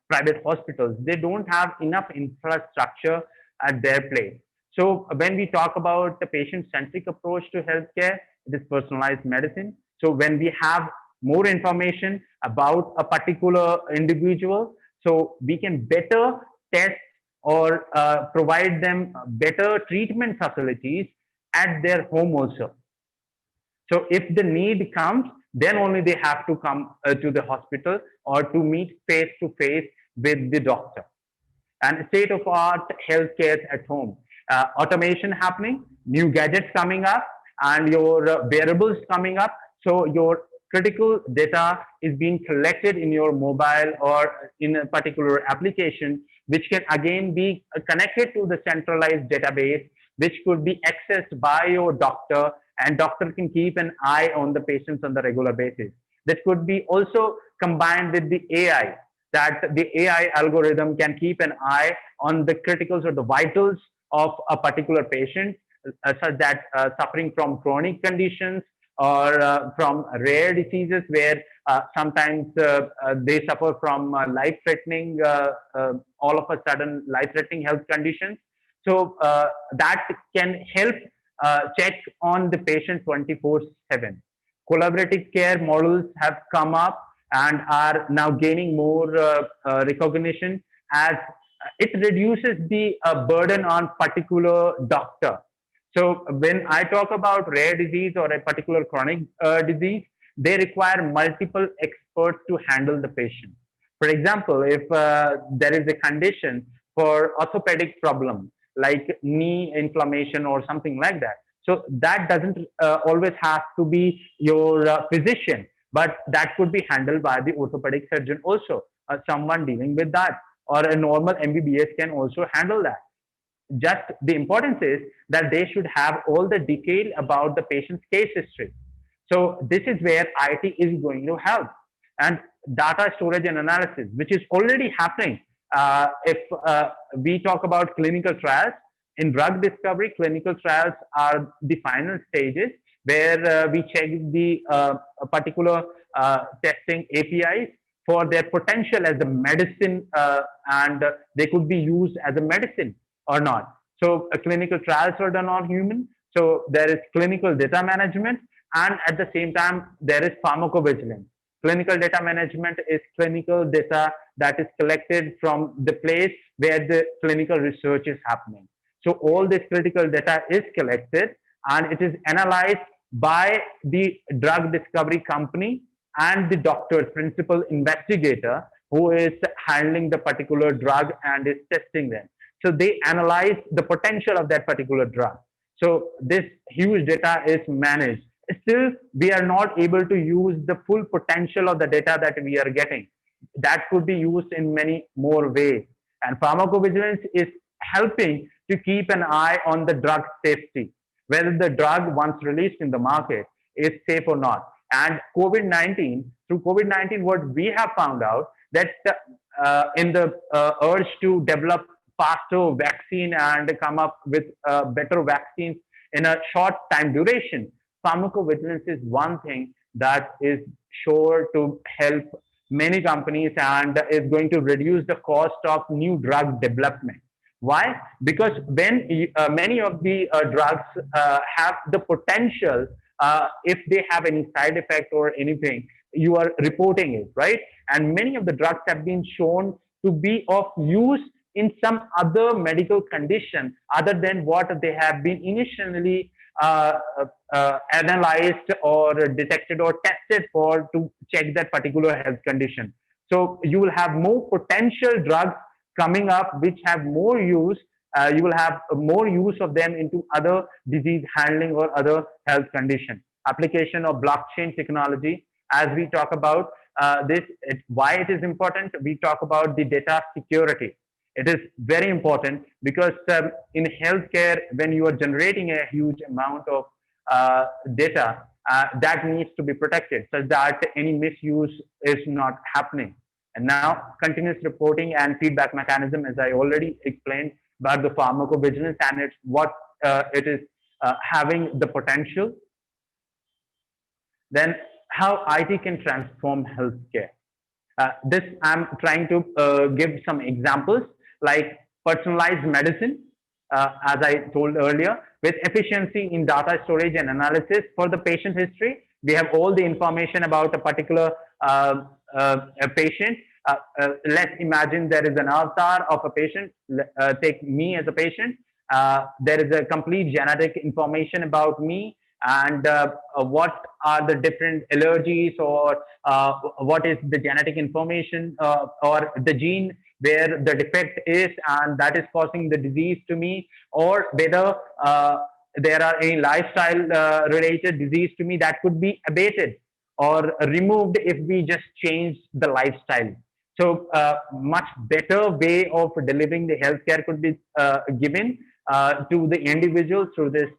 private hospitals. They don't have enough infrastructure at their place. So when we talk about the patient-centric approach to healthcare, it is personalized medicine. So when we have more information about a particular individual, so we can better test or provide them better treatment facilities at their home also. So if the need comes, then only they have to come to the hospital or to meet face to face with the doctor. And state of art healthcare at home. Automation happening, new gadgets coming up, and your wearables coming up. So your critical data is being collected in your mobile or in a particular application, which can again be connected to the centralized database, which could be accessed by your doctor, and doctor can keep an eye on the patients on the regular basis. That could be also combined with the AI, that the AI algorithm can keep an eye on the criticals or the vitals of a particular patient, such that suffering from chronic conditions or from rare diseases where sometimes they suffer from life-threatening, all of a sudden life-threatening health conditions. So that can help check on the patient 24/7. Collaborative care models have come up and are now gaining more recognition, as it reduces the burden on particular doctor. So when I talk about rare disease or a particular chronic disease, they require multiple experts to handle the patient. For example, if there is a condition for orthopedic problem like knee inflammation or something like that, so that doesn't always have to be your physician, but that could be handled by the orthopedic surgeon also, someone dealing with that, or a normal MBBS can also handle that. Just the importance is that they should have all the detail about the patient's case history. So this is where IT is going to help. And data storage and analysis, which is already happening. If we talk about clinical trials, in drug discovery, clinical trials are the final stages where we check the particular testing APIs for their potential as a medicine, and they could be used as a medicine or not. So clinical trials are done on human. So there is clinical data management, and at the same time, there is pharmacovigilance. Clinical data management is clinical data that is collected from the place where the clinical research is happening. So all this critical data is collected and it is analyzed by the drug discovery company and the doctor's principal investigator who is handling the particular drug and is testing them. So they analyze the potential of that particular drug. So this huge data is managed. Still, we are not able to use the full potential of the data that we are getting. That could be used in many more ways. And pharmacovigilance is helping to keep an eye on the drug safety, whether the drug once released in the market is safe or not. And through COVID-19, what we have found out that in the urge to develop faster vaccine and come up with better vaccines in a short time duration, pharmacovigilance is one thing that is sure to help many companies and is going to reduce the cost of new drug development. Why? Because when many of the drugs have the potential, if they have any side effect or anything, you are reporting it, right? And many of the drugs have been shown to be of use in some other medical condition other than what they have been initially analyzed or detected or tested for to check that particular health condition. So you will have more potential drugs coming up which have more use. You will have more use of them into other disease handling or other health condition. Application of blockchain technology, as we talk about why it is important, we talk about the data security. It is very important because in healthcare, when you are generating a huge amount of data, that needs to be protected so that any misuse is not happening. And now continuous reporting and feedback mechanism, as I already explained about the pharmacovigilance and it's what it is having the potential. Then how IT can transform healthcare. This I'm trying to give some examples like personalized medicine, as I told earlier, with efficiency in data storage and analysis for the patient history We have all the information about a particular a patient. Let's imagine there is an avatar of a patient. Take me as a patient. There is a complete genetic information about me, and what are the different allergies, or what is the genetic information or the gene where the defect is, and that is causing the disease to me, or whether there are any lifestyle related disease to me that could be abated or removed if we just change the lifestyle. So much better way of delivering the healthcare could be given to the individual through this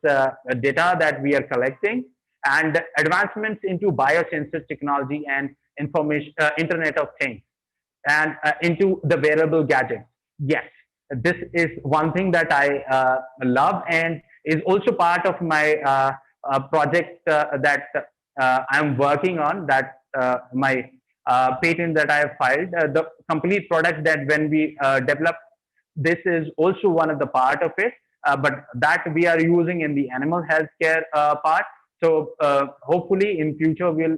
data that we are collecting, and advancements into biosensor technology and information, Internet of Things, and into the wearable gadgets. Yes, this is one thing that I love, and is also part of my project that I'm working on, that my patent that I have filed. The complete product that when we develop, this is also one of the part of it, but that we are using in the animal healthcare part. So hopefully in future we'll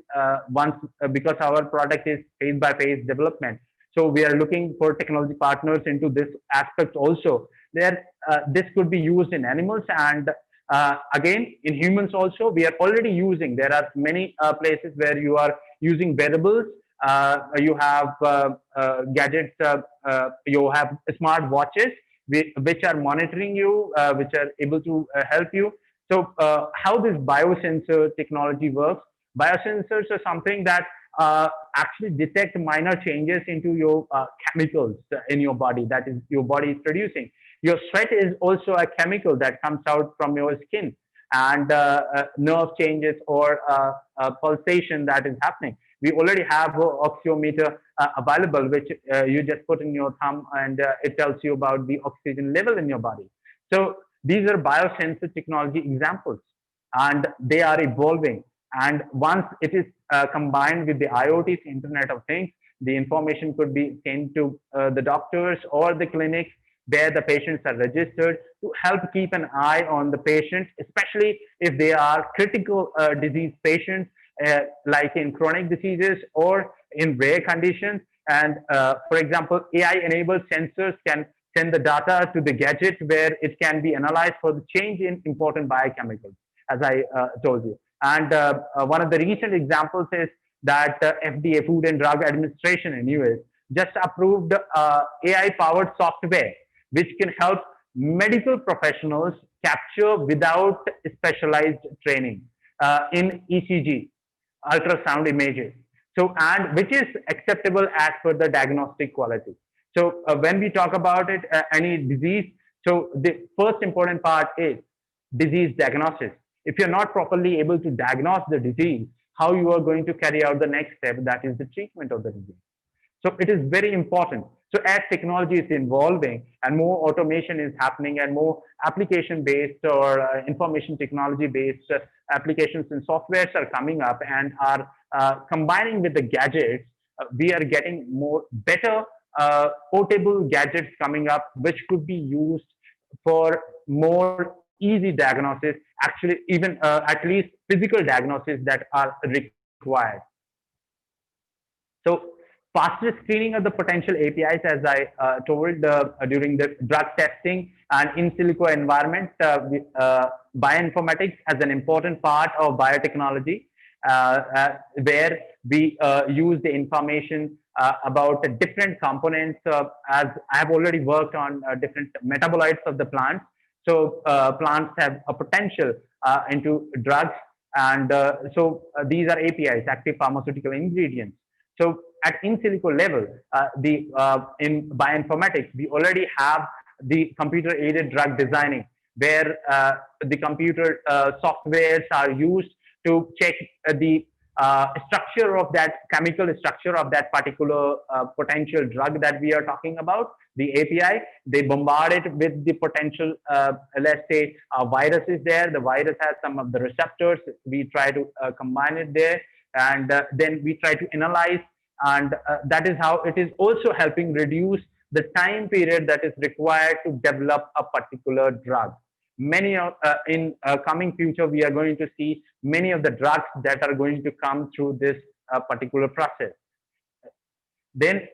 once because our product is phase by phase development. So we are looking for technology partners into this aspect also. There, this could be used in animals, and again in humans also. We are already using. There are many places where you are using wearables. You have gadgets. You have smart watches which are monitoring you, which are able to help you. So how this biosensor technology works? Biosensors are something that actually detect minor changes into your chemicals in your body, that is your body is producing. Your sweat is also a chemical that comes out from your skin, and nerve changes or pulsation that is happening. We already have an oxyometer available, which you just put in your thumb, and it tells you about the oxygen level in your body. So these are biosensor technology examples, and they are evolving. And once it is combined with the IoT, Internet of Things, the information could be sent to the doctors or the clinics where the patients are registered, to help keep an eye on the patient, especially if they are critical disease patients, like in chronic diseases or in rare conditions. And for example, AI-enabled sensors can send the data to the gadget where it can be analyzed for the change in important biochemicals, as I told you. And one of the recent examples is that FDA, Food and Drug Administration in US, just approved AI-powered software which can help medical professionals capture without specialized training in ECG, ultrasound images. So, and which is acceptable as per the diagnostic quality. So when we talk about it, any disease, so the first important part is disease diagnosis. If you're not properly able to diagnose the disease, how you are going to carry out the next step, that is the treatment of the disease. So it is very important. So as technology is evolving and more automation is happening and more application-based or information technology-based applications and softwares are coming up and are combining with the gadgets, we are getting more better portable gadgets coming up, which could be used for more easy diagnosis, actually even at least physical diagnosis that are required. So faster screening of the potential APIs, as I told during the drug testing and in silico environment, bioinformatics as an important part of biotechnology, where we use the information about the different components, as I have already worked on different metabolites of the plants. So plants have a potential into drugs, and so these are APIs, active pharmaceutical ingredients. So at in silico level, in bioinformatics, we already have the computer-aided drug designing, where the computer softwares are used to check the structure of that chemical structure of that particular potential drug that we are talking about, the API. They bombard it with the potential, let's say, virus is there. The virus has some of the receptors. We try to combine it there, and then we try to analyze. And that is how it is also helping reduce the time period that is required to develop a particular drug. many of in coming future, we are going to see many of the drugs that are going to come through this particular process. Then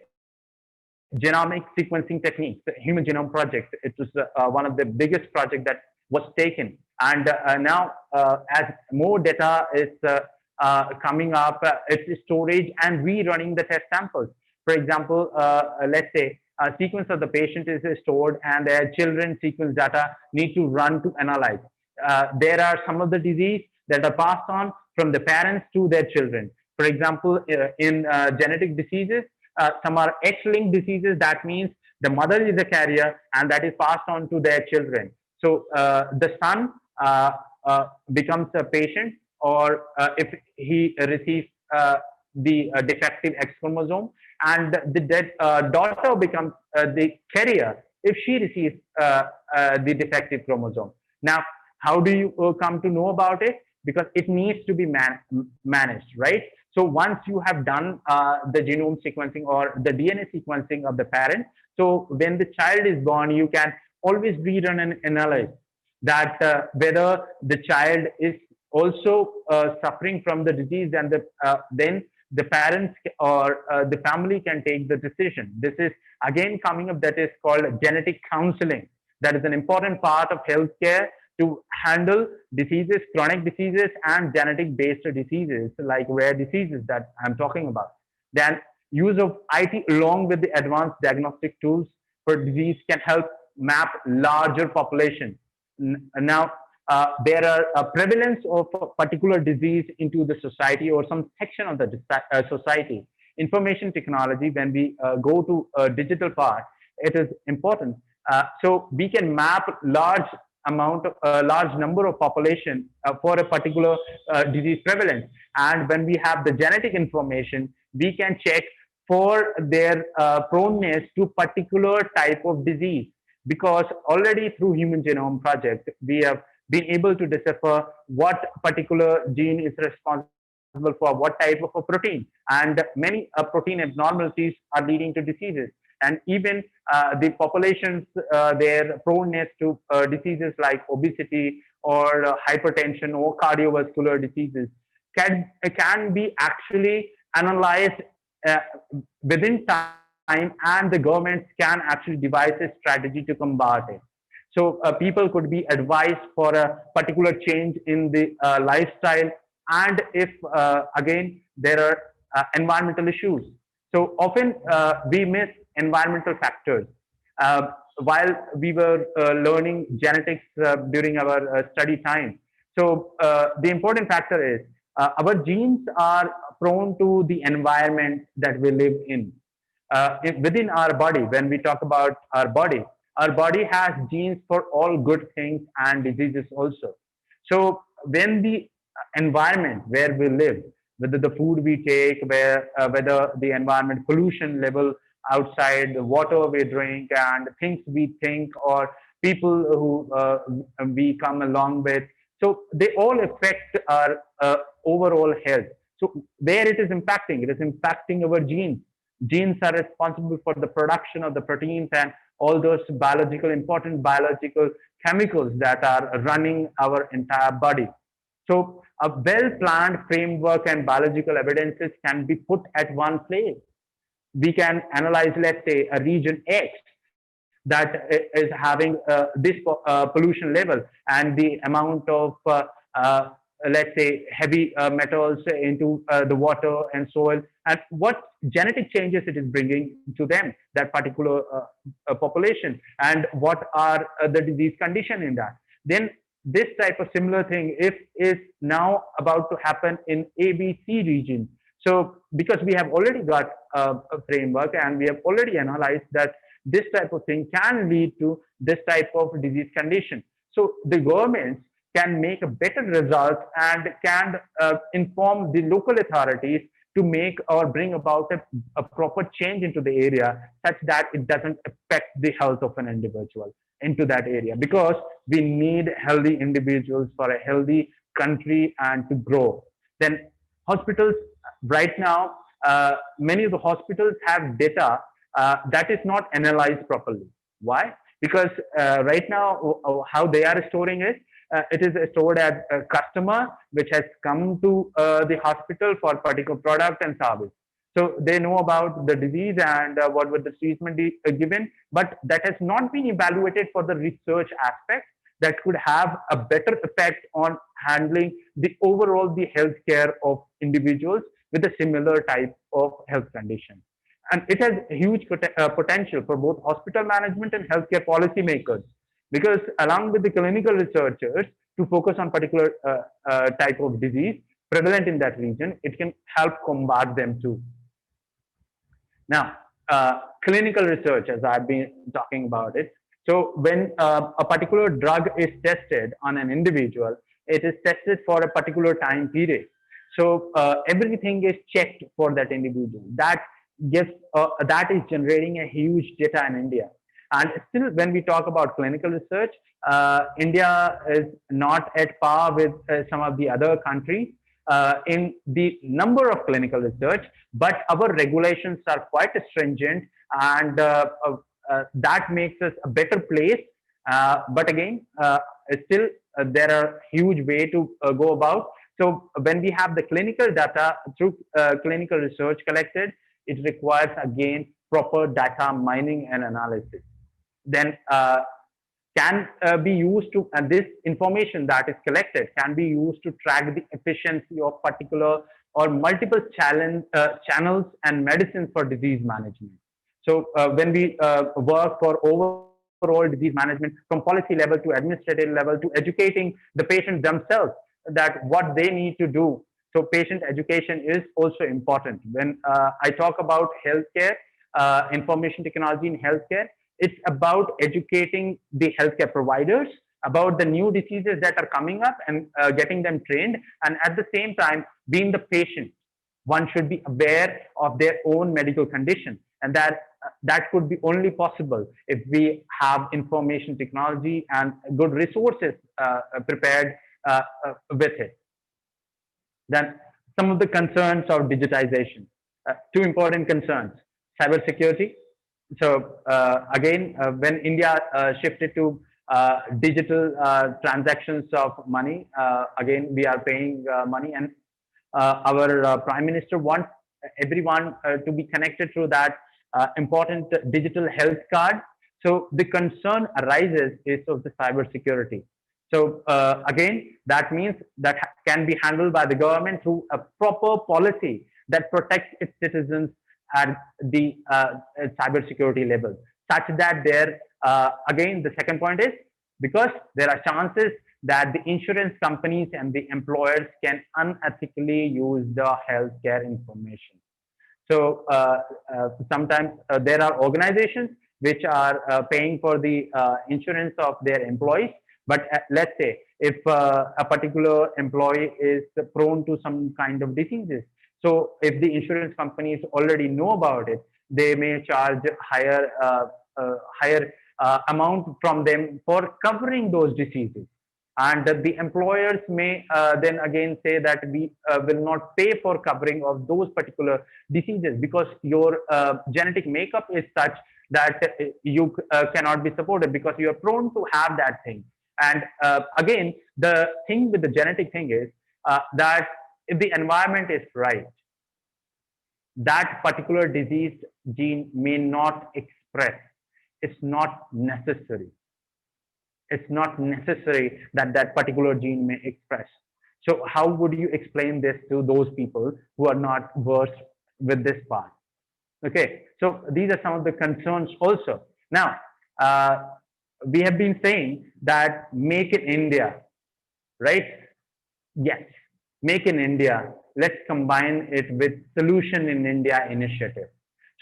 genomic sequencing techniques, the Human Genome Project. It was one of the biggest projects that was taken. And now, as more data is coming up, it's storage and rerunning the test samples. For example, let's say a sequence of the patient is stored and their children's sequence data need to run to analyze. There are some of the disease that are passed on from the parents to their children. For example, in genetic diseases, some are X-linked diseases. That means the mother is a carrier and that is passed on to their children. So the son becomes a patient, or if he receives the defective X chromosome, and the daughter becomes the carrier if she receives the defective chromosome. Now, how do you come to know about it? Because it needs to be managed, right? So once you have done the genome sequencing or the DNA sequencing of the parent, so when the child is born, you can always rerun and analyze that whether the child is also suffering from the disease, and then the parents or the family can take the decision. This is again coming up, that is called genetic counseling. That is an important part of healthcare to handle diseases, chronic diseases, and genetic based diseases like rare diseases that I'm talking about. Then use of IT along with the advanced diagnostic tools for disease can help map larger population. Now, there are a prevalence of a particular disease into the society or some section of the society. Information technology, when we go to a digital part, it is important. So we can map large number of population for a particular disease prevalence. And when we have the genetic information, we can check for their proneness to particular type of disease. Because already through Human Genome Project, we have been able to decipher what particular gene is responsible for what type of a protein, and many protein abnormalities are leading to diseases. And even the populations, their proneness to diseases like obesity or hypertension or cardiovascular diseases can be actually analyzed within time, and the governments can actually devise a strategy to combat it. So people could be advised for a particular change in the lifestyle, and if again there are environmental issues. So often we miss environmental factors. While we were learning genetics during our study time. So the important factor is our genes are prone to the environment that we live in. Within our body, when we talk about our body has genes for all good things and diseases also. So when the environment where we live, whether the food we take, whether the environment pollution level outside, the water we drink, and things we think, or people who we come along with, so they all affect our overall health. So where it is impacting our genes. Genes are responsible for the production of the proteins and all those important biological chemicals that are running our entire body. So a well-planned framework and biological evidences can be put at one place. We can analyze, let's say, a region X that is having this pollution level and the amount of, let's say, heavy metals into the water and soil, and what genetic changes it is bringing to them, that particular population, and what are the disease condition in that. Then this type of similar thing is now about to happen in ABC region. So because we have already got a framework and we have already analyzed that this type of thing can lead to this type of disease condition. So the governments can make a better result and can inform the local authorities to make or bring about a proper change into the area, such that it doesn't affect the health of an individual into that area, because we need healthy individuals for a healthy country and to grow. Then hospitals right now, many of the hospitals have data that is not analyzed properly. Why? because right now how they are storing it, it is stored as a customer which has come to the hospital for particular product and service. So they know about the disease and what would the treatment be given, but that has not been evaluated for the research aspect that could have a better effect on handling the overall the healthcare of individuals with a similar type of health condition. And it has huge potential for both hospital management and healthcare policy makers, because along with the clinical researchers to focus on particular type of disease prevalent in that region, it can help combat them too. Now, clinical research, as I've been talking about it. So when a particular drug is tested on an individual, it is tested for a particular time period. So everything is checked for that individual. That is generating a huge data in India. And still, when we talk about clinical research, India is not at par with some of the other countries in the number of clinical research, but our regulations are quite stringent, and that makes us a better place. But again, still there are huge way to go about. So when we have the clinical data through clinical research collected, it requires again proper data mining and analysis. Then can be used to, and this information that is collected can be used to track the efficiency of particular or multiple channels and medicines for disease management. So when we work for overall disease management from policy level to administrative level to educating the patients themselves that what they need to do. So patient education is also important. When I talk about healthcare, information technology in healthcare, it's about educating the healthcare providers about the new diseases that are coming up and getting them trained. And at the same time, being the patient, one should be aware of their own medical condition. And that could be only possible if we have information technology and good resources prepared with it. Then some of the concerns of digitization, two important concerns: cybersecurity. So again, when India shifted to digital transactions of money, again we are paying money, and our Prime Minister wants everyone to be connected through that important digital health card. So the concern arises is of the cybersecurity. So again, that means that can be handled by the government through a proper policy that protects its citizens at the cybersecurity level, such that there, again, the second point is because there are chances that the insurance companies and the employers can unethically use the healthcare information. So sometimes there are organizations which are paying for the insurance of their employees. But let's say if a particular employee is prone to some kind of diseases, so if the insurance companies already know about it, they may charge higher amount from them for covering those diseases. And the employers may then again say that we will not pay for covering of those particular diseases because your genetic makeup is such that you cannot be supported because you are prone to have that thing. And again, the thing with the genetic thing is that if the environment is right, that particular disease gene may not express. It's not necessary. It's not necessary that that particular gene may express. So how would you explain this to those people who are not versed with this part? Okay, so these are some of the concerns also. Now, we have been saying that make in India, right? Yes, make in India. Let's combine it with Solution in India initiative.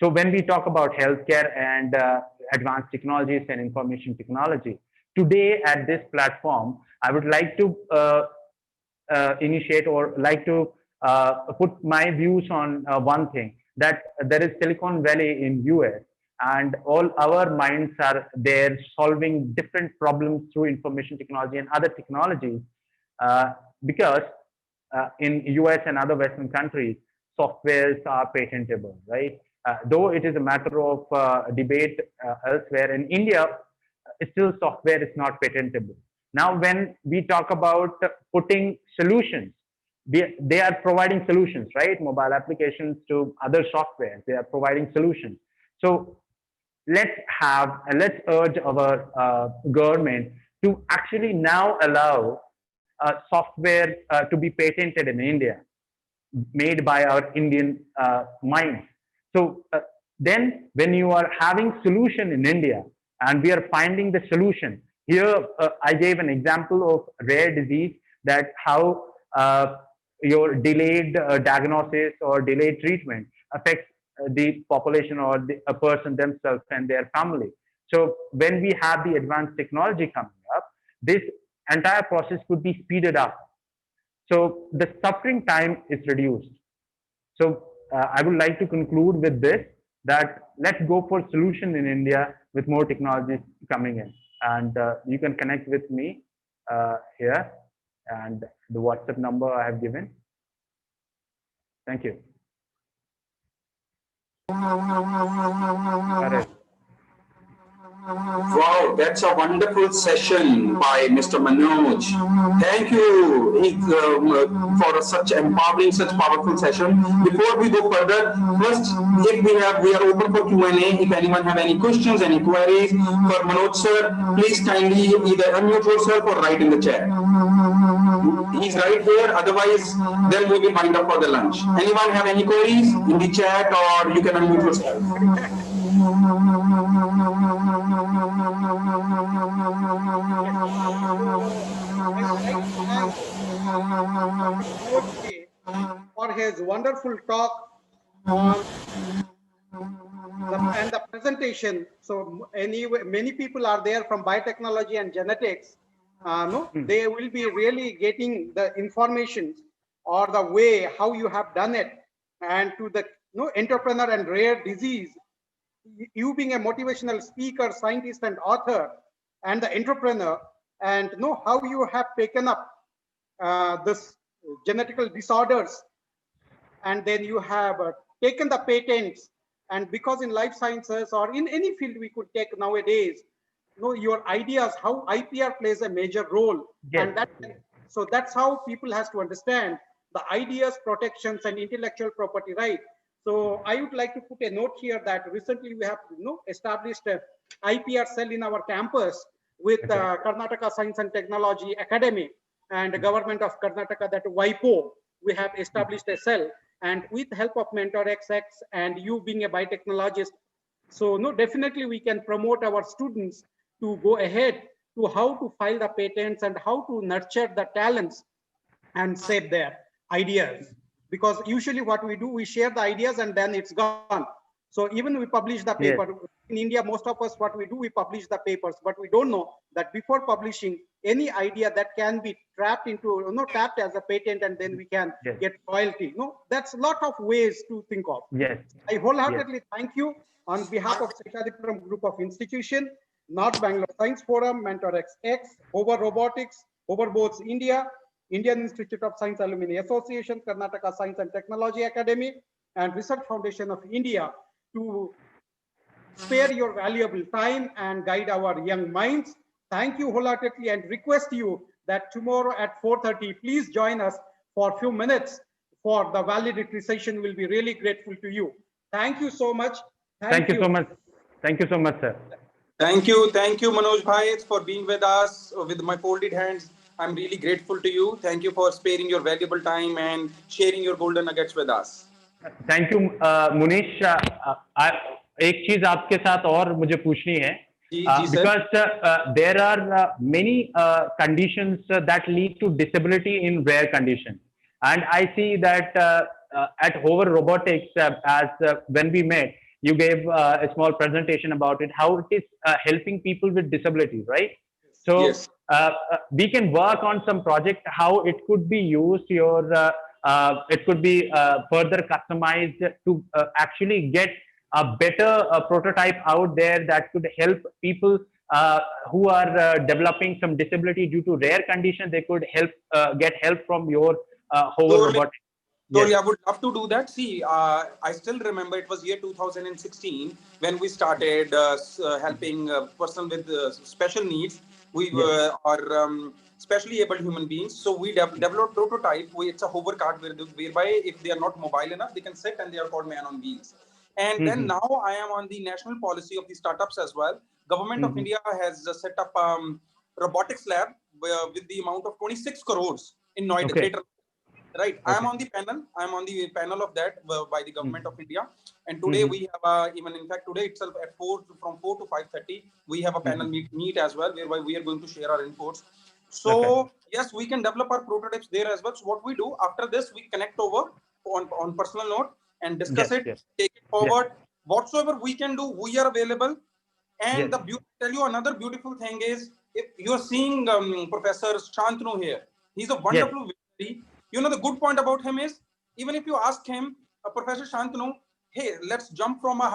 So when we talk about healthcare and advanced technologies and information technology, today at this platform, I would like to initiate or like to put my views on one thing, that there is Silicon Valley in US, and all our minds are there solving different problems through information technology and other technologies because in US and other Western countries, softwares are patentable, right? Though it is a matter of debate elsewhere, in India, still software is not patentable. Now, when we talk about putting solutions, they are providing solutions, right? Mobile applications to other software, they are providing solutions. So let's urge our government to actually now allow software to be patented in India, made by our Indian minds. So then when you are having solution in India and we are finding the solution, here I gave an example of rare disease, that how your delayed diagnosis or delayed treatment affects the population or a person themselves and their family. So when we have the advanced technology coming up, this entire process could be speeded up. So the suffering time is reduced. So I would like to conclude with this, that let's go for solution in India with more technologies coming in. And you can connect with me here, and the WhatsApp number I have given. Thank you. Wow, that's a wonderful session by Mr. Manoj. Thank you for such empowering, such powerful session. Before we go further, first, if we are open for Q&A. If anyone have any questions, any queries for Manoj sir, please kindly either unmute yourself or write in the chat. He's right here. Otherwise, then we will wind up for the lunch. Anyone have any queries in the chat, or you can unmute yourself. For his wonderful talk on and the presentation. So anyway, many people are there from biotechnology and genetics. They will be really getting the information or the way how you have done it. And to the entrepreneur and rare disease, you being a motivational speaker, scientist, and author, and the entrepreneur, and know how you have taken up this genetical disorders, and then you have taken the patents. And because in life sciences or in any field we could take nowadays, your ideas, how IPR plays a major role. Yes. And so that's how people has to understand the ideas, protections, and intellectual property right. So I would like to put a note here that recently we have established a IPR cell in our campus with Karnataka Science and Technology Academy and the government of Karnataka, that WIPO. We have established a cell, and with help of MentorXX and you being a biotechnologist, so definitely we can promote our students to go ahead to how to file the patents and how to nurture the talents and save their ideas. Because usually what we do, we share the ideas and then it's gone. So even we publish the paper. Yes. In India, most of us, what we do, we publish the papers, but we don't know that before publishing any idea that can be trapped into, tapped as a patent, and then we can get royalty. That's a lot of ways to think of. Yes. I wholeheartedly thank you on behalf of Seshasdripuram Group of Institution, North Bangalore Science Forum, MentorXX, Over Robotics, Over Boats India, Indian Institute of Science Alumni Association, Karnataka Science and Technology Academy, and Research Foundation of India to spare your valuable time and guide our young minds. Thank you wholeheartedly, and request you that tomorrow at 4:30, please join us for a few minutes for the valedictory session. We'll be really grateful to you. Thank you so much. Thank you so much. Thank you so much, sir. Thank you, Manoj Bhai, for being with us with my folded hands. I'm really grateful to you. Thank you for sparing your valuable time and sharing your golden nuggets with us. Thank you, Munish. एक चीज आपके साथ और मुझे पूछनी है, because there are many conditions that lead to disability in rare conditions, and I see that at Hover Robotics, as when we met, you gave a small presentation about it, how it is helping people with disabilities, right? So yes. We can work on some project, how it could be used, it could be further customized to actually get a better prototype out there that could help people who are developing some disability due to rare condition. They could help get help from your Hover Robotics. So Yes. I would love to do that. See, I still remember it was year 2016 when we started helping person with special needs. We Yes. are specially able human beings. So we developed prototype. It's a hover cart whereby if they are not mobile enough, they can sit and they are called man on wheels. And then now I am on the national policy of the startups as well. Government of India has set up robotics lab with the amount of 26 crores in Noida, Okay. Greater. Right, I am Okay. on the panel. I am on the panel of that by the government of India. And today we have even in fact today itself at from 4 to 5:30 we have a panel meet as well whereby we are going to share our inputs. So Okay. yes, we can develop our prototypes there as well. So what we do after this, we connect over on personal note and discuss Yes. it, Yes. take it Yes. forward. Whatsoever we can do, we are available. And Yes. tell you another beautiful thing is, if you are seeing Professor Shantanu here, he's a Yes. wonderful visionary. You know, the good point about him is, even if you ask him, Professor Shantanu, hey, let's jump from a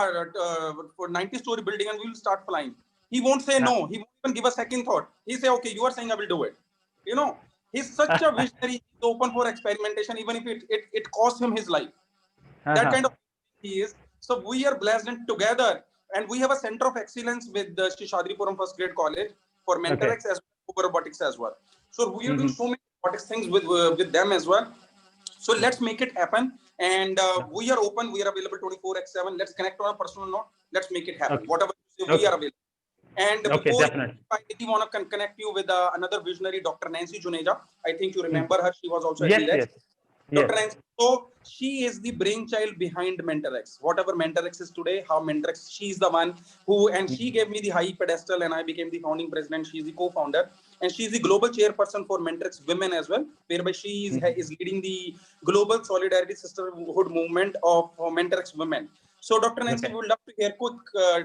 90-story building and we'll start flying. He won't say no. He won't even give a second thought. He say, okay, you are saying I will do it. You know, he's such a visionary. He's open for experimentation, even if it costs him his life. That kind of he is. So we are blessed and together, and we have a center of excellence with the Seshasdripuram First Grade College for MentorX as well as robotics as well. So we are doing so many robotics things with them as well. So let's make it happen. And we are open. We are available 24/7. Let's connect on a personal note. Let's make it happen. Whatever you say, we are available. And Okay, before definitely. I really want to connect you with another visionary, Dr. Nancy Juneja. I think you remember her. She was also at Yes. DLX. Yes. Dr. Yes. Nancy, so she is the brainchild behind MentorX. Whatever MentorX is today, how MentorX, she's the one who, and she gave me the high pedestal and I became the founding president. She's the co-founder and she's the global chairperson for MentorX Women as well, whereby she is leading the global solidarity sisterhood movement of MentorX Women. So Dr. Nancy, we would love to hear quick a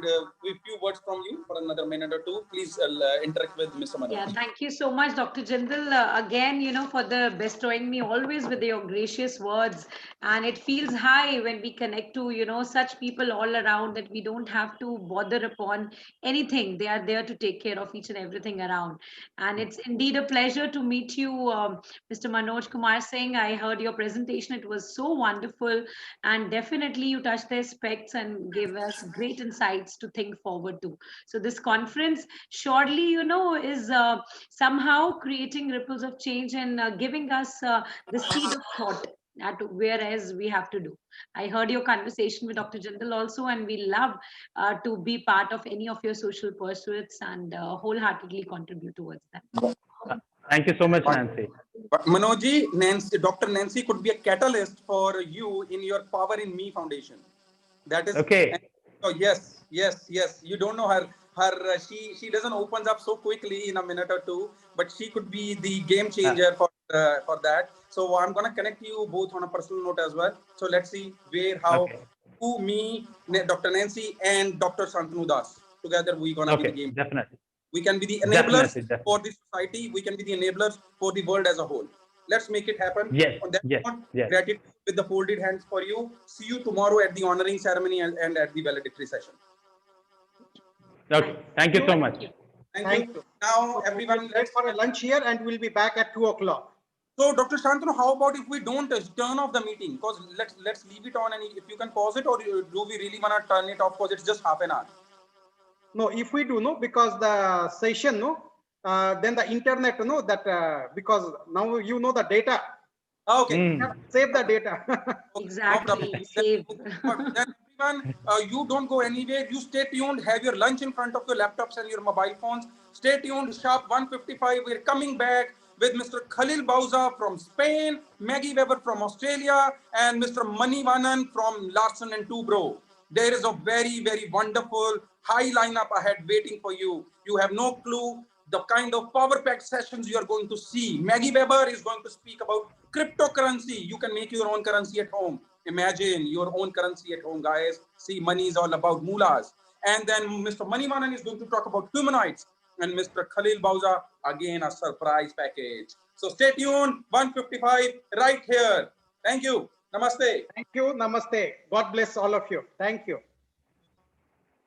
few words from you for another minute or two. Please interact with Mr. Manoj. Yeah, thank you so much, Dr. Jindal. Again, for the bestowing me always with your gracious words. And it feels high when we connect to, such people all around that we don't have to bother upon anything. They are there to take care of each and everything around. And it's indeed a pleasure to meet you, Mr. Manoj Kumar Singh. I heard your presentation. It was so wonderful. And definitely you touched the aspects and gave us great insights to think forward to. So this conference surely, is somehow creating ripples of change and giving us the seed of thought at whereas we have to do. I heard your conversation with Dr. Jindal also, and we love to be part of any of your social pursuits and wholeheartedly contribute towards them. Thank you so much, Nancy. But Manojji, Dr. Nancy could be a catalyst for you in your Power in Me Foundation. That is Okay. so yes. You don't know her. She doesn't opens up so quickly in a minute or two, but she could be the game changer for that. So I'm gonna connect you both on a personal note as well. So let's see where, how, who, me, Dr. Nancy, and Dr. Shantanu Das together we gonna be the game. Definitely. We can be the enablers Definitely. for the society. We can be the enablers for the world as a whole. Let's make it happen. Yes. On that Yes. note, Yes. gratitude with the folded hands for you. See you tomorrow at the honoring ceremony and at the valedictory session. Okay. Thank you so much. Thank you. Now, everyone, let's for a lunch here and we'll be back at 2 o'clock. So, Dr. Shantanu, how about if we don't turn off the meeting? Because let's leave it on, and if you can pause it, or do we really want to turn it off because it's just half an hour? No, if we do, no, because the session, no, then the internet, no, that because now the data. Okay. Save the data. Exactly. No Save. then everyone, you don't go anywhere. You stay tuned. Have your lunch in front of your laptops and your mobile phones. Stay tuned. Sharp 1:55. We're coming back with Mr. Khalil Bauza from Spain, Maggie Weber from Australia, and Mr. Manivanan from Larson and Toubro. There is a very, very wonderful high lineup ahead waiting for you. You have no clue the kind of power-packed sessions you are going to see. Maggie Weber is going to speak about cryptocurrency. You can make your own currency at home. Imagine your own currency at home, guys. See, money is all about mullahs. And then Mr. Manivanan is going to talk about humanoids. And Mr. Khalil Bauza, again, a surprise package. So stay tuned, 1:55 right here. Thank you. Namaste. Thank you. Namaste. God bless all of you. Thank you.